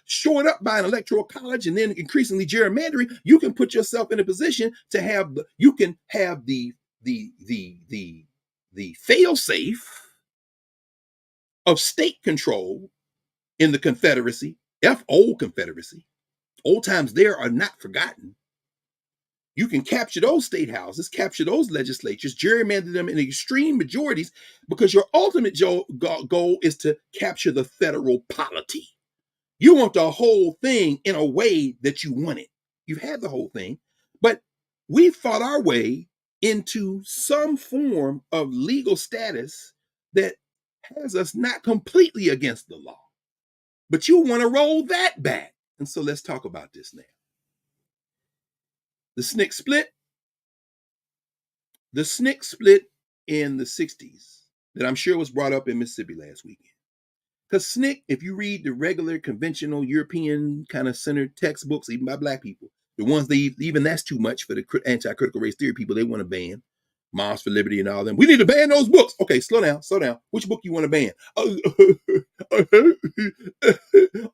showing up by an electoral college and then increasingly gerrymandering. You can put yourself in a position to have the fail-safe of state control in the Confederacy, old Confederacy. Old times there are not forgotten. You can capture those state houses, capture those legislatures, gerrymander them in extreme majorities, because your ultimate goal is to capture the federal polity. You want the whole thing in a way that you want it. You've had the whole thing, but we fought our way into some form of legal status that has us not completely against the law. But you want to roll that back. And so let's talk about this now. The SNCC split. The SNCC split in the 60s that I'm sure was brought up in Mississippi last weekend. Because SNCC, if you read the regular, conventional, European kind of centered textbooks, even by black people, the ones even that's too much for the anti-critical race theory people, they want to ban. Moms for Liberty and all them. We need to ban those books. Okay, slow down. Which book you want to ban?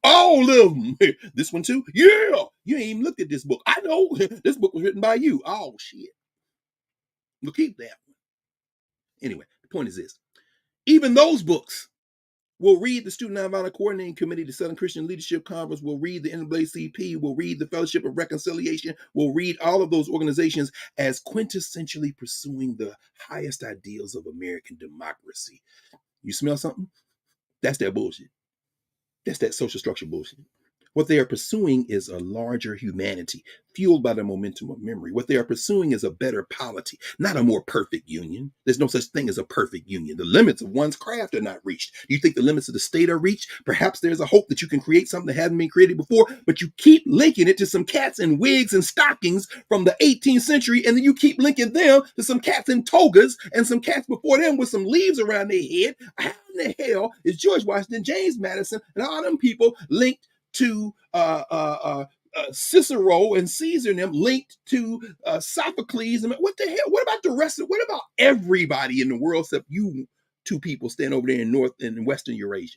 All of them. This one too? Yeah. You ain't even looked at this book. I know. This book was written by you. Oh, shit. We'll keep that one. Anyway, the point is this. Even those books will read the Student Nonviolent Coordinating Committee, the Southern Christian Leadership Conference, will read the NAACP, will read the Fellowship of Reconciliation, will read all of those organizations as quintessentially pursuing the highest ideals of American democracy. You smell something? That's that bullshit. That's that social structure bullshit. What they are pursuing is a larger humanity, fueled by the momentum of memory. What they are pursuing is a better polity, not a more perfect union. There's no such thing as a perfect union. The limits of one's craft are not reached. Do you think the limits of the state are reached? Perhaps there's a hope that you can create something that hadn't been created before, but you keep linking it to some cats in wigs and stockings from the 18th century, and then you keep linking them to some cats in togas and some cats before them with some leaves around their head. How in the hell is George Washington, James Madison, and all them people linked to Cicero and Caesar and them, linked to Sophocles? And what the hell? What about the rest of? What about everybody in the world except you two people stand over there in North and Western Eurasia?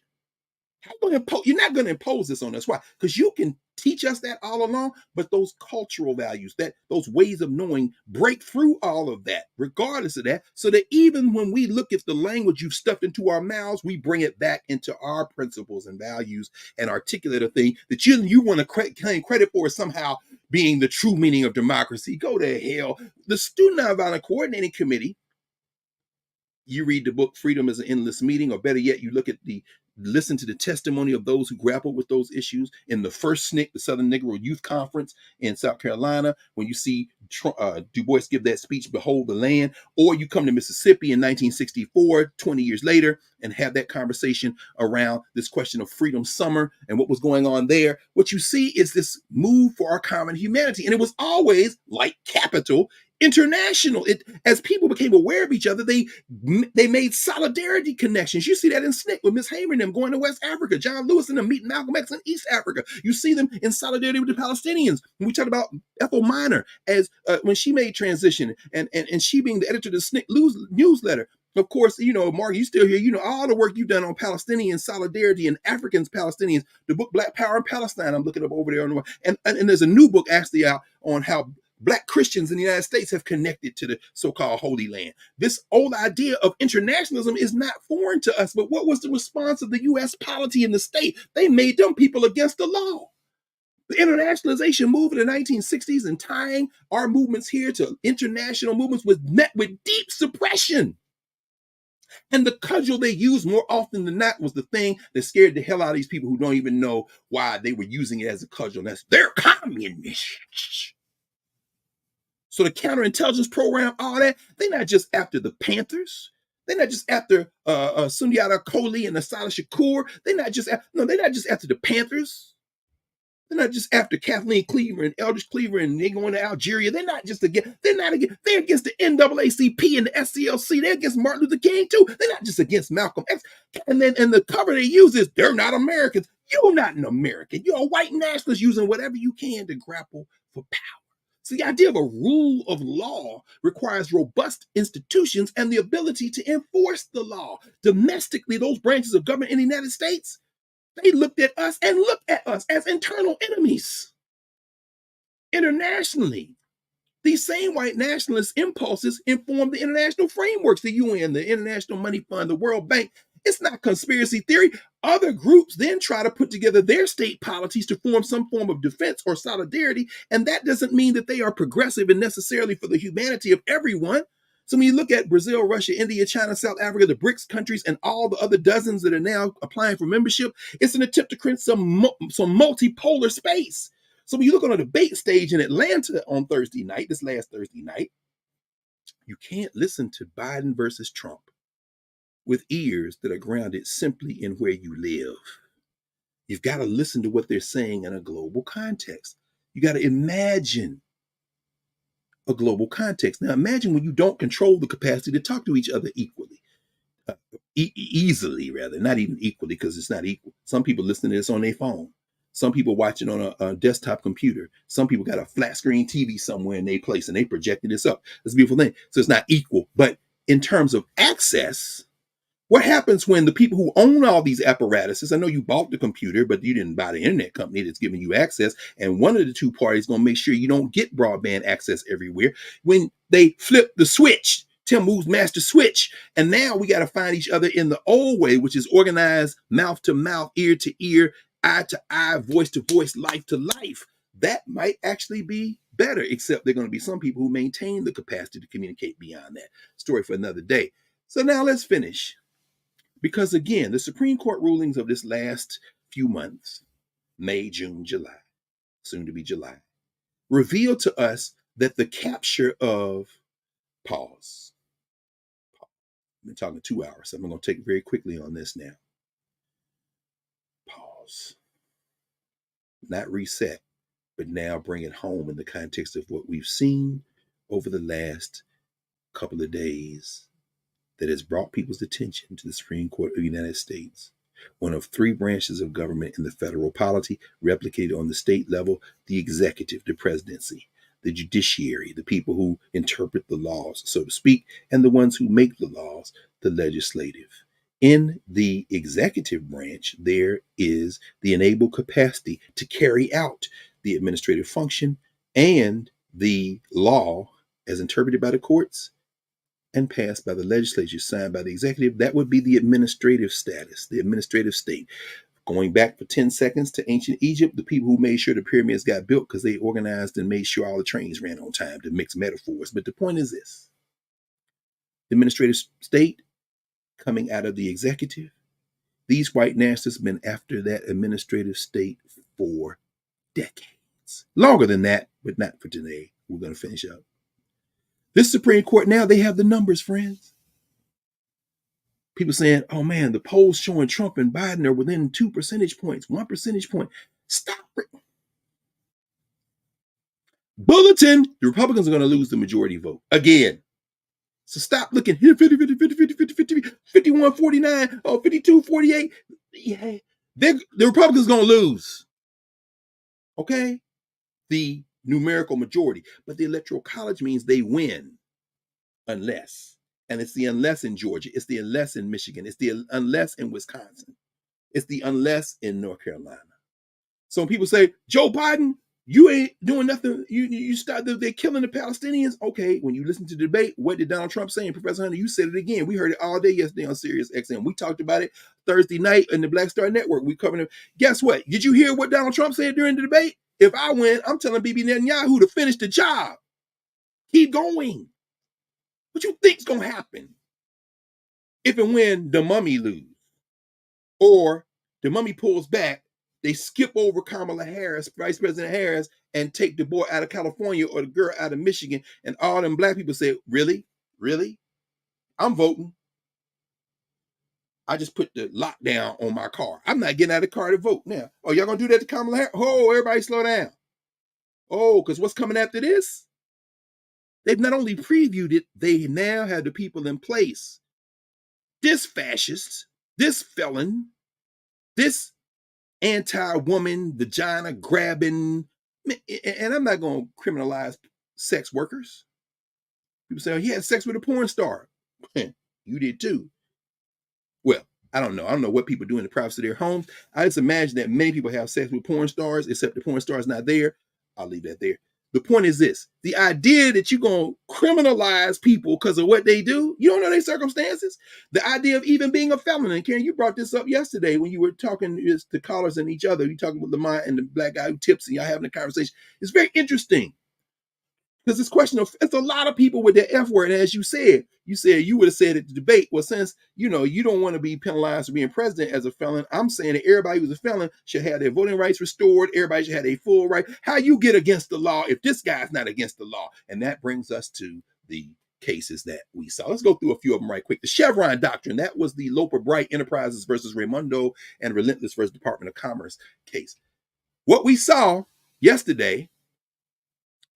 You're not going to impose this on us. Why? Because you can teach us that all along, but those cultural values, those ways of knowing, break through all of that, regardless of that, so that even when we look at the language you've stuffed into our mouths, we bring it back into our principles and values and articulate a thing that you want to claim credit for somehow being the true meaning of democracy. Go to hell. The Student Nonviolent Coordinating Committee, you read the book Freedom is an Endless Meeting, or better yet, you listen to the testimony of those who grappled with those issues in the first SNCC, the Southern Negro Youth Conference in South Carolina, when you see Du Bois give that speech, Behold the Land, or you come to Mississippi in 1964, 20 years later, and have that conversation around this question of Freedom Summer and what was going on there. What you see is this move for our common humanity. And it was always, like capital, international. As people became aware of each other, they made solidarity connections. You see that in SNCC with Miss Hamer and them going to West Africa, John Lewis and them meeting Malcolm X in East Africa. You see them in solidarity with the Palestinians. When we talked about Ethel Minor as when she made transition and she being the editor of the SNCC newsletter. Of course, Mark, you still here. All the work you've done on Palestinian solidarity and Africans, Palestinians, the book Black Power in Palestine, I'm looking up over there. And there's a new book actually out on how Black Christians in the United States have connected to the so-called Holy Land. This old idea of internationalism is not foreign to us, but what was the response of the U.S. polity in the state? They made them people against the law. The internationalization move in the 1960s and tying our movements here to international movements was met with deep suppression. And the cudgel they used more often than not was the thing that scared the hell out of these people who don't even know why they were using it as a cudgel. And that's their communists. So the counterintelligence program, all that, they're not just after the Panthers. They're not just after Sundiata Kohli and Asada Shakur. They're not just after the Panthers. They're not just after Kathleen Cleaver and Eldridge Cleaver and they going to Algeria. They're against the NAACP and the SCLC. They're against Martin Luther King too. They're not just against Malcolm X. And the cover they use is they're not Americans. You're not an American. You're a white nationalist using whatever you can to grapple for power. So the idea of a rule of law requires robust institutions and the ability to enforce the law. Domestically, those branches of government in the United States, they looked at us and look at us as internal enemies. Internationally, these same white nationalist impulses inform the international frameworks, the UN, the International Money Fund, the World Bank. It's not conspiracy theory. Other groups then try to put together their state policies to form some form of defense or solidarity, and that doesn't mean that they are progressive and necessarily for the humanity of everyone. So when you look at Brazil, Russia, India, China, South Africa, the BRICS countries, and all the other dozens that are now applying for membership, it's an attempt to create some multipolar space. So when you look on a debate stage in Atlanta on this last Thursday night, you can't listen to Biden versus Trump with ears that are grounded simply in where you live. You've got to listen to what they're saying in a global context. You got to imagine a global context. Now imagine when you don't control the capacity to talk to each other equally. Easily, rather, not even equally, because it's not equal. Some people listen to this on their phone. Some people watch it on a desktop computer. Some people got a flat screen TV somewhere in their place and they projected this up. It's a beautiful thing. So it's not equal. But in terms of access, what happens when the people who own all these apparatuses, I know you bought the computer, but you didn't buy the internet company that's giving you access, and one of the two parties is going to make sure you don't get broadband access everywhere. When they flip the switch, Tim moves master switch, and now we got to find each other in the old way, which is organized mouth to mouth, ear to ear, eye to eye, voice to voice, life to life. That might actually be better, except there are going to be some people who maintain the capacity to communicate beyond that. Story for another day. So now let's finish. Because again, the Supreme Court rulings of this last few months, May, June, July, soon to be July, reveal to us that the capture of pause. I've been talking 2 hours, so I'm going to take very quickly on this now. Pause. Not reset, but now bring it home in the context of what we've seen over the last couple of days that has brought people's attention to the Supreme Court of the United States, one of three branches of government in the federal polity, replicated on the state level: the executive, the presidency, the judiciary, the people who interpret the laws, so to speak, and the ones who make the laws, the legislative. In the executive branch, there is the enabled capacity to carry out the administrative function and the law as interpreted by the courts and passed by the legislature, signed by the executive. That would be the administrative status, the administrative state. Going back for 10 seconds to ancient Egypt, the people who made sure the pyramids got built because they organized and made sure all the trains ran on time, to mix metaphors. But the point is this: the administrative state coming out of the executive. These white nationalists have been after that administrative state for decades. Longer than that, but not for today. We're going to finish up. This Supreme Court now, they have the numbers, friends. People saying, oh man, the polls showing Trump and Biden are within 2 percentage points, 1 percentage point. Stop it. Bulletin, the Republicans are going to lose the majority vote again. So stop looking here, 50, 50, 50, 50, 50, 50, 51, 49, 52, 48. Yeah, the Republicans are going to lose. Okay? The numerical majority. But the Electoral College means they win unless. And it's the unless in Georgia. It's the unless in Michigan. It's the unless in Wisconsin. It's the unless in North Carolina. So when people say, Joe Biden, you ain't doing nothing. You start, they're killing the Palestinians. Okay, when you listen to the debate, what did Donald Trump say? And Professor Hunter, you said it again. We heard it all day yesterday on Sirius XM. We talked about it Thursday night in the Black Star Network. We covered it. Guess what? Did you hear what Donald Trump said during the debate? If I win, I'm telling Bibi Netanyahu to finish the job. Keep going. What you think's going to happen if and when the mummy lose? Or the mummy pulls back, they skip over Kamala Harris, Vice President Harris, and take the boy out of California or the girl out of Michigan, and all them black people say, really? Really? I'm voting. I just put the lockdown on my car. I'm not getting out of the car to vote now. Oh, y'all gonna do that to Kamala Harris? Oh, everybody slow down. Oh, because what's coming after this? They've not only previewed it, they now have the people in place. This fascist, this felon, this anti-woman, vagina grabbing, and I'm not going to criminalize sex workers. People say, oh, he had sex with a porn star. You did too. Well, I don't know. I don't know what people do in the privacy of their homes. I just imagine that many people have sex with porn stars, except the porn star is not there. I'll leave that there. The point is this: the idea that you're going to criminalize people because of what they do, you don't know their circumstances. The idea of even being a felon, and Karen, you brought this up yesterday when you were talking to callers and each other. You talking about Lamont and the black guy who tips, and y'all having a conversation. It's very interesting. Because this question of, it's a lot of people with the F word. And as you said you would have said at the debate, well, since, you don't want to be penalized for being president as a felon, I'm saying that everybody who's a felon should have their voting rights restored. Everybody should have a full right. How you get against the law if this guy's not against the law? And that brings us to the cases that we saw. Let's go through a few of them right quick. The Chevron doctrine, that was the Loper Bright Enterprises versus Raimundo and Relentless versus Department of Commerce case. What we saw yesterday,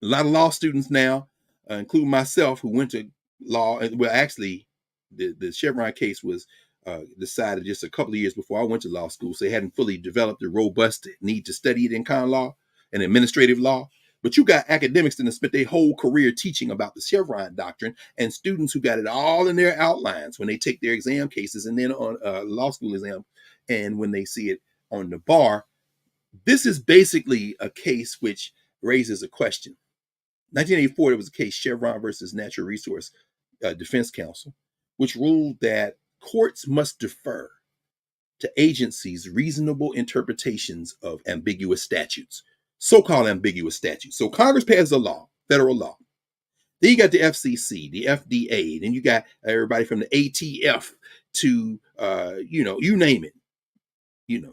a lot of law students now, including myself, who went to law. Well, actually, the Chevron case was decided just a couple of years before I went to law school, so they hadn't fully developed the robust need to study it in con law and administrative law. But you got academics that have spent their whole career teaching about the Chevron doctrine, and students who got it all in their outlines when they take their exam cases and then on law school exam, and when they see it on the bar. This is basically a case which raises a question. 1984, there was a case, Chevron versus Natural Resource Defense Council, which ruled that courts must defer to agencies' reasonable interpretations of ambiguous statutes, so-called ambiguous statutes. So Congress passes a law, federal law. Then you got the FCC, the FDA, then you got everybody from the ATF to, you name it.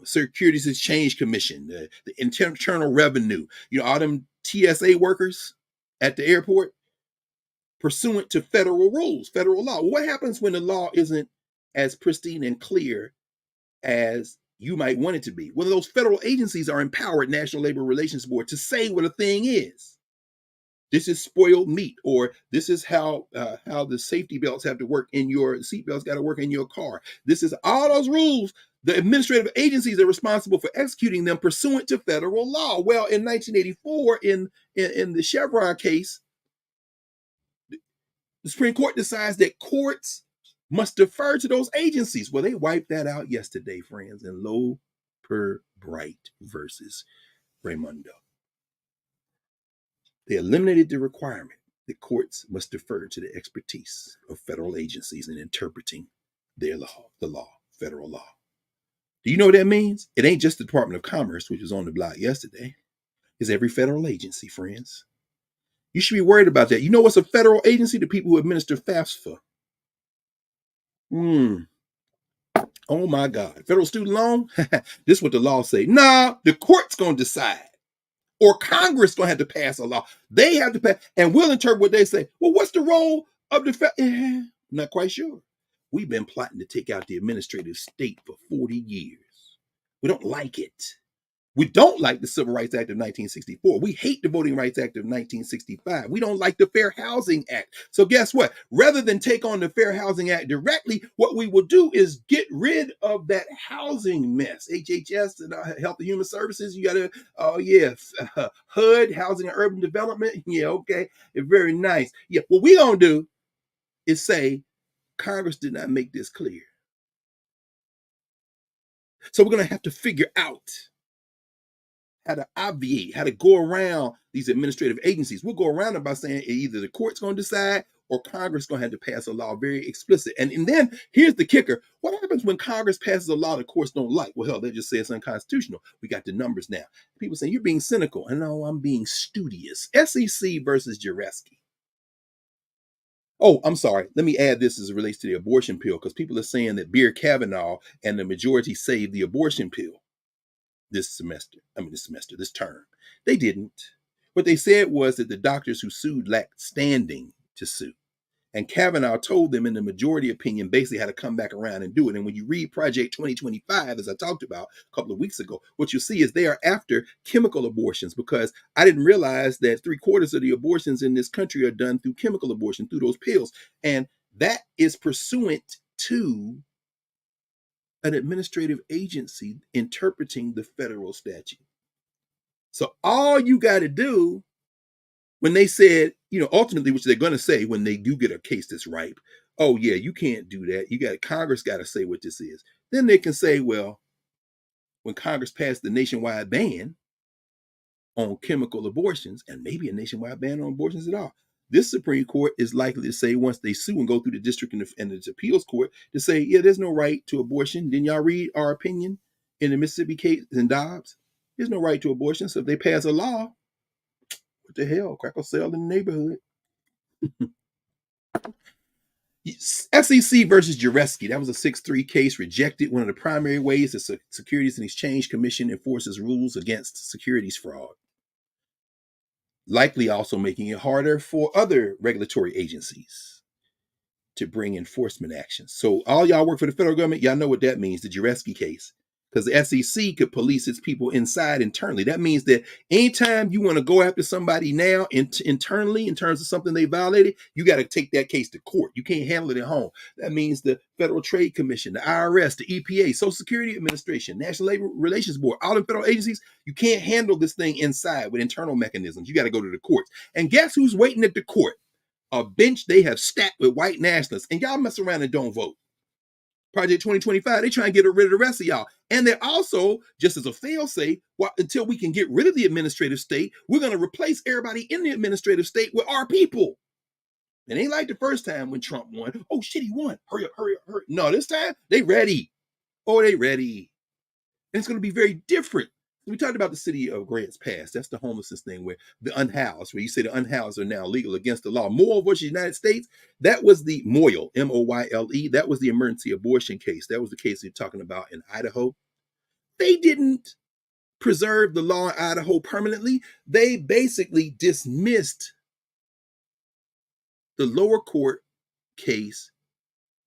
Securities Exchange Commission, the Internal Revenue, all them TSA workers at the airport, pursuant to federal rules, federal law. What happens when the law isn't as pristine and clear as you might want it to be? Well, those federal agencies are empowered, National Labor Relations Board, to say what a thing is. This is spoiled meat, or this is how the safety belts have to work in your seatbelts, got to work in your car. This is all those rules. The administrative agencies are responsible for executing them pursuant to federal law. Well, in 1984, in the Chevron case, the Supreme Court decides that courts must defer to those agencies. Well, they wiped that out yesterday, friends, in Low per Bright versus Raimundo. They eliminated the requirement that courts must defer to the expertise of federal agencies in interpreting their law, the law, federal law. Do you know what that means? It ain't just the Department of Commerce, which was on the block yesterday. It's every federal agency, friends. You should be worried about that. You know what's a federal agency? The people who administer FAFSA. Oh my God. Federal student loan? This is what the law say. Nah, the court's going to decide. Or Congress going to have to pass a law. They have to pass, and we'll interpret what they say. Well, what's the role of the not quite sure. We've been plotting to take out the administrative state for 40 years. We don't like it. We don't like the Civil Rights Act of 1964. We hate the Voting Rights Act of 1965. We don't like the Fair Housing Act. So guess what? Rather than take on the Fair Housing Act directly, what we will do is get rid of that housing mess. HHS and Health and Human Services, you got to, HUD, Housing and Urban Development. Yeah, okay. Very nice. Yeah, what we're going to do is say, Congress did not make this clear. So we're going to have to figure out how to obviate, how to go around these administrative agencies. We'll go around it by saying either the court's going to decide or Congress is going to have to pass a law very explicit. And then here's the kicker. What happens when Congress passes a law the courts don't like? Well, hell, they just say it's unconstitutional. We got the numbers now. People say, you're being cynical. And no, I'm being studious. SEC versus Gerrymandering. Oh, I'm sorry. Let me add this as it relates to the abortion pill, because people are saying that Beer Kavanaugh and the majority saved the abortion pill this term. They didn't. What they said was that the doctors who sued lacked standing to sue. And Kavanaugh told them in the majority opinion basically how to come back around and do it. And when you read Project 2025, as I talked about a couple of weeks ago, what you'll see is they are after chemical abortions, because I didn't realize that 3/4 of the abortions in this country are done through chemical abortion, through those pills. And that is pursuant to an administrative agency interpreting the federal statute. So all you got to do, when they said, ultimately, which they're going to say when they do get a case that's ripe, oh yeah, you can't do that. Congress got to say what this is. Then they can say, well, when Congress passed the nationwide ban on chemical abortions, and maybe a nationwide ban on abortions at all, this Supreme Court is likely to say, once they sue and go through the district and the appeals court, to say, yeah, there's no right to abortion. Didn't y'all read our opinion in the Mississippi case in Dobbs? There's no right to abortion. So if they pass a law, what the hell? Crack a sale in the neighborhood. SEC versus Gerrymandering. That was a 6-3 case, rejected. One of the primary ways the Securities and Exchange Commission enforces rules against securities fraud, likely also making it harder for other regulatory agencies to bring enforcement actions. So all y'all work for the federal government, y'all know what that means, the Gerrymandering case. Because the SEC could police its people inside internally. That means that anytime you want to go after somebody now internally in terms of something they violated, you got to take that case to court. You can't handle it at home. That means the Federal Trade Commission, the IRS, the EPA, Social Security Administration, National Labor Relations Board, all the federal agencies, you can't handle this thing inside with internal mechanisms. You got to go to the courts. And guess who's waiting at the court? A bench they have stacked with white nationalists. And y'all mess around and don't vote. Project 2025, they try and get rid of the rest of y'all. And they're also, just as a fail-safe, until we can get rid of the administrative state, we're going to replace everybody in the administrative state with our people. It ain't like the first time when Trump won. Oh, shit, he won. Hurry up, hurry up, hurry up. No, this time, they ready. Oh, they ready. And it's going to be very different. We talked about the city of Grants Pass. That's the homelessness thing, where the unhoused, where you say the unhoused are now legal against the law. Moyle versus United States, that was the Moyle, Moyle. That was the emergency abortion case. That was the case you're talking about in Idaho. They didn't preserve the law in Idaho permanently. They basically dismissed the lower court case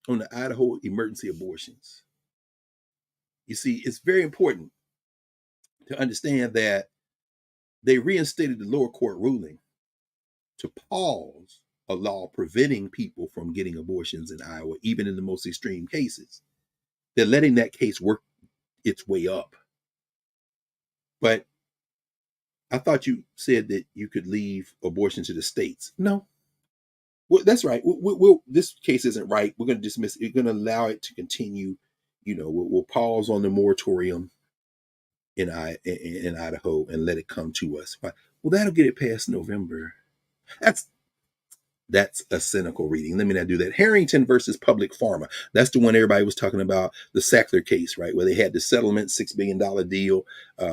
on the Idaho emergency abortions. You see, it's very important to understand that they reinstated the lower court ruling to pause a law preventing people from getting abortions in Iowa, even in the most extreme cases. They're letting that case work its way up. But I thought you said that you could leave abortion to the states. No, Well, that's right. We'll this case isn't right. We're going to dismiss it. We're going to allow it to continue. We'll pause on the moratorium in Idaho and let it come to us. Well, that'll get it past November. That's a cynical reading. Let me not do that. Harrington versus Public Pharma. That's the one everybody was talking about, the Sackler case, right? Where they had the settlement, $6 billion deal.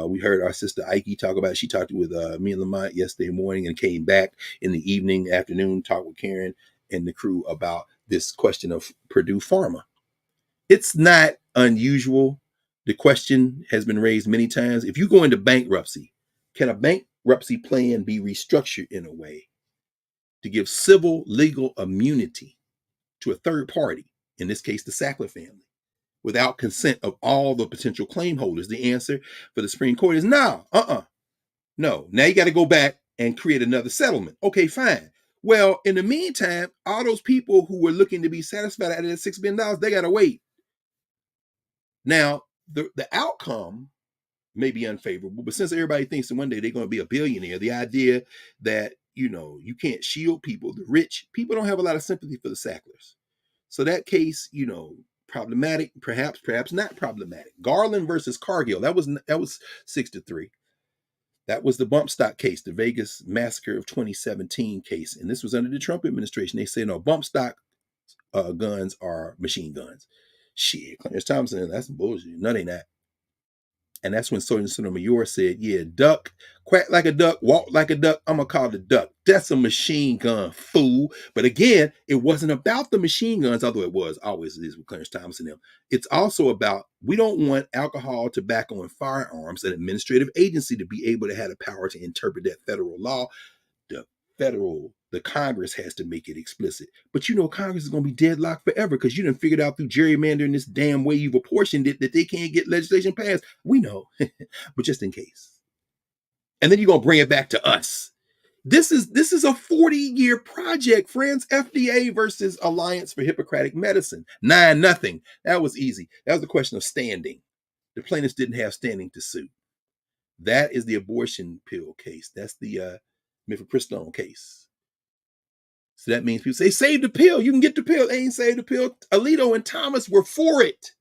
We heard our sister Ike talk about it. She talked with me and Lamont yesterday morning and came back in the evening, afternoon, talked with Karen and the crew about this question of Purdue Pharma. It's not unusual. The question has been raised many times. If you go into bankruptcy, can a bankruptcy plan be restructured in a way to give civil legal immunity to a third party, in this case, the Sackler family, without consent of all the potential claim holders? The answer for the Supreme Court is no. No. Now you got to go back and create another settlement. Okay, fine. Well, in the meantime, all those people who were looking to be satisfied out of that $6 billion, they got to wait. Now, the outcome may be unfavorable, but since everybody thinks that one day they're going to be a billionaire, the idea that, you can't shield people, the rich, people don't have a lot of sympathy for the Sacklers. So that case, problematic, perhaps not problematic. Garland versus Cargill, that was 6-3. That was the bump stock case, the Vegas massacre of 2017 case. And this was under the Trump administration. They say, no, bump stock guns are machine guns. Shit, Clarence Thompson, that's bullshit. No, they not. And that's when Sergeant Sotomayor said, yeah, duck, quack like a duck, walk like a duck, I'm going to call the duck. That's a machine gun, fool. But again, it wasn't about the machine guns, although it was, always is with Clarence Thompson and them. It's also about, we don't want alcohol, tobacco, and firearms, an administrative agency, to be able to have the power to interpret that federal law. The Congress has to make it explicit. But Congress is going to be deadlocked forever because you done figured out through gerrymandering this damn way you've apportioned it that they can't get legislation passed. We know, but just in case. And then you're going to bring it back to us. This is a 40-year project, friends. FDA versus Alliance for Hippocratic Medicine. 9-0. That was easy. That was a question of standing. The plaintiffs didn't have standing to sue. That is the abortion pill case. That's the mifepristone case. So that means people say, save the pill. You can get the pill. They ain't save the pill. Alito and Thomas were for it.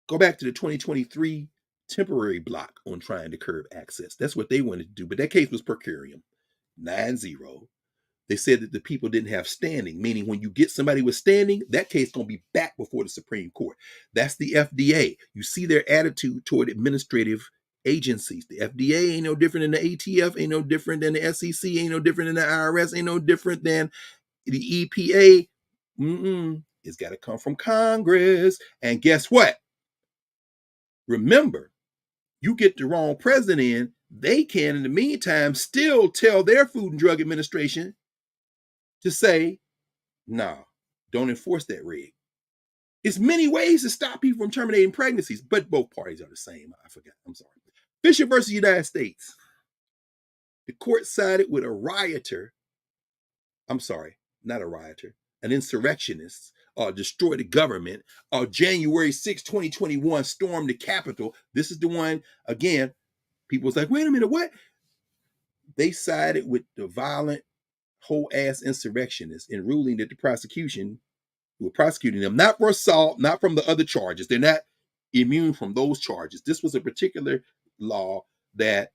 Go back to the 2023 temporary block on trying to curb access. That's what they wanted to do. But that case was per curiam, 9-0. They said that the people didn't have standing, meaning when you get somebody with standing, that case is going to be back before the Supreme Court. That's the FDA. You see their attitude toward administrative agencies. The FDA ain't no different than the ATF, ain't no different than the SEC, ain't no different than the IRS, ain't no different than the EPA. It's got to come from Congress. And guess what? Remember, you get the wrong president in, they can, in the meantime, still tell their Food and Drug Administration to say, no, don't enforce that reg. It's many ways to stop people from terminating pregnancies, but both parties are the same. I forgot. I'm sorry. Fisher versus United States. The court sided with a rioter. I'm sorry, not a rioter, an insurrectionist, destroyed the government. January 6, 2021, stormed the Capitol. This is the one, again, people was like, wait a minute, what? They sided with the violent, whole-ass insurrectionists in ruling that the prosecution were prosecuting them, not for assault, not from the other charges. They're not immune from those charges. This was a particular law that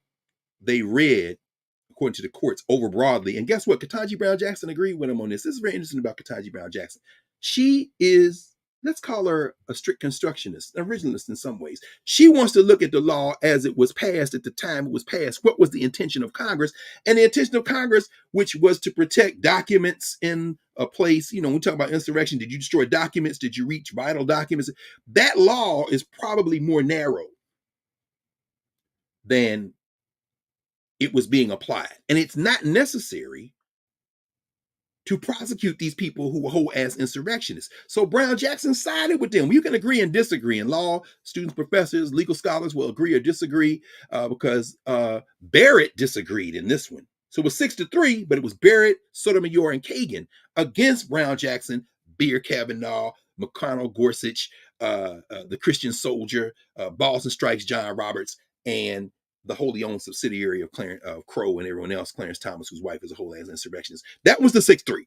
they read, according to the courts, over broadly. And guess what? Ketanji Brown Jackson agreed with him on this. This is very interesting about Ketanji Brown Jackson. She is, let's call her a strict constructionist, originalist in some ways. She wants to look at the law as it was passed at the time it was passed. What was the intention of Congress? And the intention of Congress, which was to protect documents in a place, when we talk about insurrection, did you destroy documents? Did you reach vital documents? That law is probably more narrow than it was being applied. And it's not necessary to prosecute these people who were whole-ass insurrectionists. So Brown Jackson sided with them. You can agree and disagree. In law, students, professors, legal scholars will agree or disagree because Barrett disagreed in this one. So it was 6-3, but it was Barrett, Sotomayor, and Kagan against Brown Jackson, Beer Kavanaugh, McConnell, Gorsuch, the Christian Soldier, Boston Strikes, John Roberts, and the wholly owned subsidiary of Crow and everyone else, Clarence Thomas, whose wife is a whole ass insurrectionist. That was the 6-3.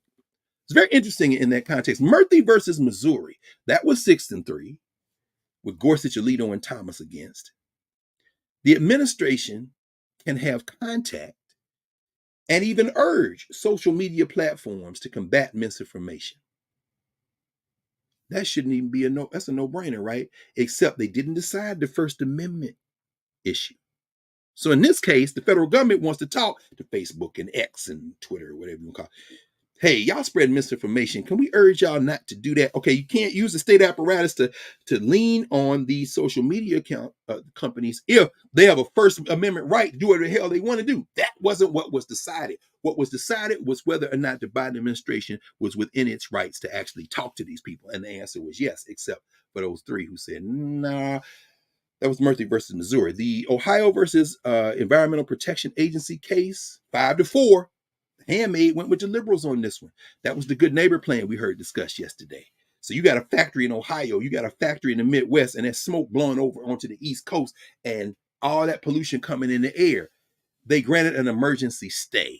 It's very interesting in that context. Murphy versus Missouri, that was 6-3, with Gorsuch, Alito, and Thomas against. The administration can have contact and even urge social media platforms to combat misinformation. That shouldn't even be that's a no-brainer, right? Except they didn't decide the First Amendment issue. So in this case, the federal government wants to talk to Facebook and X and Twitter, or whatever you call it. Hey, y'all spread misinformation. Can we urge y'all not to do that? Okay, you can't use the state apparatus to lean on these social media companies if they have a First Amendment right to do whatever the hell they want to do. That wasn't what was decided. What was decided was whether or not the Biden administration was within its rights to actually talk to these people. And the answer was yes, except for those 3 who said, nah. That was Murphy versus Missouri. The Ohio versus Environmental Protection Agency case, 5-4. Handmaid went with the liberals on this one. That was the good neighbor plan we heard discussed yesterday. So you got a factory in Ohio, you got a factory in the Midwest, and that smoke blowing over onto the East Coast and all that pollution coming in the air. They granted an emergency stay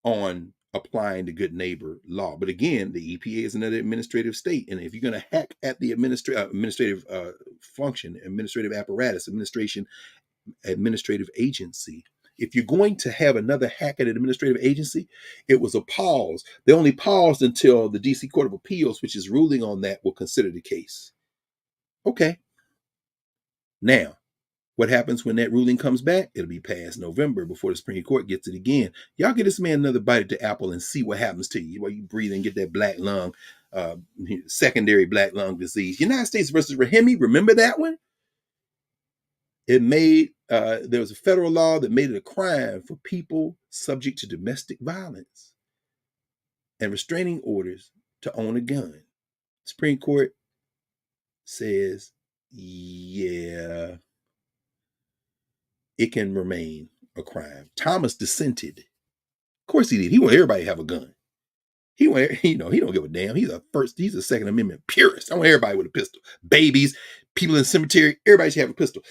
on applying the good neighbor law. But again, the EPA is another administrative state. And if you're going to hack at the administrative function, administrative apparatus, administrative agency, if you're going to have another hack at an administrative agency, it was a pause. They only paused until the DC Court of Appeals, which is ruling on that, will consider the case. Okay. Now, what happens when that ruling comes back? It'll be past November before the Supreme Court gets it again. Y'all give this man another bite at the apple and see what happens to you while you breathe and get that black lung, secondary black lung disease. United States versus Rahimi, remember that one? It made, there was a federal law that made it a crime for people subject to domestic violence and restraining orders to own a gun. Supreme Court says, yeah, it can remain a crime. Thomas dissented. Of course he did. He wanted everybody to have a gun. He wanted, he don't give a damn. He's a Second Amendment purist. I want everybody with a pistol. Babies, people in the cemetery, everybody should have a pistol.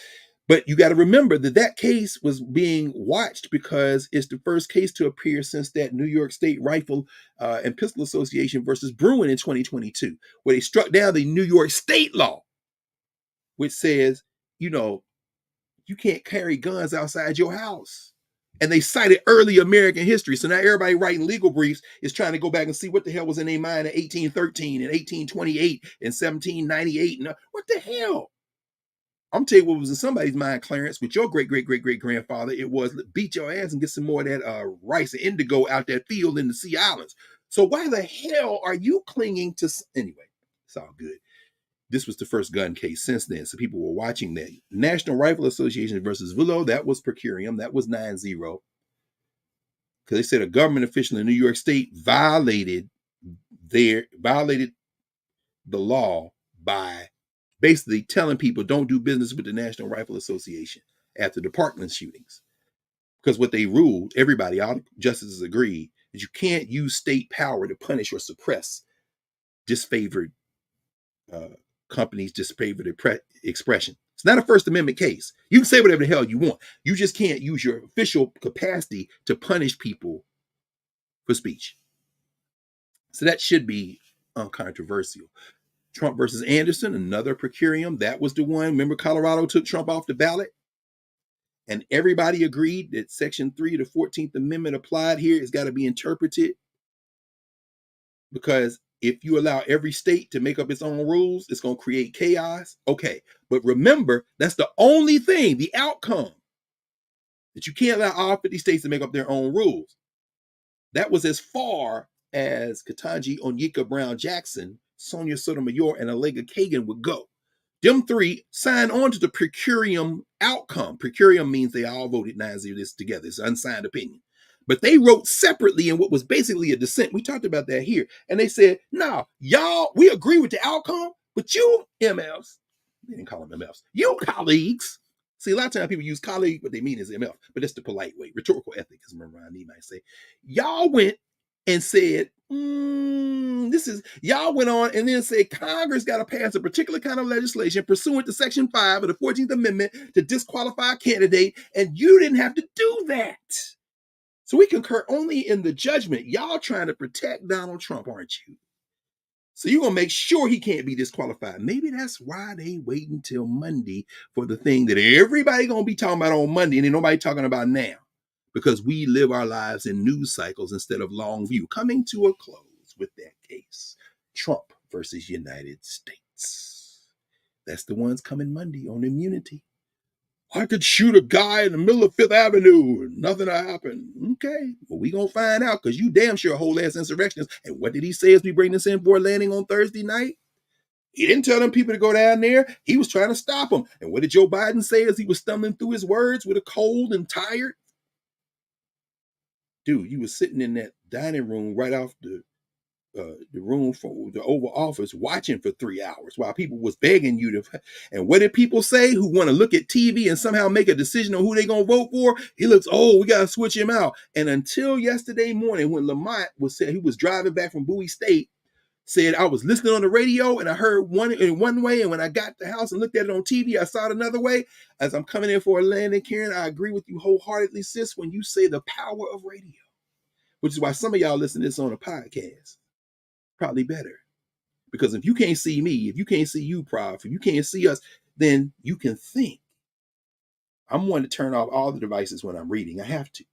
But you got to remember that case was being watched because it's the first case to appear since that New York State Rifle and Pistol Association versus Bruin in 2022, where they struck down the New York State law, which says, you can't carry guns outside your house. And they cited early American history. So now everybody writing legal briefs is trying to go back and see what the hell was in their mind in 1813 and 1828 and 1798. And what the hell? I'm telling you what was in somebody's mind, Clarence, with your great-great-great-great-grandfather. It was beat your ass and get some more of that rice and indigo out that field in the Sea Islands. So why the hell are you clinging to... Anyway, it's all good. This was the first gun case since then. So people were watching that. National Rifle Association versus Willow, that was per curiam. That was 9-0. Because they said a government official in New York State violated the law by basically telling people don't do business with the National Rifle Association after the Parkland shootings. Because what they ruled, everybody, all justices agreed, that you can't use state power to punish or suppress disfavored companies, disfavored expression. It's not a First Amendment case. You can say whatever the hell you want. You just can't use your official capacity to punish people for speech. So that should be uncontroversial. Trump versus Anderson, another per curiam. That was the one. Remember, Colorado took Trump off the ballot? And everybody agreed that Section 3 of the 14th Amendment applied here. It's got to be interpreted. Because if you allow every state to make up its own rules, it's going to create chaos. Okay. But remember, that's the only thing, the outcome, that you can't allow all 50 states to make up their own rules. That was as far as Ketanji Onyeka Brown Jackson, Sonia Sotomayor, and Allegra Kagan would go. Them 3 signed on to the per curiam outcome. Per curiam means they all voted 9-0 this together. It's an unsigned opinion. But they wrote separately in what was basically a dissent. We talked about that here. And they said, no, y'all, we agree with the outcome, but you MFs, they didn't call them MFs, you colleagues. See, a lot of times people use colleague, what they mean is MF, but that's the polite way. Rhetorical ethics, as Ron might say. Y'all went and said, this this is, y'all went on and then said Congress got to pass a particular kind of legislation pursuant to Section 5 of the 14th Amendment to disqualify a candidate, and you didn't have to do that. So we concur only in the judgment. Y'all trying to protect Donald Trump, aren't you? So you're going to make sure he can't be disqualified. Maybe that's why they wait until Monday for the thing that everybody going to be talking about on Monday and ain't nobody talking about now. Because we live our lives in news cycles instead of long view. Coming to a close with that case, Trump versus United States. That's the ones coming Monday on immunity. I could shoot a guy in the middle of Fifth Avenue and nothing will happen. Okay, well, we going to find out because you damn sure whole ass insurrectionist. And what did he say as we bring this in for a landing on Thursday night? He didn't tell them people to go down there. He was trying to stop them. And what did Joe Biden say as he was stumbling through his words with a cold and tired? Dude, you was sitting in that dining room right off the room for the Oval Office watching for 3 hours while people was begging you to. And what did people say who want to look at TV and somehow make a decision on who they going to vote for? He looks, oh, we got to switch him out. And until yesterday morning when Lamont was saying he was driving back from Bowie State, said, I was listening on the radio and I heard one in one way. And when I got to the house and looked at it on TV, I saw it another way. As I'm coming in for a landing, Karen, I agree with you wholeheartedly, sis, when you say the power of radio, which is why some of y'all listen to this on a podcast. Probably better. Because if you can't see me, if you can't see you, Prof, if you can't see us, then you can think. I'm one to turn off all the devices when I'm reading. I have to.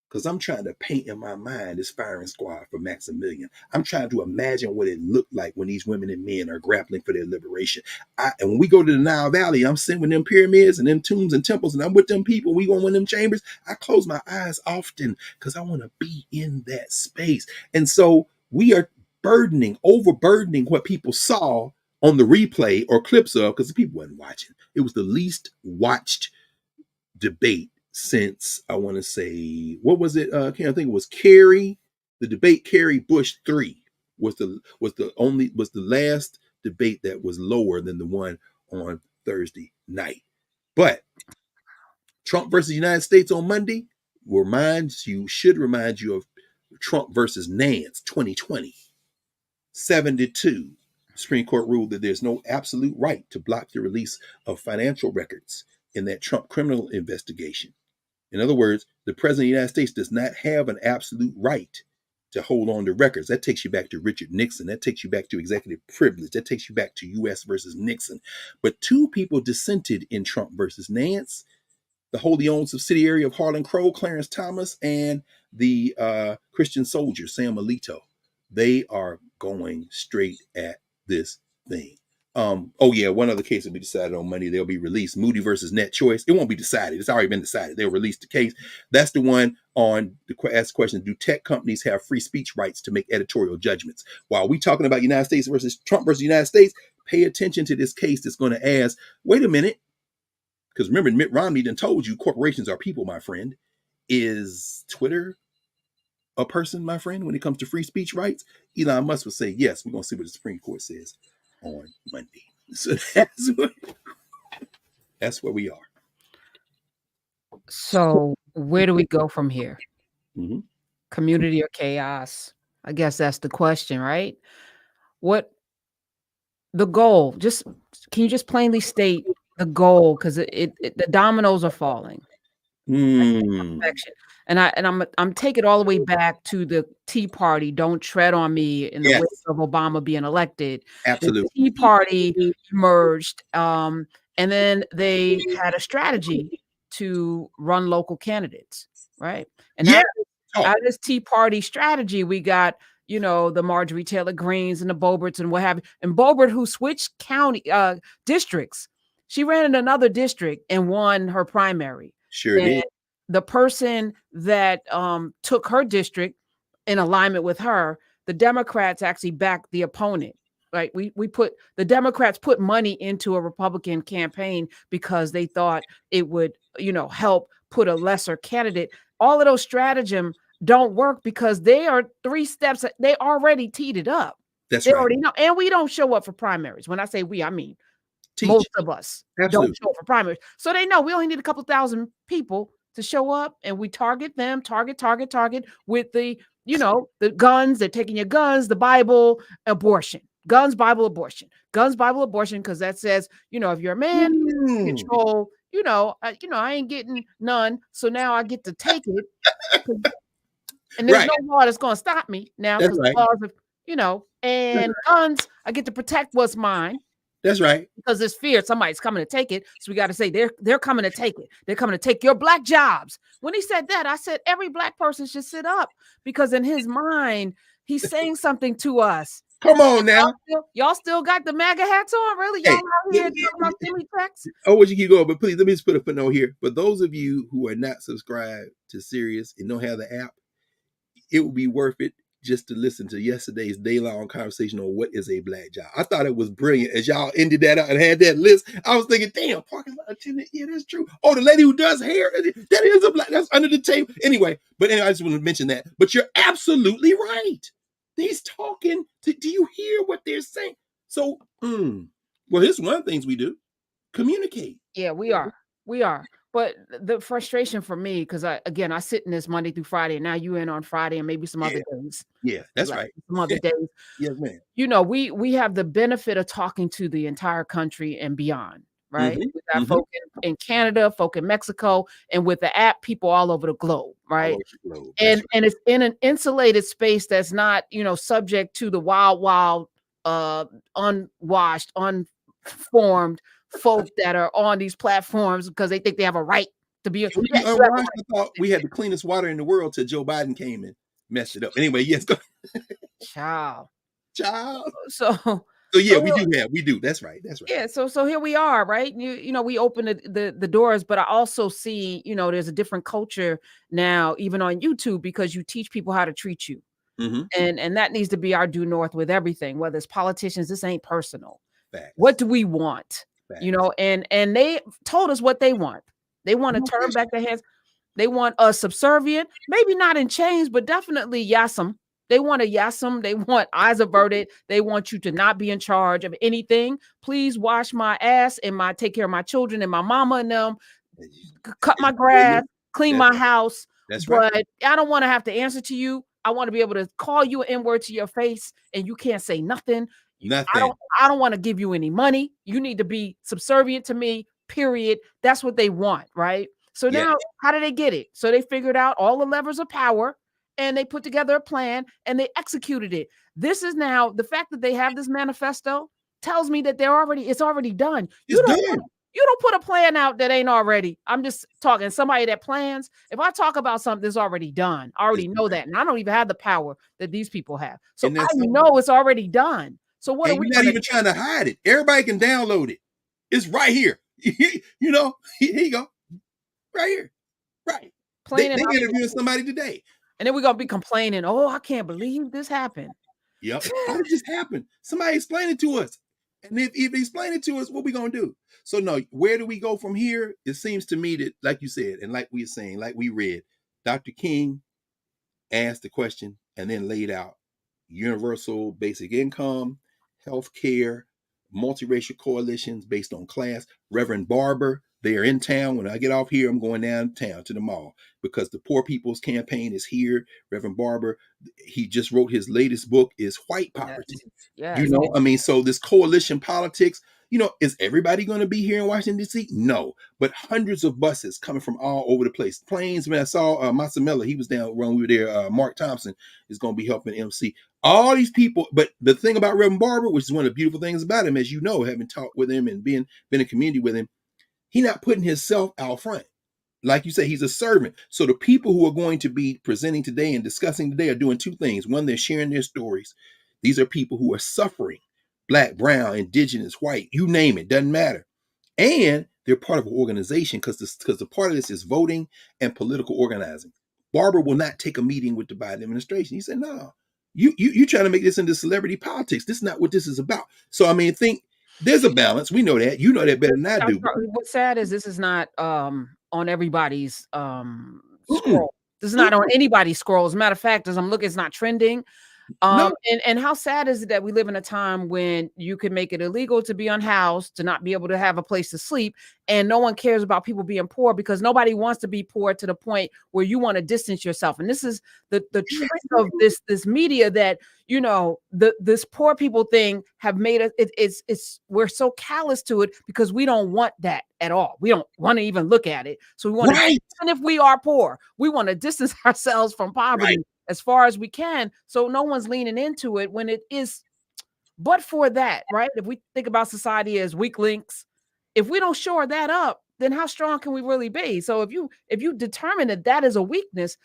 Because I'm trying to paint in my mind this firing squad for Maximilian. I'm trying to imagine what it looked like when these women and men are grappling for their liberation. And when we go to the Nile Valley, I'm sitting with them pyramids and them tombs and temples, and I'm with them people. We go in them chambers. I close my eyes often because I want to be in that space. And so we are overburdening what people saw on the replay or clips of, because the people wasn't watching. It was the least watched debate since, I want to say, what was it? I can't think. It was Kerry, the debate Kerry Bush 3 was the last debate that was lower than the one on Thursday night. But Trump versus United States on Monday should remind you of Trump versus Nance 2020. 72. Supreme Court ruled that there's no absolute right to block the release of financial records in that Trump criminal investigation. In other words, the president of the United States does not have an absolute right to hold on to records. That takes you back to Richard Nixon. That takes you back to executive privilege. That takes you back to U.S. versus Nixon. But two people dissented in Trump versus Nance: the wholly owned subsidiary of Harlan Crow, Clarence Thomas, and the Christian soldier, Sam Alito. They are going straight at this thing. One other case will be decided on Monday. They'll be released. Moody versus Net Choice. It won't be decided. It's already been decided. They'll release the case. That's the one on the ask question: do tech companies have free speech rights to make editorial judgments? While we talking about United States versus Trump versus United States, pay attention to this case that's going to ask, wait a minute, because remember, Mitt Romney done told you corporations are people, my friend. Is Twitter a person, my friend, when it comes to free speech rights? Elon Musk would say, yes. We're going to see what the Supreme Court says on Monday. So that's where we are. So where do we go from here? Mm-hmm. Community or chaos? I guess that's the question, right? What the goal? Can you just plainly state the goal? Because the dominoes are falling. And I'm taking it all the way back to the Tea Party. Don't tread on me in the wake of Obama being elected. Absolutely. The Tea Party emerged, and then they had a strategy to run local candidates, right? And out of this Tea Party strategy, we got, the Marjorie Taylor Greens and the Boeberts and what have you. And Boebert, who switched county districts, she ran in another district and won her primary. Sure did. The person that took her district in alignment with her, the Democrats actually backed the opponent. Right? The Democrats put money into a Republican campaign because they thought it would, help put a lesser candidate. All of those stratagems don't work because they are 3 steps. They already teed it up. That's they right. Already know. And we don't show up for primaries. When I say we, I mean most of us don't show up for primaries. So they know we only need a couple thousand people to show up, and we target them, target with the you know, the guns, they're taking your guns, the Bible, abortion, guns, Bible, abortion, guns, Bible, abortion, because that says, you know, if you're a man, you Mm. control, you know, I ain't getting none, so now I get to take it, 'cause- and there's Right. no law that's going to stop me now That's because right. laws of, you know, That's and right. guns, I get to protect what's mine. That's right. Because there's fear somebody's coming to take it. So we got to say they're coming to take it. They're coming to take your black jobs. When he said that, I said every black person should sit up because in his mind, he's saying something to us. Come on now. Y'all still got the MAGA hats on? Really? Y'all Hey, out here talking about Jimmy checks? oh, what you keep going, but please let me just put a footnote here. For those of you who are not subscribed to Sirius and don't have the app, it would be worth it just to listen to yesterday's day-long conversation on what is a black job. I thought it was brilliant. As y'all ended that out and had that list, I was thinking, damn, parking lot attendant, yeah, that's true. Oh, the lady who does hair, that is a black, that's under the table. Anyway, I just want to mention that. But you're absolutely right. He's talking. Do you hear what they're saying? So, well, here's one of the things we do. Communicate. Yeah, we are. We are. But the frustration for me, because I sit in this Monday through Friday, and now you in on Friday and maybe some other days. Yeah, that's like, right. Some other days. Yes, ma'am. You know, we have the benefit of talking to the entire country and beyond, right? Mhm, We got mhm. folk in Canada, folk in Mexico, and with the app, people all over the globe, All right? over the globe. That's right. And it's in an insulated space that's not, you know, subject to the wild, unwashed, unformed folk that are on these platforms because they think they have a right to be. Can we be unwashed? I thought we had the cleanest water in the world till Joe Biden came and messed it up. Anyway, yes, go. Child. So yeah, we do. That's right. That's right. Yeah, so here we are, right? You know, we open the doors, but I also see, you know, there's a different culture now, even on YouTube, because you teach people how to treat you. Mm-hmm. And that needs to be our due north with everything, whether it's politicians. This ain't personal. Facts. What do we want? Facts. You know, and they told us what they want. They want to turn back their hands. They want us subservient, maybe not in chains, but definitely yassam. They want a yassam. They want eyes averted. They want you to not be in charge of anything. Please wash my ass and take care of my children and my mama and them. Cut my grass, clean my house. That's right. But I don't want to have to answer to you. I want to be able to call you an N-word to your face and you can't say nothing. Nothing. I don't want to give you any money. You need to be subservient to me, period. That's what they want, right? So now, how do they get it? So they figured out all the levers of power and they put together a plan and they executed it. This is now the fact that they have this manifesto tells me that it's already done. You don't put a plan out that ain't already. I'm just talking somebody that plans. If I talk about something that's already done, I already know that. And I don't even have the power that these people have. So I know it's already done. So what are we not even trying to hide it? Everybody can download it. It's right here. You know, here you go. Right here. Right. They interviewing somebody today. And then we're going to be complaining, oh, I can't believe this happened. Yep. How did this happen? Somebody explain it to us. And if they explain it to us, what we going to do? So no, where do we go from here? It seems to me that, like you said, and like we were saying, like we read, Dr. King asked the question and then laid out universal basic income, healthcare, multiracial coalitions based on class. Reverend Barber, they are in town. When I get off here, I'm going downtown to the mall because the Poor People's Campaign is here. Reverend Barber, he just wrote his latest book, is White Poverty. Yes. You know, I mean, so this coalition politics, you know, is everybody going to be here in Washington, D.C.? No, but hundreds of buses coming from all over the place. Planes, when I saw Massimilla, he was down when we were there. Mark Thompson is going to be helping MC. All these people, but the thing about Reverend Barber, which is one of the beautiful things about him, as you know, having talked with him and been in community with him, he's not putting himself out front. Like you say, he's a servant. So the people who are going to be presenting today and discussing today are doing two things. One, they're sharing their stories. These are people who are suffering. Black, brown, indigenous, white, you name it, doesn't matter. And they're part of an organization because the part of this is voting and political organizing. Barber will not take a meeting with the Biden administration. He said, no, you trying to make this into celebrity politics. This is not what this is about. So, I mean, I think there's a balance. We know that. You know that better than I do. What's sad is this is not on everybody's scroll. This is not on anybody's scroll. As a matter of fact, as I'm looking, it's not trending. No. And how sad is it that we live in a time when you can make it illegal to be unhoused, to not be able to have a place to sleep, and no one cares about people being poor because nobody wants to be poor to the point where you want to distance yourself. And this is the trick of this media that, you know, this poor people thing have made us, it's we're so callous to it because we don't want that at all. We don't want to even look at it. So we want to, even if we are poor, we want to distance ourselves from poverty as far as we can, so no one's leaning into it when it is. But for that, right? If we think about society as weak links, if we don't shore that up, then how strong can we really be? So if you determine that that is a weakness,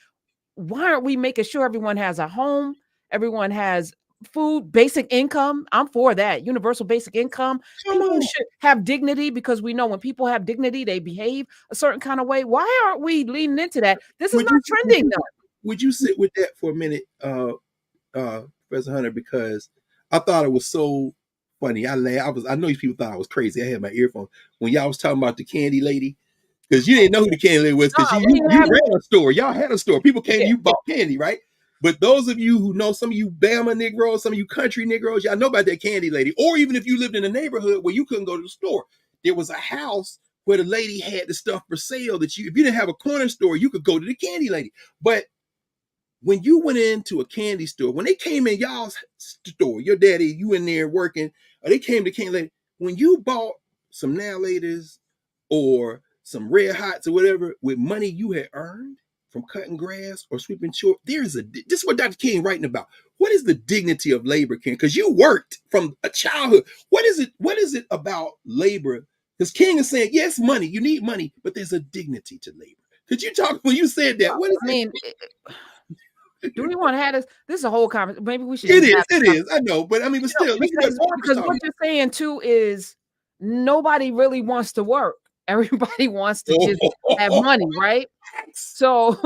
why aren't we making sure everyone has a home, everyone has food, basic income? I'm for that. Universal basic income. People should have dignity because we know when people have dignity, they behave a certain kind of way. Why aren't we leaning into that? This is not trending though. Would you sit with that for a minute, Professor Hunter? Because I thought it was so funny. I laughed. I know these people thought I was crazy. I had my earphones when y'all was talking about the candy lady, because you didn't know who the candy lady was because you ran a store. Y'all had a store. People came to you, bought candy, right? But those of you who know, some of you Bama Negroes, some of you country Negroes, y'all know about that candy lady. Or even if you lived in a neighborhood where you couldn't go to the store, there was a house where the lady had the stuff for sale that if you didn't have a corner store, you could go to the candy lady. But when you went into a candy store, when they came in y'all's store, your daddy, you in there working, or they came to candy lady, when you bought some now laters or some red hots or whatever with money you had earned from cutting grass or sweeping chores, this is what Dr. King writing about. What is the dignity of labor, King? Because you worked from a childhood. What is it about labor? Because King is saying, yes, money, you need money, but there's a dignity to labor. Could you talk when you said that? What is do we want to have this? This is a whole conversation. Maybe we should. It is. I know, but I mean, but still, because what you're saying too is nobody really wants to work. Everybody wants to just have money, right? So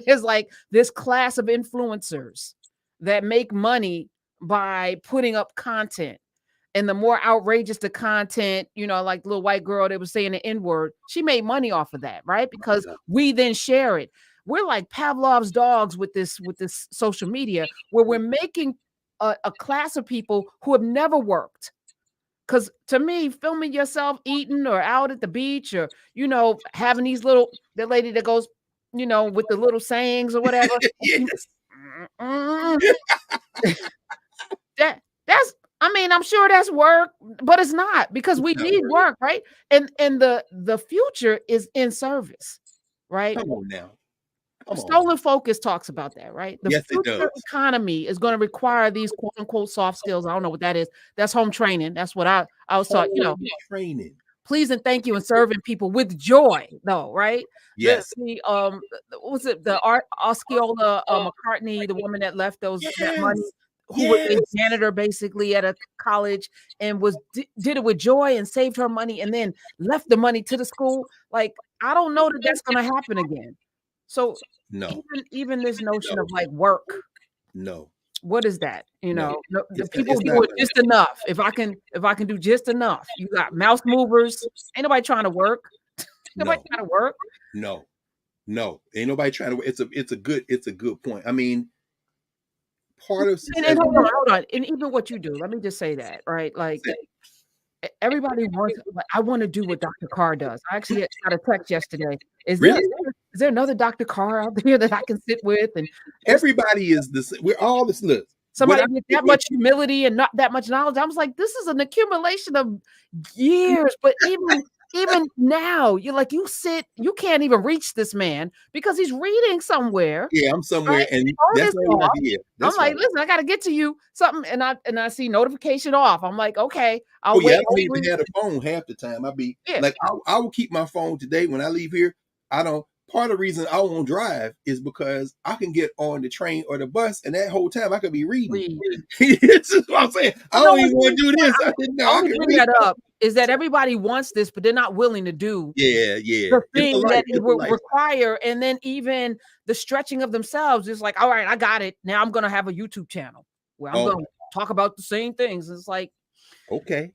there's like this class of influencers that make money by putting up content. And the more outrageous the content, you know, like the little white girl that was saying the N-word, she made money off of that, right? Because we then share it. We're like Pavlov's dogs with this social media, where we're making a class of people who have never worked. Because to me, filming yourself eating or out at the beach, or, you know, having these the lady that goes, you know, with the little sayings or whatever. That's, I mean, I'm sure that's work, but it's not, because we need work, right? And the future is in service, right? Come on now. Stolen Focus talks about that, right? The future economy is going to require these quote unquote soft skills. I don't know what that is. That's home training. That's what I was taught, you know. Training. Please and thank you, and serving people with joy, though, right? Yes. What was it? The Osceola McCartney, the woman that left that money, who was a janitor basically at a college, and did it with joy and saved her money and then left the money to the school. Like, I don't know that that's going to happen again. So no, even this notion of like work, what is that? You know, the people do it just enough. If I can do just enough, you got mouse movers. Ain't nobody trying to work. Nobody trying to work. No, ain't nobody trying to work. It's a good point. I mean, part of and hold on, and even what you do. Let me just say that, right? Like, everybody wants. Like, I want to do what Dr. Carr does. I actually got a text yesterday. Is there another Dr. Carr out there that I can sit with? And everybody is this. We're all this. Look, somebody with that much humility and not that much knowledge. I was like, this is an accumulation of years. But even now, you're like, you can't even reach this man because he's reading somewhere. Yeah, I'm somewhere, right? And that's why I'm like, listen, I got to get to you something, and I see notification off. I'm like, okay, I'll wait. I don't even have a phone half the time. Like, I will keep my phone today when I leave here. Part of the reason I won't drive is because I can get on the train or the bus, and that whole time I could be reading. This is what I'm saying. I don't even want to do this. I can bring that up is that everybody wants this, but they're not willing to do the thing that it will require. And then even the stretching of themselves is like, all right, I got it. Now I'm going to have a YouTube channel where I'm going to talk about the same things. It's like, okay.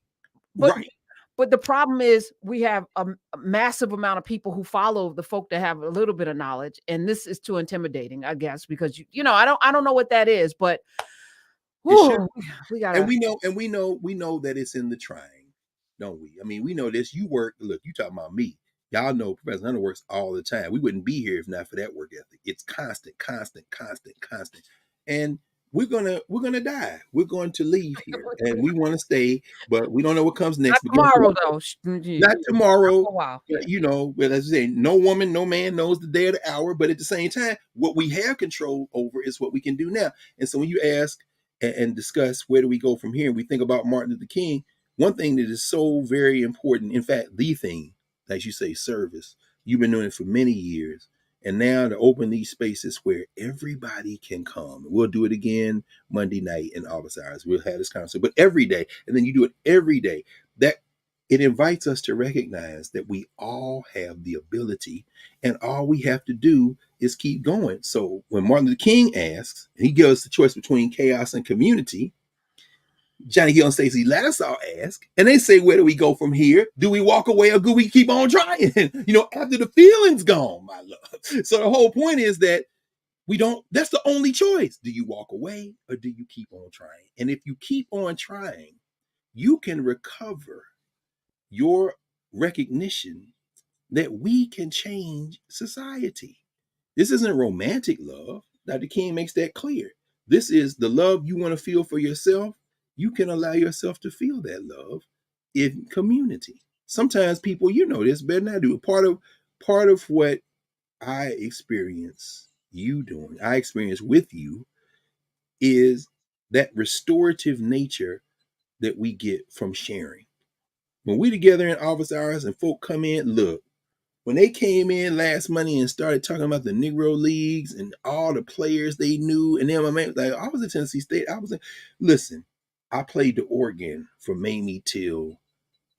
But the problem is we have a massive amount of people who follow the folk that have a little bit of knowledge. And this is too intimidating, I guess, because, you know, I don't know what that is, but It should. We gotta. And we know that it's in the trying, don't we? I mean, we know this. You work. Look, you talking about me. Y'all know Professor Hunter works all the time. We wouldn't be here if not for that work ethic. It's constant, constant, constant, constant. And we're gonna die. We're going to leave here, and we want to stay, but we don't know what comes next. Not tomorrow, though. Not tomorrow. For a while. You know, but as I say, no woman, no man knows the day or the hour. But at the same time, what we have control over is what we can do now. And so when you ask and discuss where do we go from here, and we think about Martin Luther King, one thing that is so very important, in fact, the thing, as you say, service. You've been doing it for many years. And now to open these spaces where everybody can come. We'll do it again Monday night in office hours. We'll have this conversation, but every day. And then you do it every day. That it invites us to recognize that we all have the ability, and all we have to do is keep going. So when Martin Luther King asks, and he gives us the choice between chaos and community, Johnny Gill and Stacey Lattisaw ask, and they say, where do we go from here? Do we walk away, or do we keep on trying? You know, after the feeling's gone, my love. So the whole point is that that's the only choice. Do you walk away, or do you keep on trying? And if you keep on trying, you can recover your recognition that we can change society. This isn't romantic love. Dr. King makes that clear. This is the love you want to feel for yourself. You can allow yourself to feel that love in community. Sometimes people, you know this better than I do. Part of what I experience you doing, I experience with you, is that restorative nature that we get from sharing. When we together in office hours and folk come in, look, when they came in last Monday and started talking about the Negro Leagues and all the players they knew, and then my man was like, I was at Tennessee State. Listen, I played the organ for Mamie Till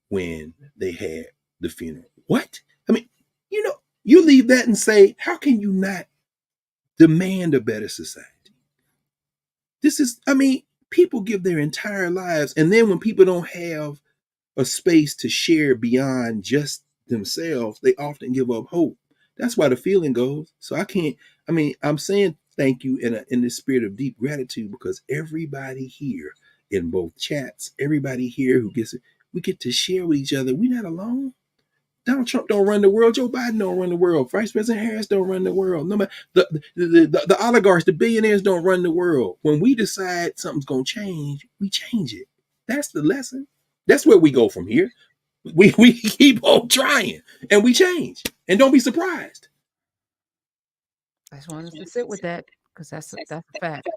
when they had the funeral. What? I mean, you know, you leave that and say, how can you not demand a better society? People give their entire lives, and then when people don't have a space to share beyond just themselves, they often give up hope. That's why the feeling goes. So I'm saying thank you in the spirit of deep gratitude, because everybody here in both chats, everybody here who gets it, we get to share with each other. We're not alone. Donald Trump don't run the world. Joe Biden don't run the world. Vice President Harris don't run the world. No matter the oligarchs, the billionaires don't run the world. When we decide something's gonna change, we change it. That's the lesson. That's where we go from here. We keep on trying, and we change. And don't be surprised. I just wanted to sit with that, because that's a fact.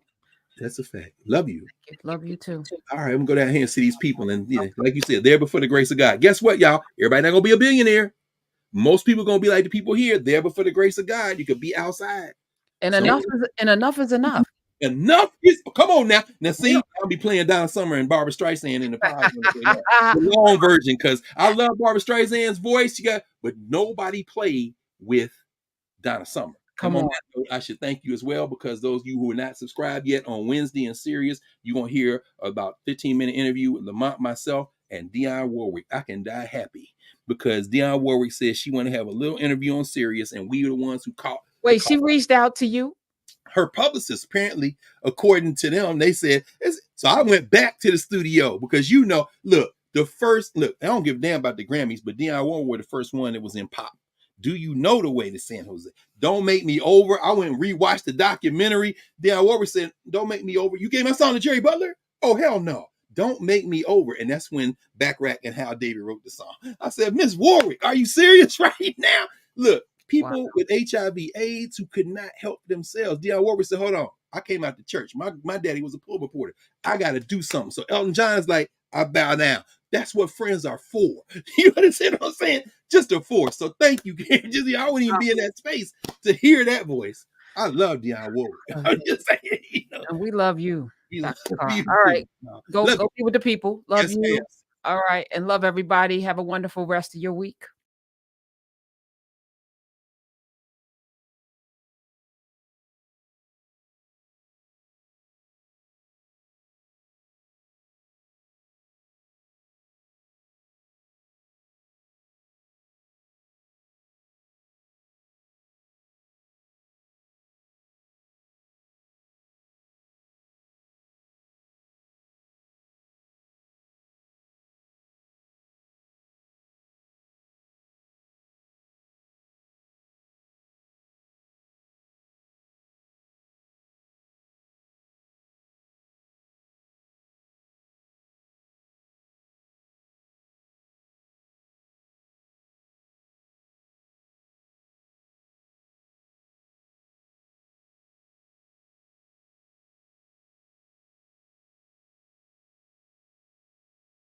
That's a fact. Love you. Love you too. All right, I'm gonna go down here and see these people, and like you said, there before the grace of God. Guess what, y'all? Everybody not gonna be a billionaire. Most people gonna be like the people here, there before the grace of God. You could be outside. And enough is enough. Enough is, come on now. Now see, I'll be playing Donna Summer and Barbara Streisand in the podcast. The long version, because I love Barbara Streisand's voice. But nobody played with Donna Summer. Come on. I should thank you as well, because those of you who are not subscribed yet, on Wednesday in Sirius, you're going to hear about 15-minute interview with Lamont, myself, and Dionne Warwick. I can die happy, because Dionne Warwick says she want to have a little interview on Sirius, and we are the ones who caught. Wait, she reached out to you? Her publicist, apparently, according to them, they said, so I went back to the studio, because look, I don't give a damn about the Grammys, but Dionne Warwick were the first one that was in pop. Do you know the way to San Jose? Don't Make Me Over. I went and rewatched the documentary. Dionne Warwick said, Don't Make Me Over. You gave my song to Jerry Butler? Oh, hell no. Don't Make Me Over. And that's when Backrack and Hal David wrote the song. I said, Miss Warwick, are you serious right now? Look, people with HIV AIDS who could not help themselves. Dionne Warwick said, hold on. I came out to church. My daddy was a pool reporter. I got to do something. So Elton John is like, I bow down. That's what friends are for. You understand what I'm saying? Just a force. So thank you. I wouldn't even be in that space to hear that voice. I love Dionne Warwick. I'm just saying, And we love you. All right. Go be with the people. Love you. Yes. All right. And love everybody. Have a wonderful rest of your week.